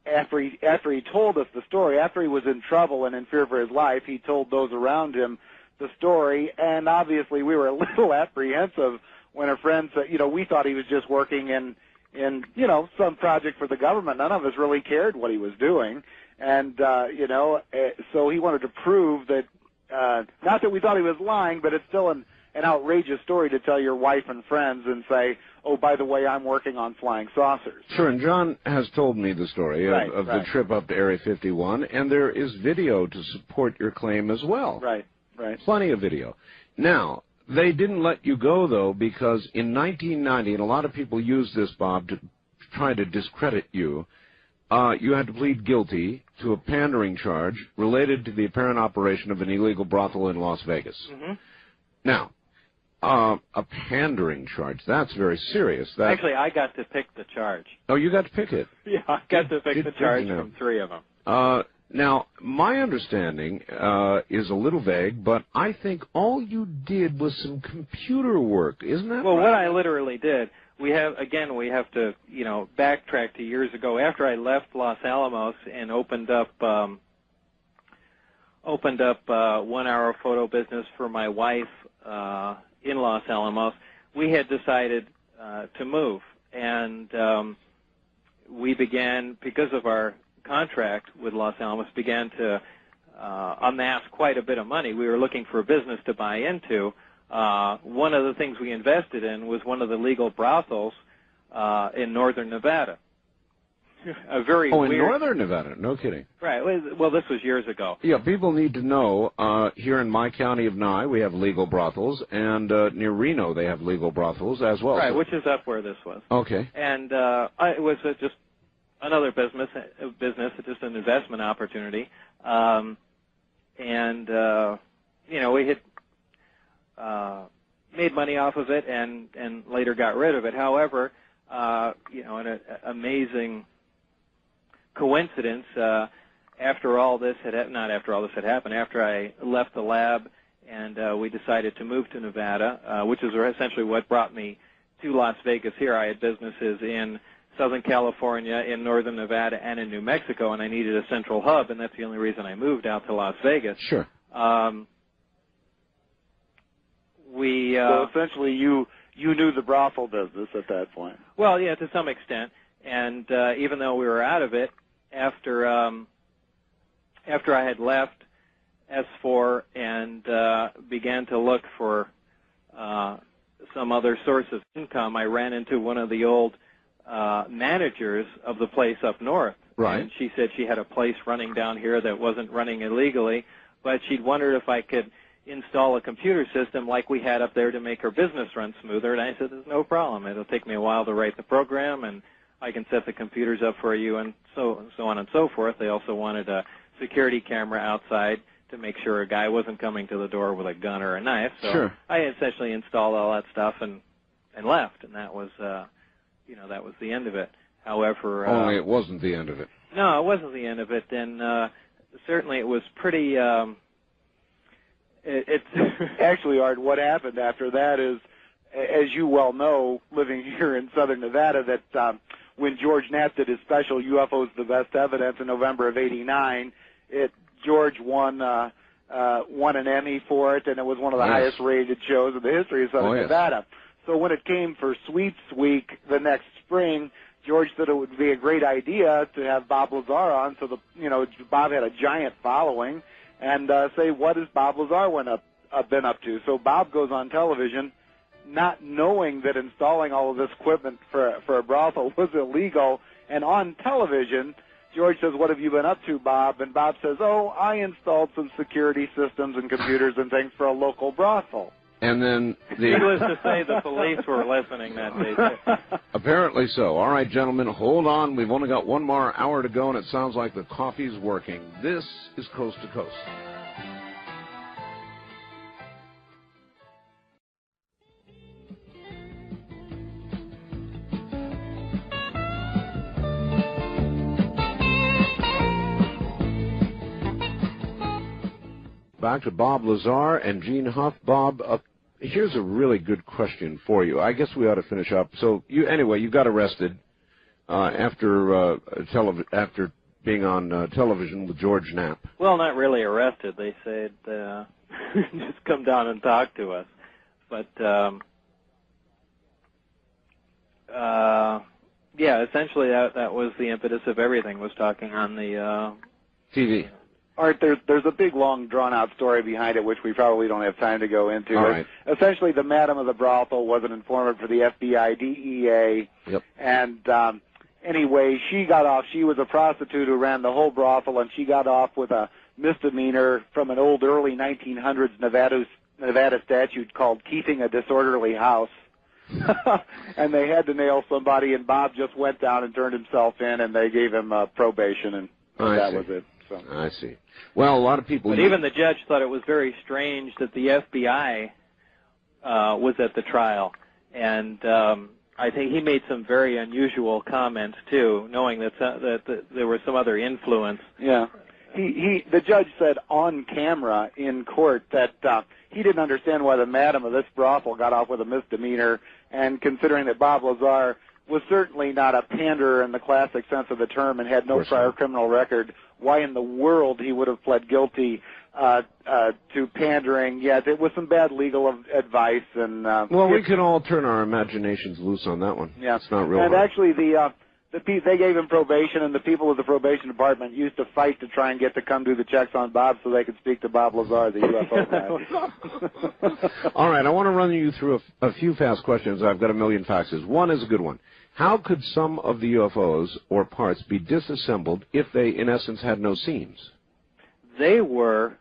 after he told us the story. After he was in trouble and in fear for his life, he told those around him the story, and obviously we were a little apprehensive when a friend said, we thought he was just working in some project for the government. None of us really cared what he was doing. And, so he wanted to prove that, not that we thought he was lying, but it's still an outrageous story to tell your wife and friends and say, oh, by the way, I'm working on flying saucers. Sure, and John has told me the story of the trip up to Area 51, and there is video to support your claim as well. Right. Plenty of video. Now, they didn't let you go, though, because in 1990, and a lot of people use this, Bob, to try to discredit you, you had to plead guilty to a pandering charge related to the apparent operation of an illegal brothel in Las Vegas. Mm-hmm. Now, a pandering charge, that's very serious. Actually, I got to pick the charge. Oh, you got to pick it? Yeah, I got to pick the charge from three of them. Now, my understanding is a little vague, but I think all you did was some computer work, isn't that right? Well, what I literally did, we have to, backtrack to years ago. After I left Los Alamos and opened up 1 hour photo business for my wife in Los Alamos, we had decided to move. And we began, because of our contract with Los Alamos, began to amass quite a bit of money. We were looking for a business to buy into. One of the things we invested in was one of the legal brothels in northern Nevada. A very weird... in northern Nevada? No kidding. Right. Well, this was years ago. Yeah, people need to know, here in my county of Nye, we have legal brothels, and near Reno they have legal brothels as well. Right, which is up where this was. Okay. And it was just another business, just an investment opportunity. We had made money off of it and later got rid of it. However, an amazing coincidence, after I left the lab and we decided to move to Nevada, which is essentially what brought me to Las Vegas here. I had businesses in Southern California, in Northern Nevada, and in New Mexico, and I needed a central hub, and that's the only reason I moved out to Las Vegas. Sure. So essentially you knew the brothel business at that point. Well, yeah, to some extent. And even though we were out of it, after I had left S4 and began to look for some other source of income, I ran into one of the old managers of the place up north. Right. And she said she had a place running down here that wasn't running illegally, but she'd wondered if I could install a computer system like we had up there to make her business run smoother. And I said, there's no problem. It'll take me a while to write the program, and I can set the computers up for you, and so on and so forth. They also wanted a security camera outside to make sure a guy wasn't coming to the door with a gun or a knife. So Sure. I essentially installed all that stuff and left, and that was that was the end of it. However, only it wasn't the end of it. No, it wasn't the end of it, and certainly it was pretty. It's Actually, Art, what happened after that is, as you well know, living here in southern Nevada, that when George Knapp did his special UFOs the Best Evidence in November of '89, George won an Emmy for it, and it was one of the highest rated shows in the history of southern Nevada. So when it came for Sweeps Week the next spring, George said it would be a great idea to have Bob Lazar on. So Bob had a giant following, and say, what has Bob Lazar been up to? So Bob goes on television, not knowing that installing all of this equipment for a brothel was illegal, and on television, George says, what have you been up to, Bob? And Bob says, oh, I installed some security systems and computers and things for a local brothel. And then needless to say, the police were listening that day. Apparently so. All right, gentlemen, hold on. We've only got one more hour to go, and it sounds like the coffee's working. This is Coast to Coast. Back to Bob Lazar and Gene Huff. Bob, here's a really good question for you. I guess we ought to finish up. So you got arrested after being on television with George Knapp. Well, not really arrested. They said just come down and talk to us. But essentially that was the impetus of everything. Was talking on the TV. Art, there's a big, long, drawn-out story behind it, which we probably don't have time to go into. All right. Essentially, the madam of the brothel was an informant for the FBI, DEA, and anyway, she got off. She was a prostitute who ran the whole brothel, and she got off with a misdemeanor from an old early 1900s Nevada statute called keeping a disorderly house. And they had to nail somebody, and Bob just went down and turned himself in, and they gave him probation, and that was it. So. I see. Well, a lot of people... But even the judge thought it was very strange that the FBI was at the trial. And I think he made some very unusual comments, too, knowing that there was some other influence. Yeah. The judge said on camera in court that he didn't understand why the madam of this brothel got off with a misdemeanor, and considering that Bob Lazar was certainly not a panderer in the classic sense of the term and had no prior criminal record, why in the world he would have pled guilty to pandering. Yet it was some bad legal advice. And we can all turn our imaginations loose on that one. Yeah. It's not real And hard. actually, they gave him probation, and the people of the probation department used to fight to try and get to come do the checks on Bob so they could speak to Bob Lazar, the UFO guy. All right, I want to run you through a few fast questions. I've got a million faxes. One is a good one. How could some of the UFOs or parts be disassembled if they, in essence, had no seams? They were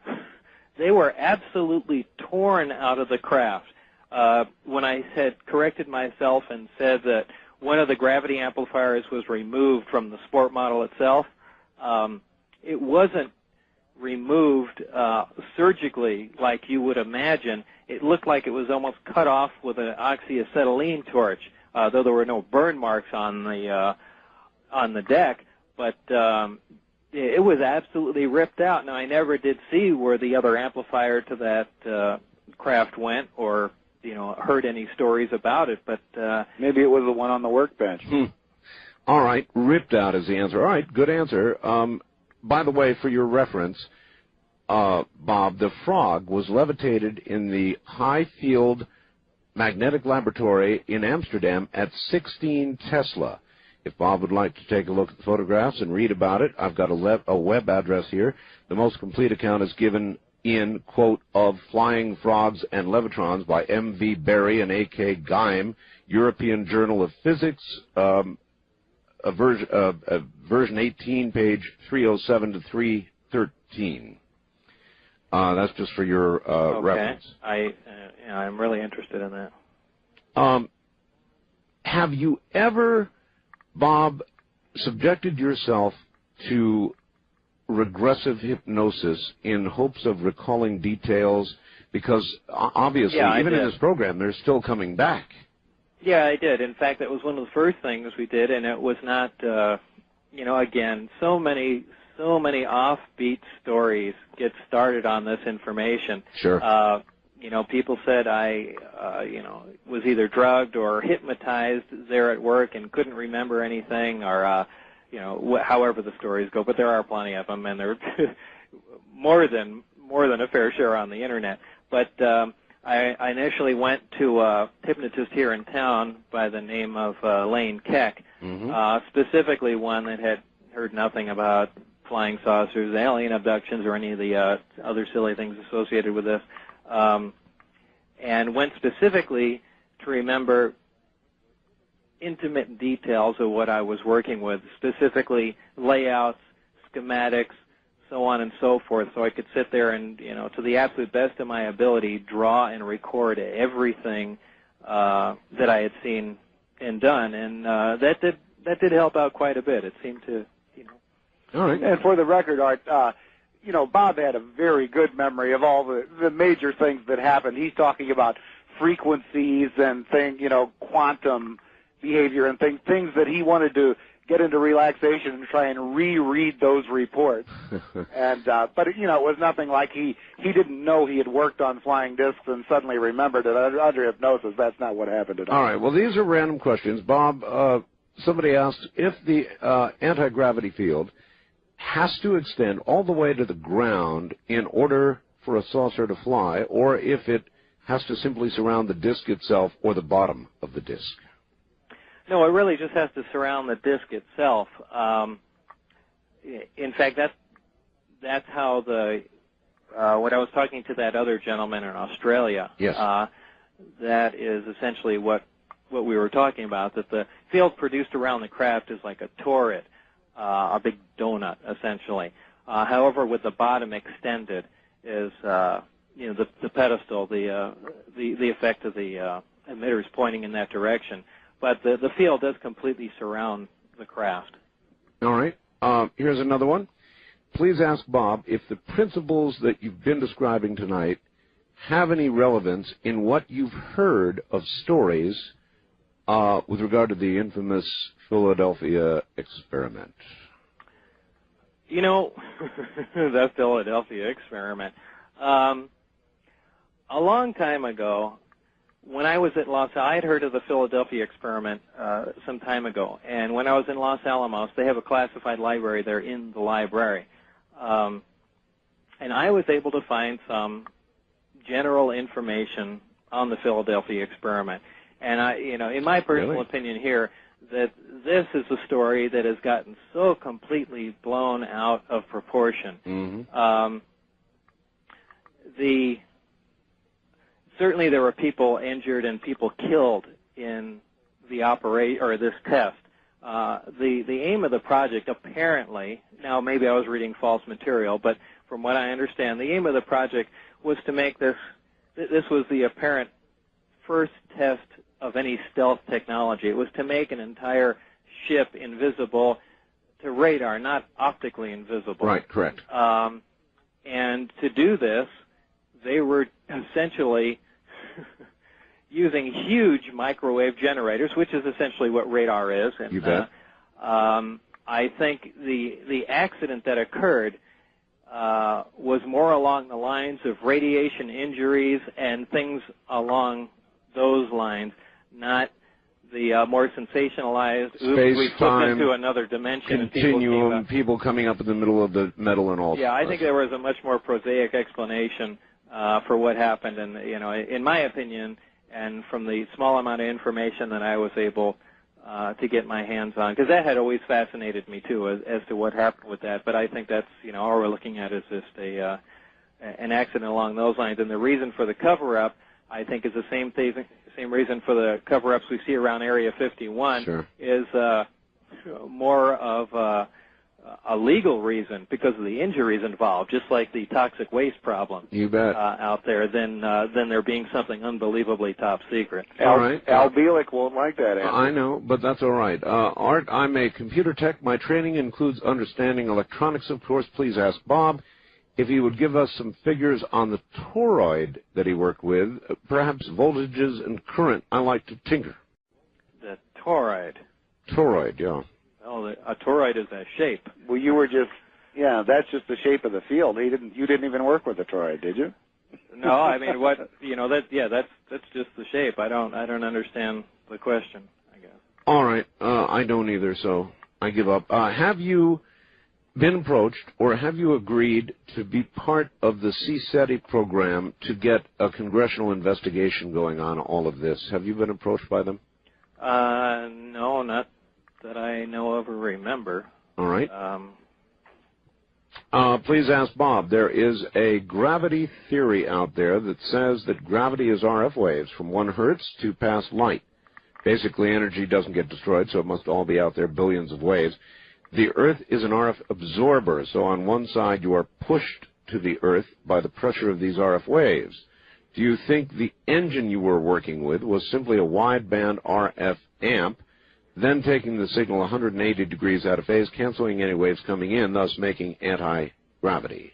absolutely torn out of the craft. When I had corrected myself and said that one of the gravity amplifiers was removed from the sport model itself, it wasn't removed surgically like you would imagine. It looked like it was almost cut off with an oxyacetylene torch. Though there were no burn marks on the deck, but it was absolutely ripped out. Now, I never did see where the other amplifier to that craft went, or heard any stories about it. But maybe it was the one on the workbench. All right, ripped out is the answer. All right, good answer. By the way, for your reference, Bob, the Frog was levitated in the High Field Magnetic Laboratory in Amsterdam at 16 Tesla. If Bob would like to take a look at the photographs and read about it, I've got a web address here. The most complete account is given in, quote, of Flying Frogs and Levitrons by M.V. Berry and A.K. Geim, European Journal of Physics, version 18, page 307 to 313. That's just for your reference. I'm really interested in that. Have you ever, Bob, subjected yourself to regressive hypnosis in hopes of recalling details? Because obviously, even in this program, they're still coming back. Yeah, I did. In fact, that was one of the first things we did, and it was not, again, so many offbeat stories get started on this information. Sure. People said I, was either drugged or hypnotized there at work and couldn't remember anything, or, however the stories go. But there are plenty of them, and there are more than a fair share on the internet. But I initially went to a hypnotist here in town by the name of Lane Keck, specifically one that had heard nothing about flying saucers, alien abductions, or any of the other silly things associated with this, and went specifically to remember intimate details of what I was working with, specifically layouts, schematics, so on and so forth, so I could sit there and, to the absolute best of my ability, draw and record everything that I had seen and done, and that did help out quite a bit. It seemed to, All right. And for the record, Art, Bob had a very good memory of all the major things that happened. He's talking about frequencies and quantum behavior and things that he wanted to get into relaxation and try and reread those reports. And but it was nothing like he didn't know he had worked on flying discs and suddenly remembered it under hypnosis. That's not what happened at all. All right. Well, these are random questions. Bob, somebody asked if the anti-gravity field has to extend all the way to the ground in order for a saucer to fly, or if it has to simply surround the disc itself or the bottom of the disc. No, it really just has to surround the disc itself. In fact, that's how when I was talking to that other gentleman in Australia, yes. That is essentially what we were talking about, that the field produced around the craft is like a torrid, a big donut, essentially. However, with the bottom extended is, the pedestal, the effect of the emitters pointing in that direction. But the field does completely surround the craft. All right. Here's another one. Please ask Bob if the principles that you've been describing tonight have any relevance in what you've heard of stories with regard to the infamous Philadelphia experiment. The Philadelphia experiment. A long time ago, when I was at I had heard of the Philadelphia experiment some time ago, and when I was in Los Alamos, they have a classified library there in the library, and I was able to find some general information on the Philadelphia experiment. And in my personal opinion here, that this is a story that has gotten so completely blown out of proportion. Mm-hmm. Certainly there were people injured and people killed in the this test. The aim of the project apparently, now maybe I was reading false material, but from what I understand, the aim of the project was to make this was the apparent first test of any stealth technology. It was to make an entire ship invisible to radar, not optically invisible. Right, correct. And to do this, they were essentially using huge microwave generators, which is essentially what radar is. And, you bet. I think the accident that occurred was more along the lines of radiation injuries and things along those lines, not the more sensationalized, we flipped into another dimension. Continuum, and people coming up in the middle of the metal and all. Yeah, I think there was a much more prosaic explanation for what happened, and in my opinion, and from the small amount of information that I was able to get my hands on, because that had always fascinated me too, as to what happened with that. But I think that's all we're looking at is just an accident along those lines, and the reason for the cover-up, I think, is the same reason for the cover-ups we see around Area 51. Sure. Is more of a legal reason because of the injuries involved, just like the toxic waste problem. You bet. Out there, than there being something unbelievably top secret. All right. Al Bielek won't like that answer. I know, but that's all right. Art, I'm a computer tech. My training includes understanding electronics, of course. Please ask Bob if he would give us some figures on the toroid that he worked with, perhaps voltages and current. I like to tinker. The toroid. Toroid, yeah. Oh, a toroid is a shape. Well, you were just, that's just the shape of the field. You didn't even work with the toroid, did you? No, I mean, that's just the shape. I don't understand the question, I guess. All right, I don't either, so I give up. Have you been approached or have you agreed to be part of the CSETI program to get a congressional investigation going on all of this? Have you been approached by them? No, not that I know of or remember. All right. Please ask Bob. There is a gravity theory out there that says that gravity is RF waves from 1 hertz to past light. Basically, energy doesn't get destroyed, so it must all be out there, billions of waves. The Earth is an RF absorber, so on one side you are pushed to the Earth by the pressure of these RF waves. Do you think the engine you were working with was simply a wideband RF amp, then taking the signal 180 degrees out of phase, canceling any waves coming in, thus making anti-gravity?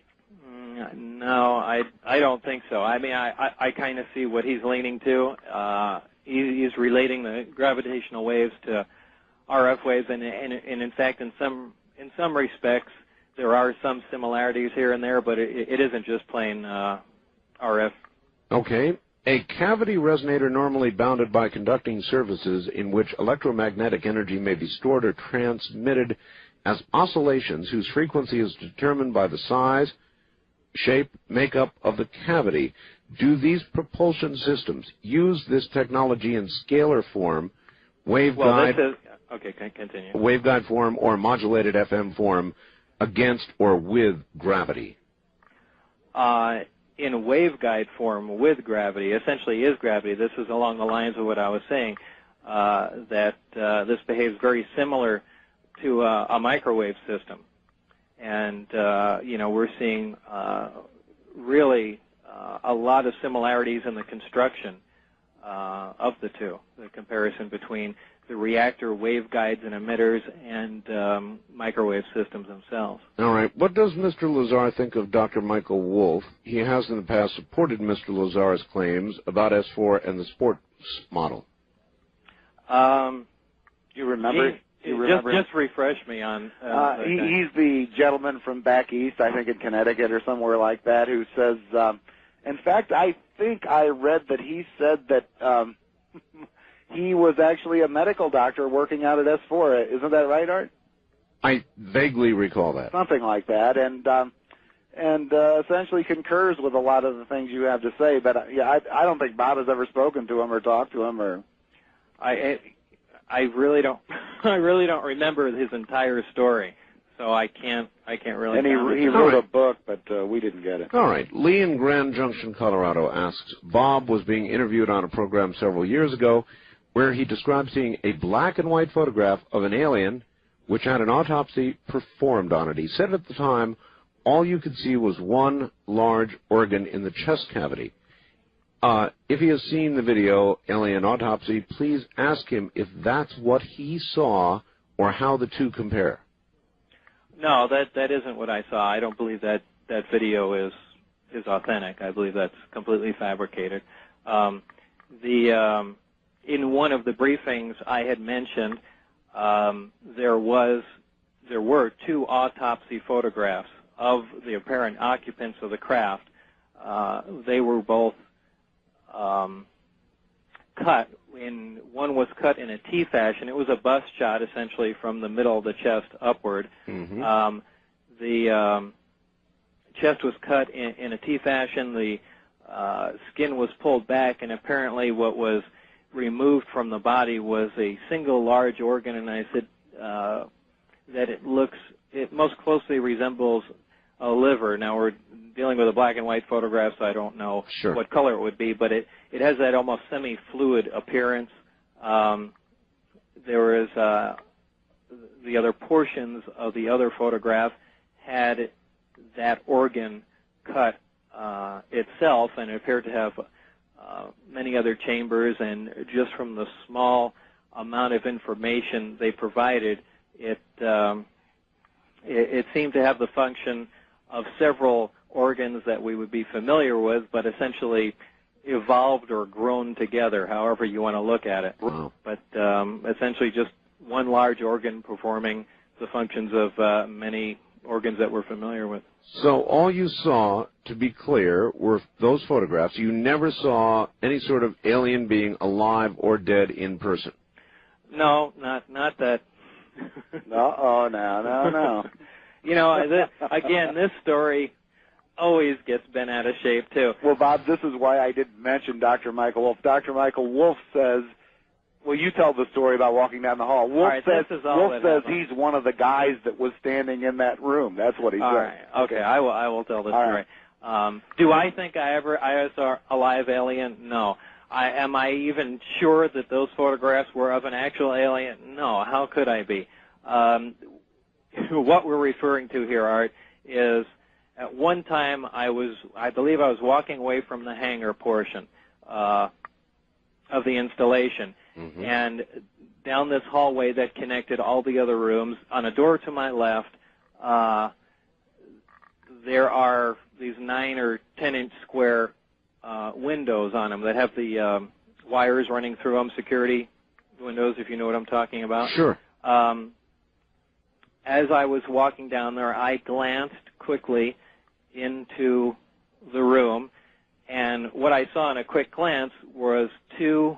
No, I don't think so. I mean, I kind of see what he's leaning to. He's relating the gravitational waves to RF waves, and in fact, in some respects, there are some similarities here and there, but it isn't just plain RF. Okay. A cavity resonator normally bounded by conducting surfaces in which electromagnetic energy may be stored or transmitted as oscillations whose frequency is determined by the size, shape, makeup of the cavity. Do these propulsion systems use this technology in scalar form, waveguide, continue. Waveguide form, or modulated FM form against or with gravity? In waveguide form with gravity, essentially is gravity. This is along the lines of what I was saying, that this behaves very similar to a microwave system. And, we're seeing really a lot of similarities in the construction of the two, the comparison between the reactor waveguides and emitters and microwave systems themselves. All right. What does Mr. Lazar think of Dr. Michael Wolff? He has in the past supported Mr. Lazar's claims about S4 and the sports model. You remember? Just refresh me on... he's the gentleman from back east, I think in Connecticut or somewhere like that, who says... in fact, I think I read that he said that... he was actually a medical doctor working out at S4. Isn't that right, Art? I vaguely recall that. Something like that, and essentially concurs with a lot of the things you have to say. But I don't think Bob has ever spoken to him or talked to him or. I really don't. I really don't remember his entire story, so I can't really. And he wrote a book, but we didn't get it. All right. Lee in Grand Junction, Colorado asks, Bob was being interviewed on a program several years ago where he described seeing a black and white photograph of an alien which had an autopsy performed on it. He said at the time all you could see was one large organ in the chest cavity. If he has seen the video, Alien Autopsy, please ask him if that's what he saw or how the two compare. No, that isn't what I saw. I don't believe that video is authentic. I believe that's completely fabricated. In one of the briefings I had mentioned, there were 2 autopsy photographs of the apparent occupants of the craft. They were both cut. One was cut in a T fashion. It was a bust shot, essentially, from the middle of the chest upward. Mm-hmm. The chest was cut in a T fashion. The skin was pulled back, and apparently what was removed from the body was a single large organ, and I said that it most closely resembles a liver. Now, we're dealing with a black and white photograph, so I don't know what color it would be, but it has that almost semi-fluid appearance. There is the other portions of the other photograph had that organ cut itself, and it appeared to have many other chambers, and just from the small amount of information they provided, it seemed to have the function of several organs that we would be familiar with, but essentially evolved or grown together, however you want to look at it. Wow. But essentially just one large organ performing the functions of many organs that we're familiar with. So all you saw, to be clear, were those photographs. You never saw any sort of alien being alive or dead in person. No, not that. No. You know, again, this story always gets bent out of shape, too. Well, Bob, this is why I didn't mention Dr. Michael Wolf. Dr. Michael Wolf says, well, you tell the story about walking down the hall. Wolf says he's one of the guys that was standing in that room. That's what he said. All right. Okay, I will tell the story. Right. Do I think I saw a live alien? No. Am I even sure that those photographs were of an actual alien? No. How could I be? What we're referring to here, Art, is at one time I believe I was walking away from the hangar portion of the installation, and down this hallway that connected all the other rooms, on a door to my left, there are these 9 or 10-inch square windows on them that have the wires running through them, security windows, if you know what I'm talking about. Sure. As I was walking down there, I glanced quickly into the room, and what I saw in a quick glance was two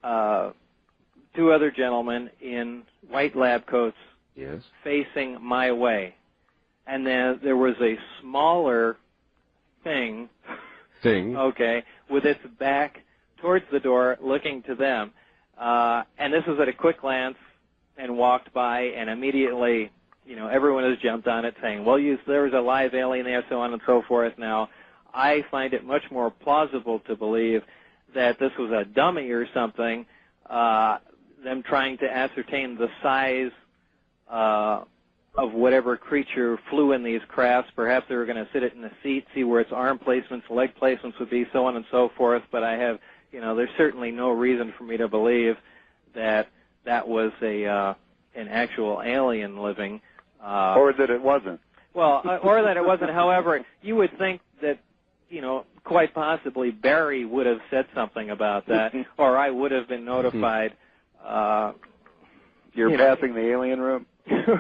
other gentlemen in white lab coats, yes, facing my way. And then there was a smaller thing, okay, with its back towards the door, looking to them. And this was at a quick glance, and walked by, and immediately, you know, everyone has jumped on it, saying, well, there was a live alien there, so on and so forth. Now, I find it much more plausible to believe that this was a dummy or something, them trying to ascertain the size of whatever creature flew in these crafts. Perhaps they were going to sit it in the seat, see where its arm placements, leg placements would be, so on and so forth. But I have, you know, there's certainly no reason for me to believe that that was an actual alien living. Or that it wasn't. Well, or that it wasn't. However, you would think that, you know, quite possibly Barry would have said something about that, or I would have been notified. You're passing the alien room?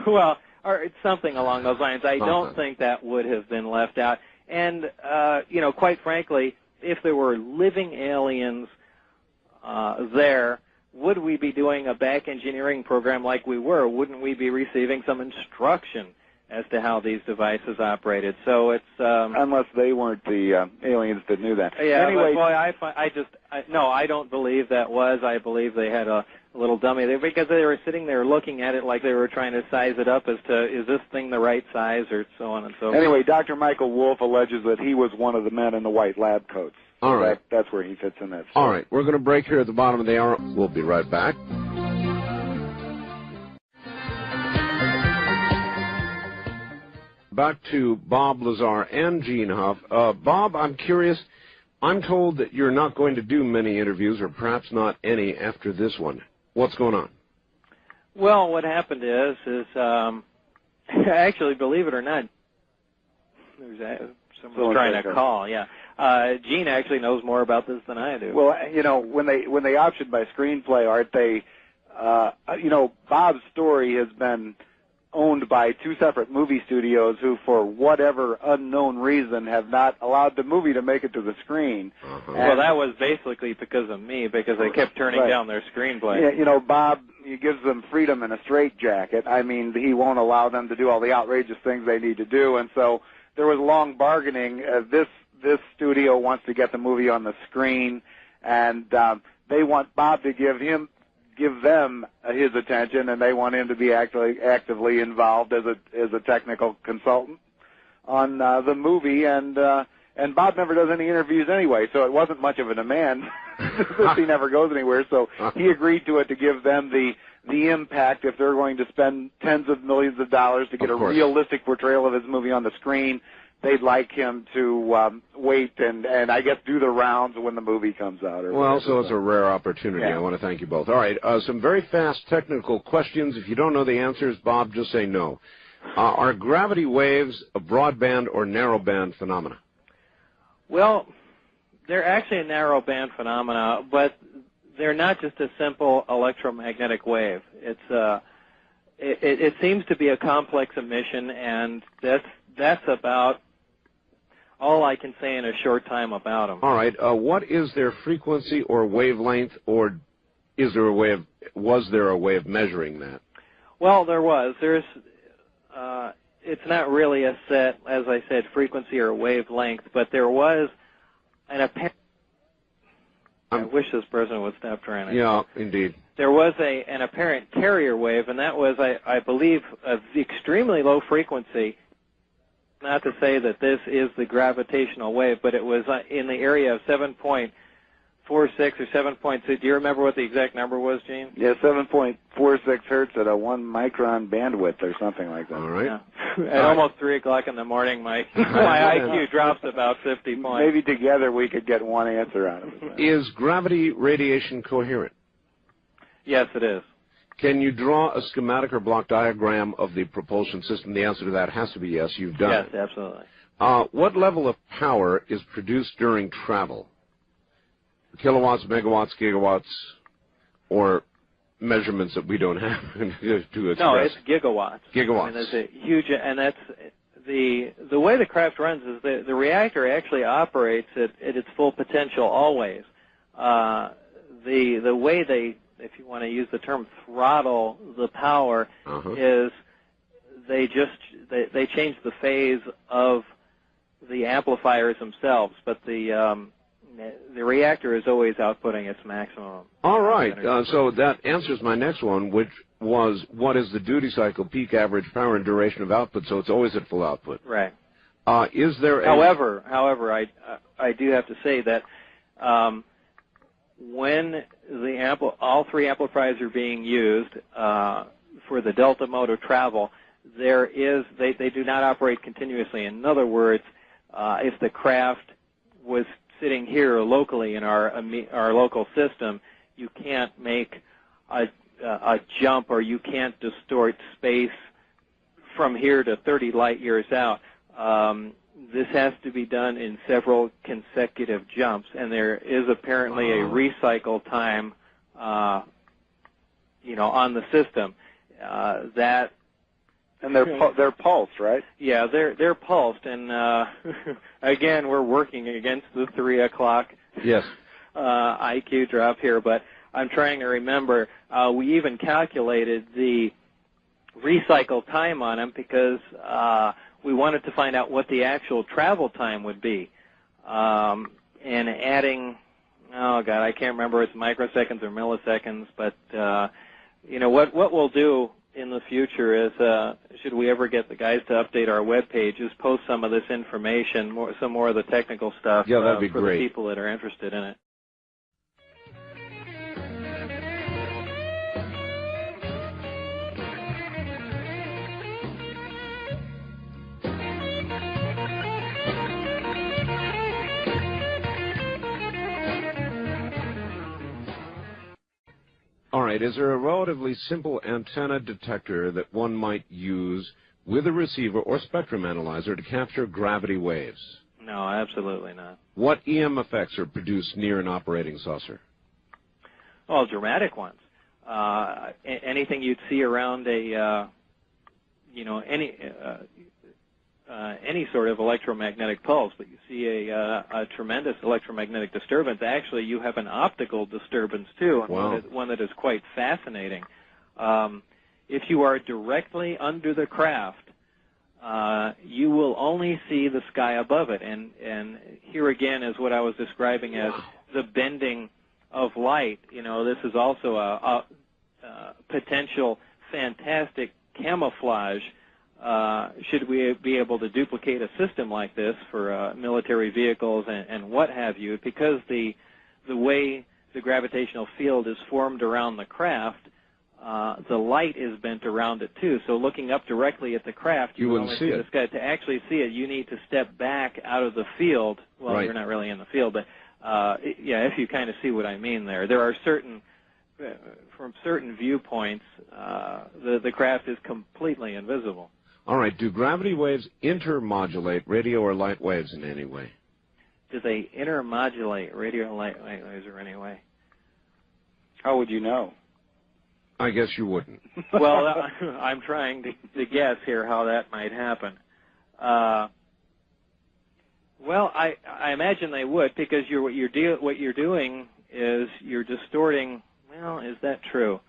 Well, or it's something along those lines. I don't think that would have been left out. And, you know, quite frankly, if there were living aliens there, would we be doing a back engineering program like we were? Wouldn't we be receiving some instruction as to how these devices operated? So it's unless they weren't the aliens that knew that. Yeah. Anyway, no, I don't believe that was. I believe they had a little dummy there because they were sitting there looking at it like they were trying to size it up as to, is this thing the right size, or so on and so forth. Anyway, Dr. Michael Wolf alleges that he was one of the men in the white lab coats. All right. That's where he fits in that story. All right. We're going to break here at the bottom of the hour. We'll be right back. Back to Bob Lazar and Gene Huff. Bob, I'm curious. I'm told that you're not going to do many interviews, or perhaps not any, after this one. What's going on? Well, what happened is actually, believe it or not, someone's trying to call, yeah. Gene actually knows more about this than I do. Well, you know, when they optioned my screenplay, Art, they, you know, Bob's story has been owned by 2 separate movie studios who, for whatever unknown reason, have not allowed the movie to make it to the screen. Well, that was basically because of me, because they kept turning down their screenplay. Yeah, you know, Bob, he gives them freedom in a straitjacket. I mean, he won't allow them to do all the outrageous things they need to do, and so there was long bargaining. This studio wants to get the movie on the screen, and they want Bob to give them his attention, and they want him to be actively involved as a technical consultant on the movie. And Bob never does any interviews anyway, so it wasn't much of a demand. He never goes anywhere, so he agreed to it to give them the impact if they're going to spend tens of millions of dollars to get a realistic portrayal of his movie on the screen. They'd like him to wait and I guess do the rounds when the movie comes out. Well, so it's a rare opportunity. Yeah. I want to thank you both. All right, some very fast technical questions. If you don't know the answers, Bob, just say no. Are gravity waves a broadband or narrowband phenomena? Well, they're actually a narrowband phenomena, but they're not just a simple electromagnetic wave. It seems to be a complex emission, and that's about all I can say in a short time about them. All right. What is their frequency or wavelength, or was there a way of measuring that? Well, there was. It's not really a set, as I said, frequency or wavelength, but there was an apparent. I wish this person would stop trying to. Yeah, indeed. There was an apparent carrier wave, and that was, I believe, of extremely low frequency. Not to say that this is the gravitational wave, but it was in the area of 7.46 or 7.2. Do you remember what the exact number was, Gene? Yeah, 7.46 hertz at a 1 micron bandwidth or something like that. All right. Yeah. At almost 3 o'clock in the morning, my IQ drops about 50 points. Maybe together we could get one answer out of it. Is gravity radiation coherent? Yes, it is. Can you draw a schematic or block diagram of the propulsion system? The answer to that has to be yes. You've done it. Yes, absolutely. What level of power is produced during travel? Kilowatts, megawatts, gigawatts, or measurements that we don't have to express? No, it's gigawatts. Gigawatts. I mean, there's a huge, and that's the way the craft runs is the reactor actually operates at its full potential always. The way they, if you want to use the term throttle the power, is they change the phase of the amplifiers themselves, but the reactor is always outputting its maximum. All right. So that answers my next one, which was what is the duty cycle, peak average power and duration of output? So it's always at full output. Right. Is there? However, I do have to say that when all three amplifiers are being used for the delta mode of travel, they do not operate continuously. In other words, if the craft was sitting here locally in our local system, you can't make a jump, or you can't distort space from here to 30 light years out. This has to be done in several consecutive jumps, and there is apparently a recycle time, on the system. And they're pulsed, right? Yeah, they're pulsed, and again, we're working against the 3 o'clock IQ drop here, but I'm trying to remember. We even calculated the recycle time on them because we wanted to find out what the actual travel time would be, and adding, I can't remember if it's microseconds or milliseconds, but what we'll do in the future is, should we ever get the guys to update our web page, is post some of this information, some more of the technical stuff that'd be for great. The people that are interested in it. All right. Is there a relatively simple antenna detector that one might use with a receiver or spectrum analyzer to capture gravity waves? No, absolutely not. What EM effects are produced near an operating saucer? Well, dramatic ones. Anything you'd see around any sort of electromagnetic pulse, but you see a tremendous electromagnetic disturbance. Actually, you have an optical disturbance too, and one that is quite fascinating. If you are directly under the craft, you will only see the sky above it, and here again is what I was describing as the bending of light. This is also a potential fantastic camouflage. Should we be able to duplicate a system like this for military vehicles and what have you, because the way the gravitational field is formed around the craft, the light is bent around it too. So looking up directly at the craft, you wouldn't only see the it. sky. To actually see it, you need to step back out of the field. Well, Right. you're not really in the field, but yeah, if you kind of see what I mean there. There are certain, from certain viewpoints, the craft is completely invisible. All right. Do gravity waves intermodulate radio or light waves in any way? Do they intermodulate radio and light waves or any way? How would you know? I guess you wouldn't. Well, I'm trying to guess here how that might happen. Well, I imagine they would, because what you're doing is you're distorting. Well, is that true?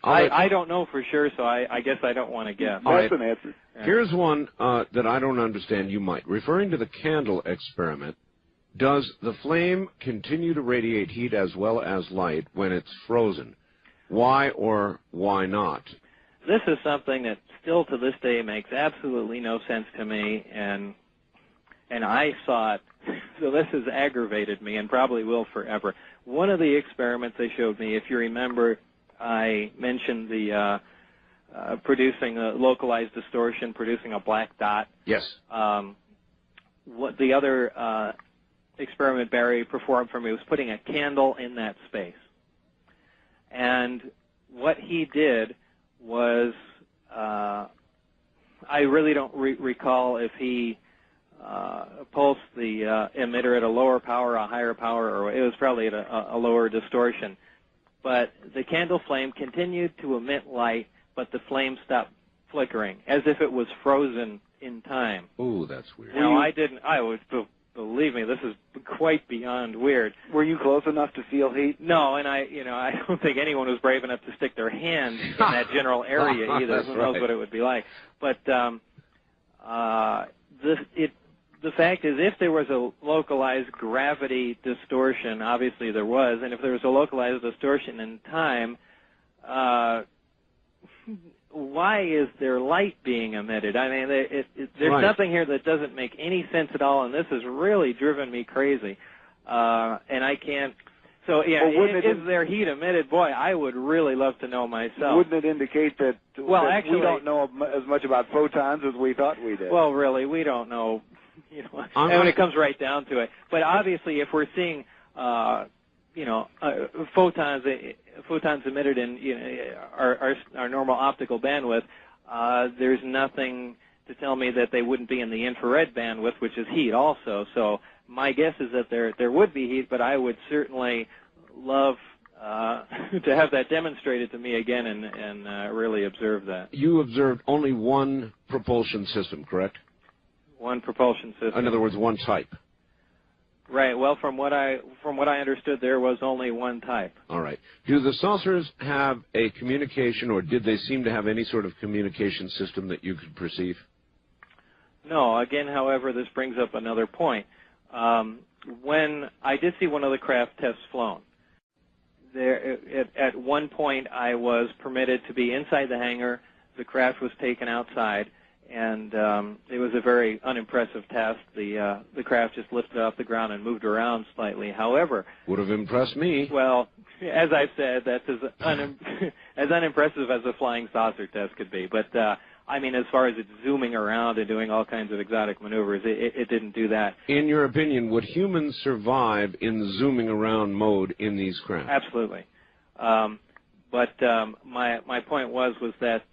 I don't know for sure, so I guess I don't want to guess. All right. That's an answer. Yeah. Here's one that I don't understand. You might. Referring to the candle experiment, does the flame continue to radiate heat as well as light when it's frozen? Why or why not? This is something that still to this day makes absolutely no sense to me, and I saw it, so this has aggravated me and probably will forever. One of the experiments they showed me, if you remember, I mentioned the producing a localized distortion, producing a black dot. Yes. What the other experiment Barry performed for me was putting a candle in that space. And what he did was, I really don't recall if he pulsed the emitter at a lower power, a higher power, or it was probably at a lower distortion. But the candle flame continued to emit light, but the flame stopped flickering, as if it was frozen in time. Ooh, that's weird. Now, I would, believe me, this is quite beyond weird. Were you close enough to feel heat? No, and I don't think anyone was brave enough to stick their hand in that general area either. That's Who knows right. what it would be like? But the fact is, if there was a localized gravity distortion, obviously there was, and if there was a localized distortion in time, why is there light being emitted? I mean, there's Right. something here that doesn't make any sense at all, and this has really driven me crazy. And I can't. So, yeah, Well, is there heat emitted? Boy, I would really love to know myself. Wouldn't it indicate that, Well, that actually- we don't know as much about photons as we thought we did? Well, really, we don't know, when it comes right down to it. But obviously, if we're seeing, photons emitted in our normal optical bandwidth, there's nothing to tell me that they wouldn't be in the infrared bandwidth, which is heat also. So my guess is that there would be heat, but I would certainly love to have that demonstrated to me again and really observe that. You observed only one propulsion system, correct? One propulsion system. In other words, one type. Right. Well, from what I understood, there was only one type. All right. Do the saucers have a communication, or did they seem to have any sort of communication system that you could perceive? No. Again, however, this brings up another point. When I did see one of the craft tests flown, there at one point I was permitted to be inside the hangar. The craft was taken outside. And it was a very unimpressive test. The craft just lifted off the ground and moved around slightly. However, Would have impressed me. well, as I said, that's as unimpressive as a flying saucer test could be. But I mean, as far as it zooming around and doing all kinds of exotic maneuvers, it didn't do that. In your opinion, would humans survive in the zooming around mode in these craft? Absolutely. But my point was that.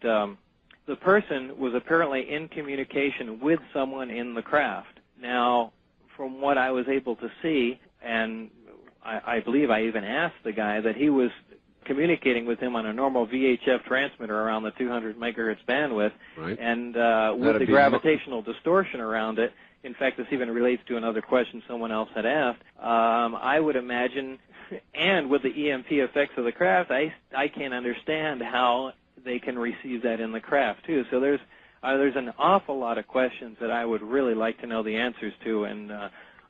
The person was apparently in communication with someone in the craft. Now, from what I was able to see, and I believe I even asked the guy, that he was communicating with him on a normal VHF transmitter around the 200 megahertz bandwidth, Right. and with That'd the be gravitational distortion around it. In fact, this even relates to another question someone else had asked. I would imagine, and with the EMP effects of the craft, I can't understand how they can receive that in the craft too. So there's an awful lot of questions that I would really like to know the answers to, and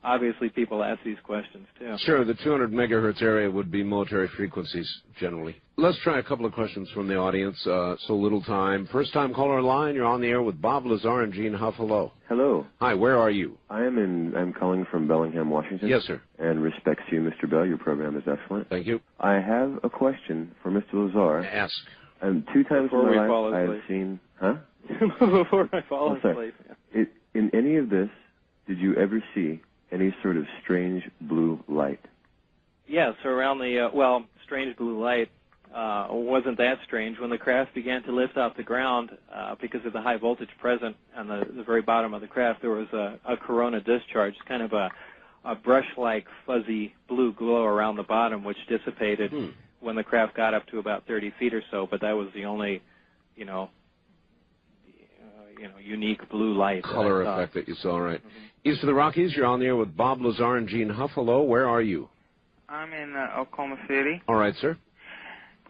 obviously people ask these questions too. Sure, the 200 megahertz area would be military frequencies generally. Let's try a couple of questions from the audience. So little time. First time caller line, you're on the air with Bob Lazar and Gene Huff. Hello. Hello. Hi, where are you? I'm calling from Bellingham, Washington. Yes, sir. And respects to you, Mr. Bell. Your program is excellent. Thank you. I have a question for Mr. Lazar. Ask. 2 times Before in my we fall life I have asleep. seen... Huh? Before I fall sorry. asleep. In any of this, did you ever see any sort of strange blue light? Yes, around the, strange blue light wasn't that strange. When the craft began to lift off the ground, because of the high voltage present on the very bottom of the craft, there was a corona discharge, kind of a brush-like fuzzy blue glow around the bottom, which dissipated when the craft got up to about 30 feet or so, but that was the only, unique blue light. Color effect that you saw, right. Mm-hmm. East of the Rockies, you're on the air with Bob Lazar and Gene Huff. Hello, where are you? I'm in Oklahoma City. All right, sir.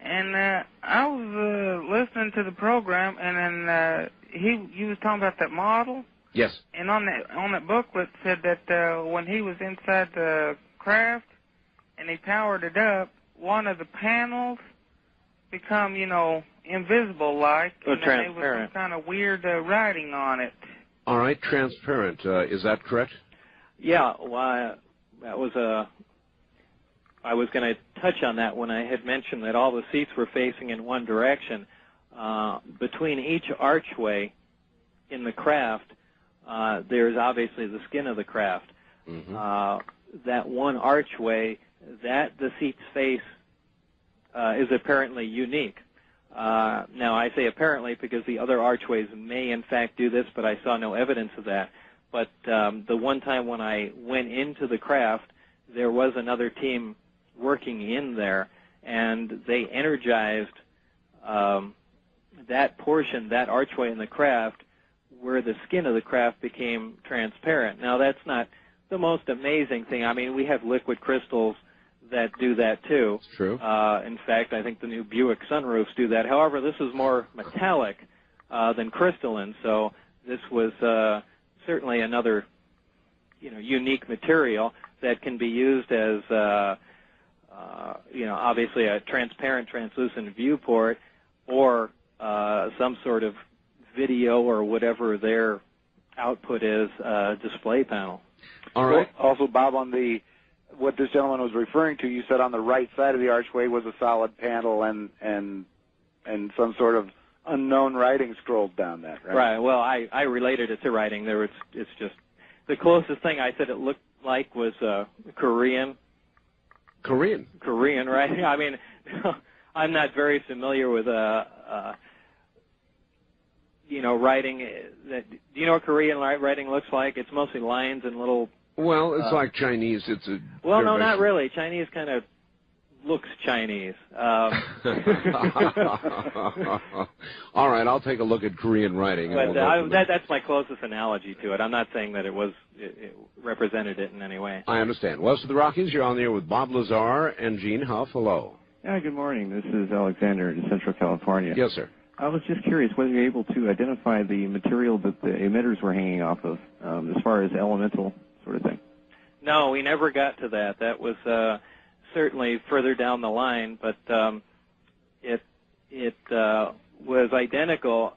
And I was listening to the program, and then you was talking about that model. Yes. And on that booklet said that when he was inside the craft and he powered it up, one of the panels become, invisible-like, and then there was some kind of weird writing on it. All right, transparent. Is that correct? Yeah, well, that was I was going to touch on that when I had mentioned that all the seats were facing in one direction. Between each archway in the craft, there's obviously the skin of the craft. Mm-hmm. That one archway, that the seats face is apparently unique. Now, I say apparently because the other archways may in fact do this, but I saw no evidence of that. But the one time when I went into the craft, there was another team working in there, and they energized that portion, that archway in the craft, where the skin of the craft became transparent. Now, that's not the most amazing thing. I mean, we have liquid crystals that do that too. It's true. In fact, I think the new Buick sunroofs do that. However, this is more metallic than crystalline, so this was certainly another, unique material that can be used as, obviously a transparent, translucent viewport, or some sort of video or whatever their output is, display panel. All right. Also, Bob, on what this gentleman was referring to, you said on the right side of the archway was a solid panel and some sort of unknown writing scrolled down that, right? Right. Well, I related it to writing. It's just the closest thing I said it looked like was Korean. Korean writing. I mean, I'm not very familiar with writing. Do you know what Korean writing looks like? It's mostly lines and little. Well, it's like Chinese. Well, no, not really. Chinese kind of looks Chinese. All right, I'll take a look at Korean writing. But that's my closest analogy to it. I'm not saying that it represented it in any way. I understand. West of the Rockies, you're on the air with Bob Lazar and Gene Huff. Hello. Yeah, good morning. This is Alexander in Central California. Yes, sir. I was just curious whether you're able to identify the material that the emitters were hanging off of, as far as elemental sort of thing. No, we never got to that. That was certainly further down the line, but it was identical,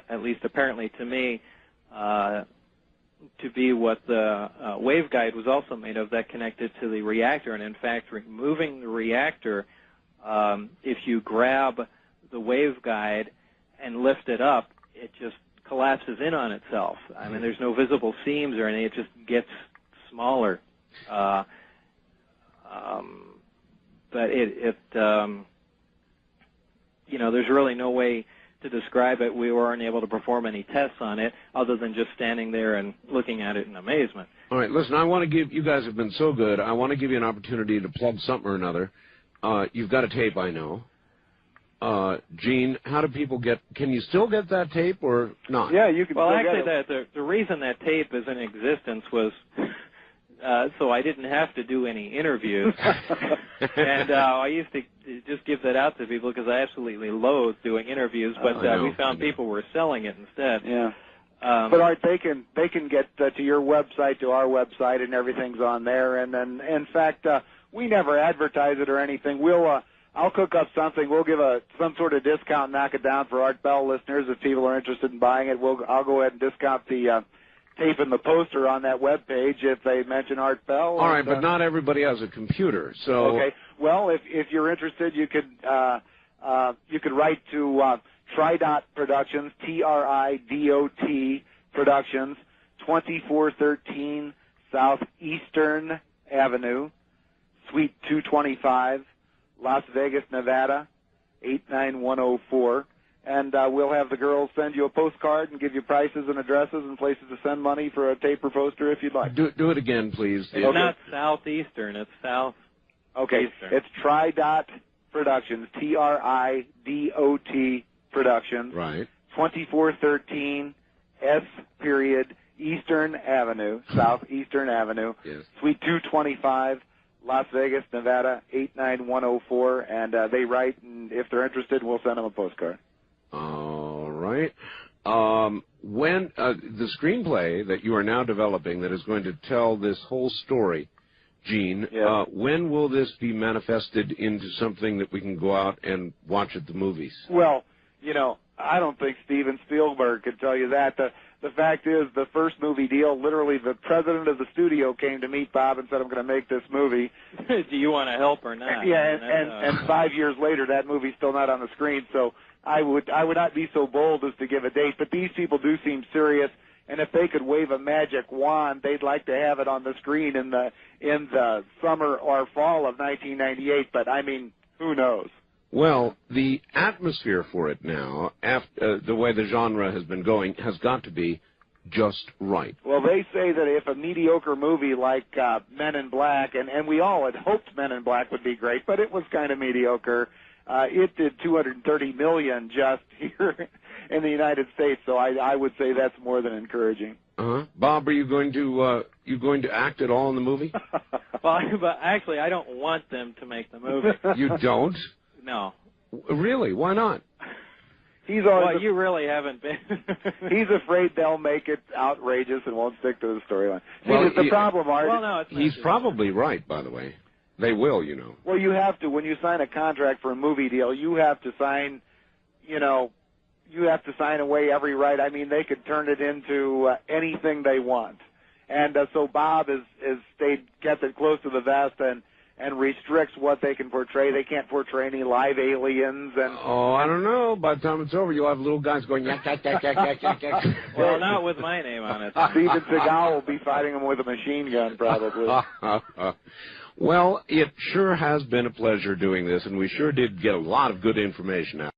at least apparently to me, to be what the waveguide was also made of, that connected to the reactor. And in fact, removing the reactor, if you grab the waveguide and lift it up, it just collapses in on itself. I mean, there's no visible seams or anything. It just gets smaller. But there's really no way to describe it. We weren't able to perform any tests on it other than just standing there and looking at it in amazement. All right, listen, I want to give, you guys have been so good, I want to give you an opportunity to plug something or another. You've got a tape, I know. Gene, how do people can you still get that tape or not? Yeah, you can. Well, actually, the reason that tape is in existence was so I didn't have to do any interviews. And I used to just give that out to people because I absolutely loathe doing interviews, but we found people were selling it instead. Yeah. But Art, they can get to your website, to our website, and everything's on there. And then, in fact, we never advertise it or anything. I'll cook up something. We'll give some sort of discount, knock it down for Art Bell listeners if people are interested in buying it. I'll go ahead and discount the tape and the poster on that web page if they mention Art Bell. All right, but not everybody has a computer, so. Okay. Well, if you're interested, you could write to Tridot Productions, TRIDOT Productions, 2413 Southeastern Avenue, Suite 225, Las Vegas, Nevada, 89104. And we'll have the girls send you a postcard and give you prices and addresses and places to send money for a tape or poster if you'd like. Do it again, please. It's not Southeastern, it's South. Okay, Eastern. It's Tridot Productions, TRIDOT Productions. Right. 2413 Eastern Avenue, Southeastern Avenue. Yes. Suite 225, Las Vegas, Nevada, 89104. And they write, and if they're interested, we'll send them a postcard. All right. When the screenplay that you are now developing that is going to tell this whole story, Gene, Yeah. When will this be manifested into something that we can go out and watch at the movies? Well, I don't think Steven Spielberg could tell you that. The fact is, the first movie deal, literally the president of the studio came to meet Bob and said, I'm going to make this movie. Do you want to help or not? Yeah, and 5 years later, that movie's still not on the screen, so I would not be so bold as to give a date, but these people do seem serious, and if they could wave a magic wand, they'd like to have it on the screen in the summer or fall of 1998, but I mean, who knows? Well, the atmosphere for it now, after the way the genre has been going, has got to be just right. Well, they say that if a mediocre movie like Men in Black, and we all had hoped Men in Black would be great, but it was kind of mediocre. It did $230 million just here in the United States, so I would say that's more than encouraging. Bob, are you going to act at all in the movie? Well, but actually, I don't want them to make the movie. You don't? No. Really? Why not? He's always well, you really haven't been. He's afraid they'll make it outrageous and won't stick to the storyline. See, Well, the problem, Art. Well, no, it's not He's true. probably right, by the way. They will, Well, you have to, when you sign a contract for a movie deal, you have to sign, you have to sign away every right. I mean, they could turn it into anything they want. And so Bob has kept it close to the vest and restricts what they can portray. They can't portray any live aliens. And Oh, I don't know. By the time it's over, you'll have little guys going, yak, yak, yak, yak, yak, yak, yak. Well, not with my name on it. Steven Seagal will be fighting them with a machine gun, probably. Well, it sure has been a pleasure doing this, and we sure did get a lot of good information out.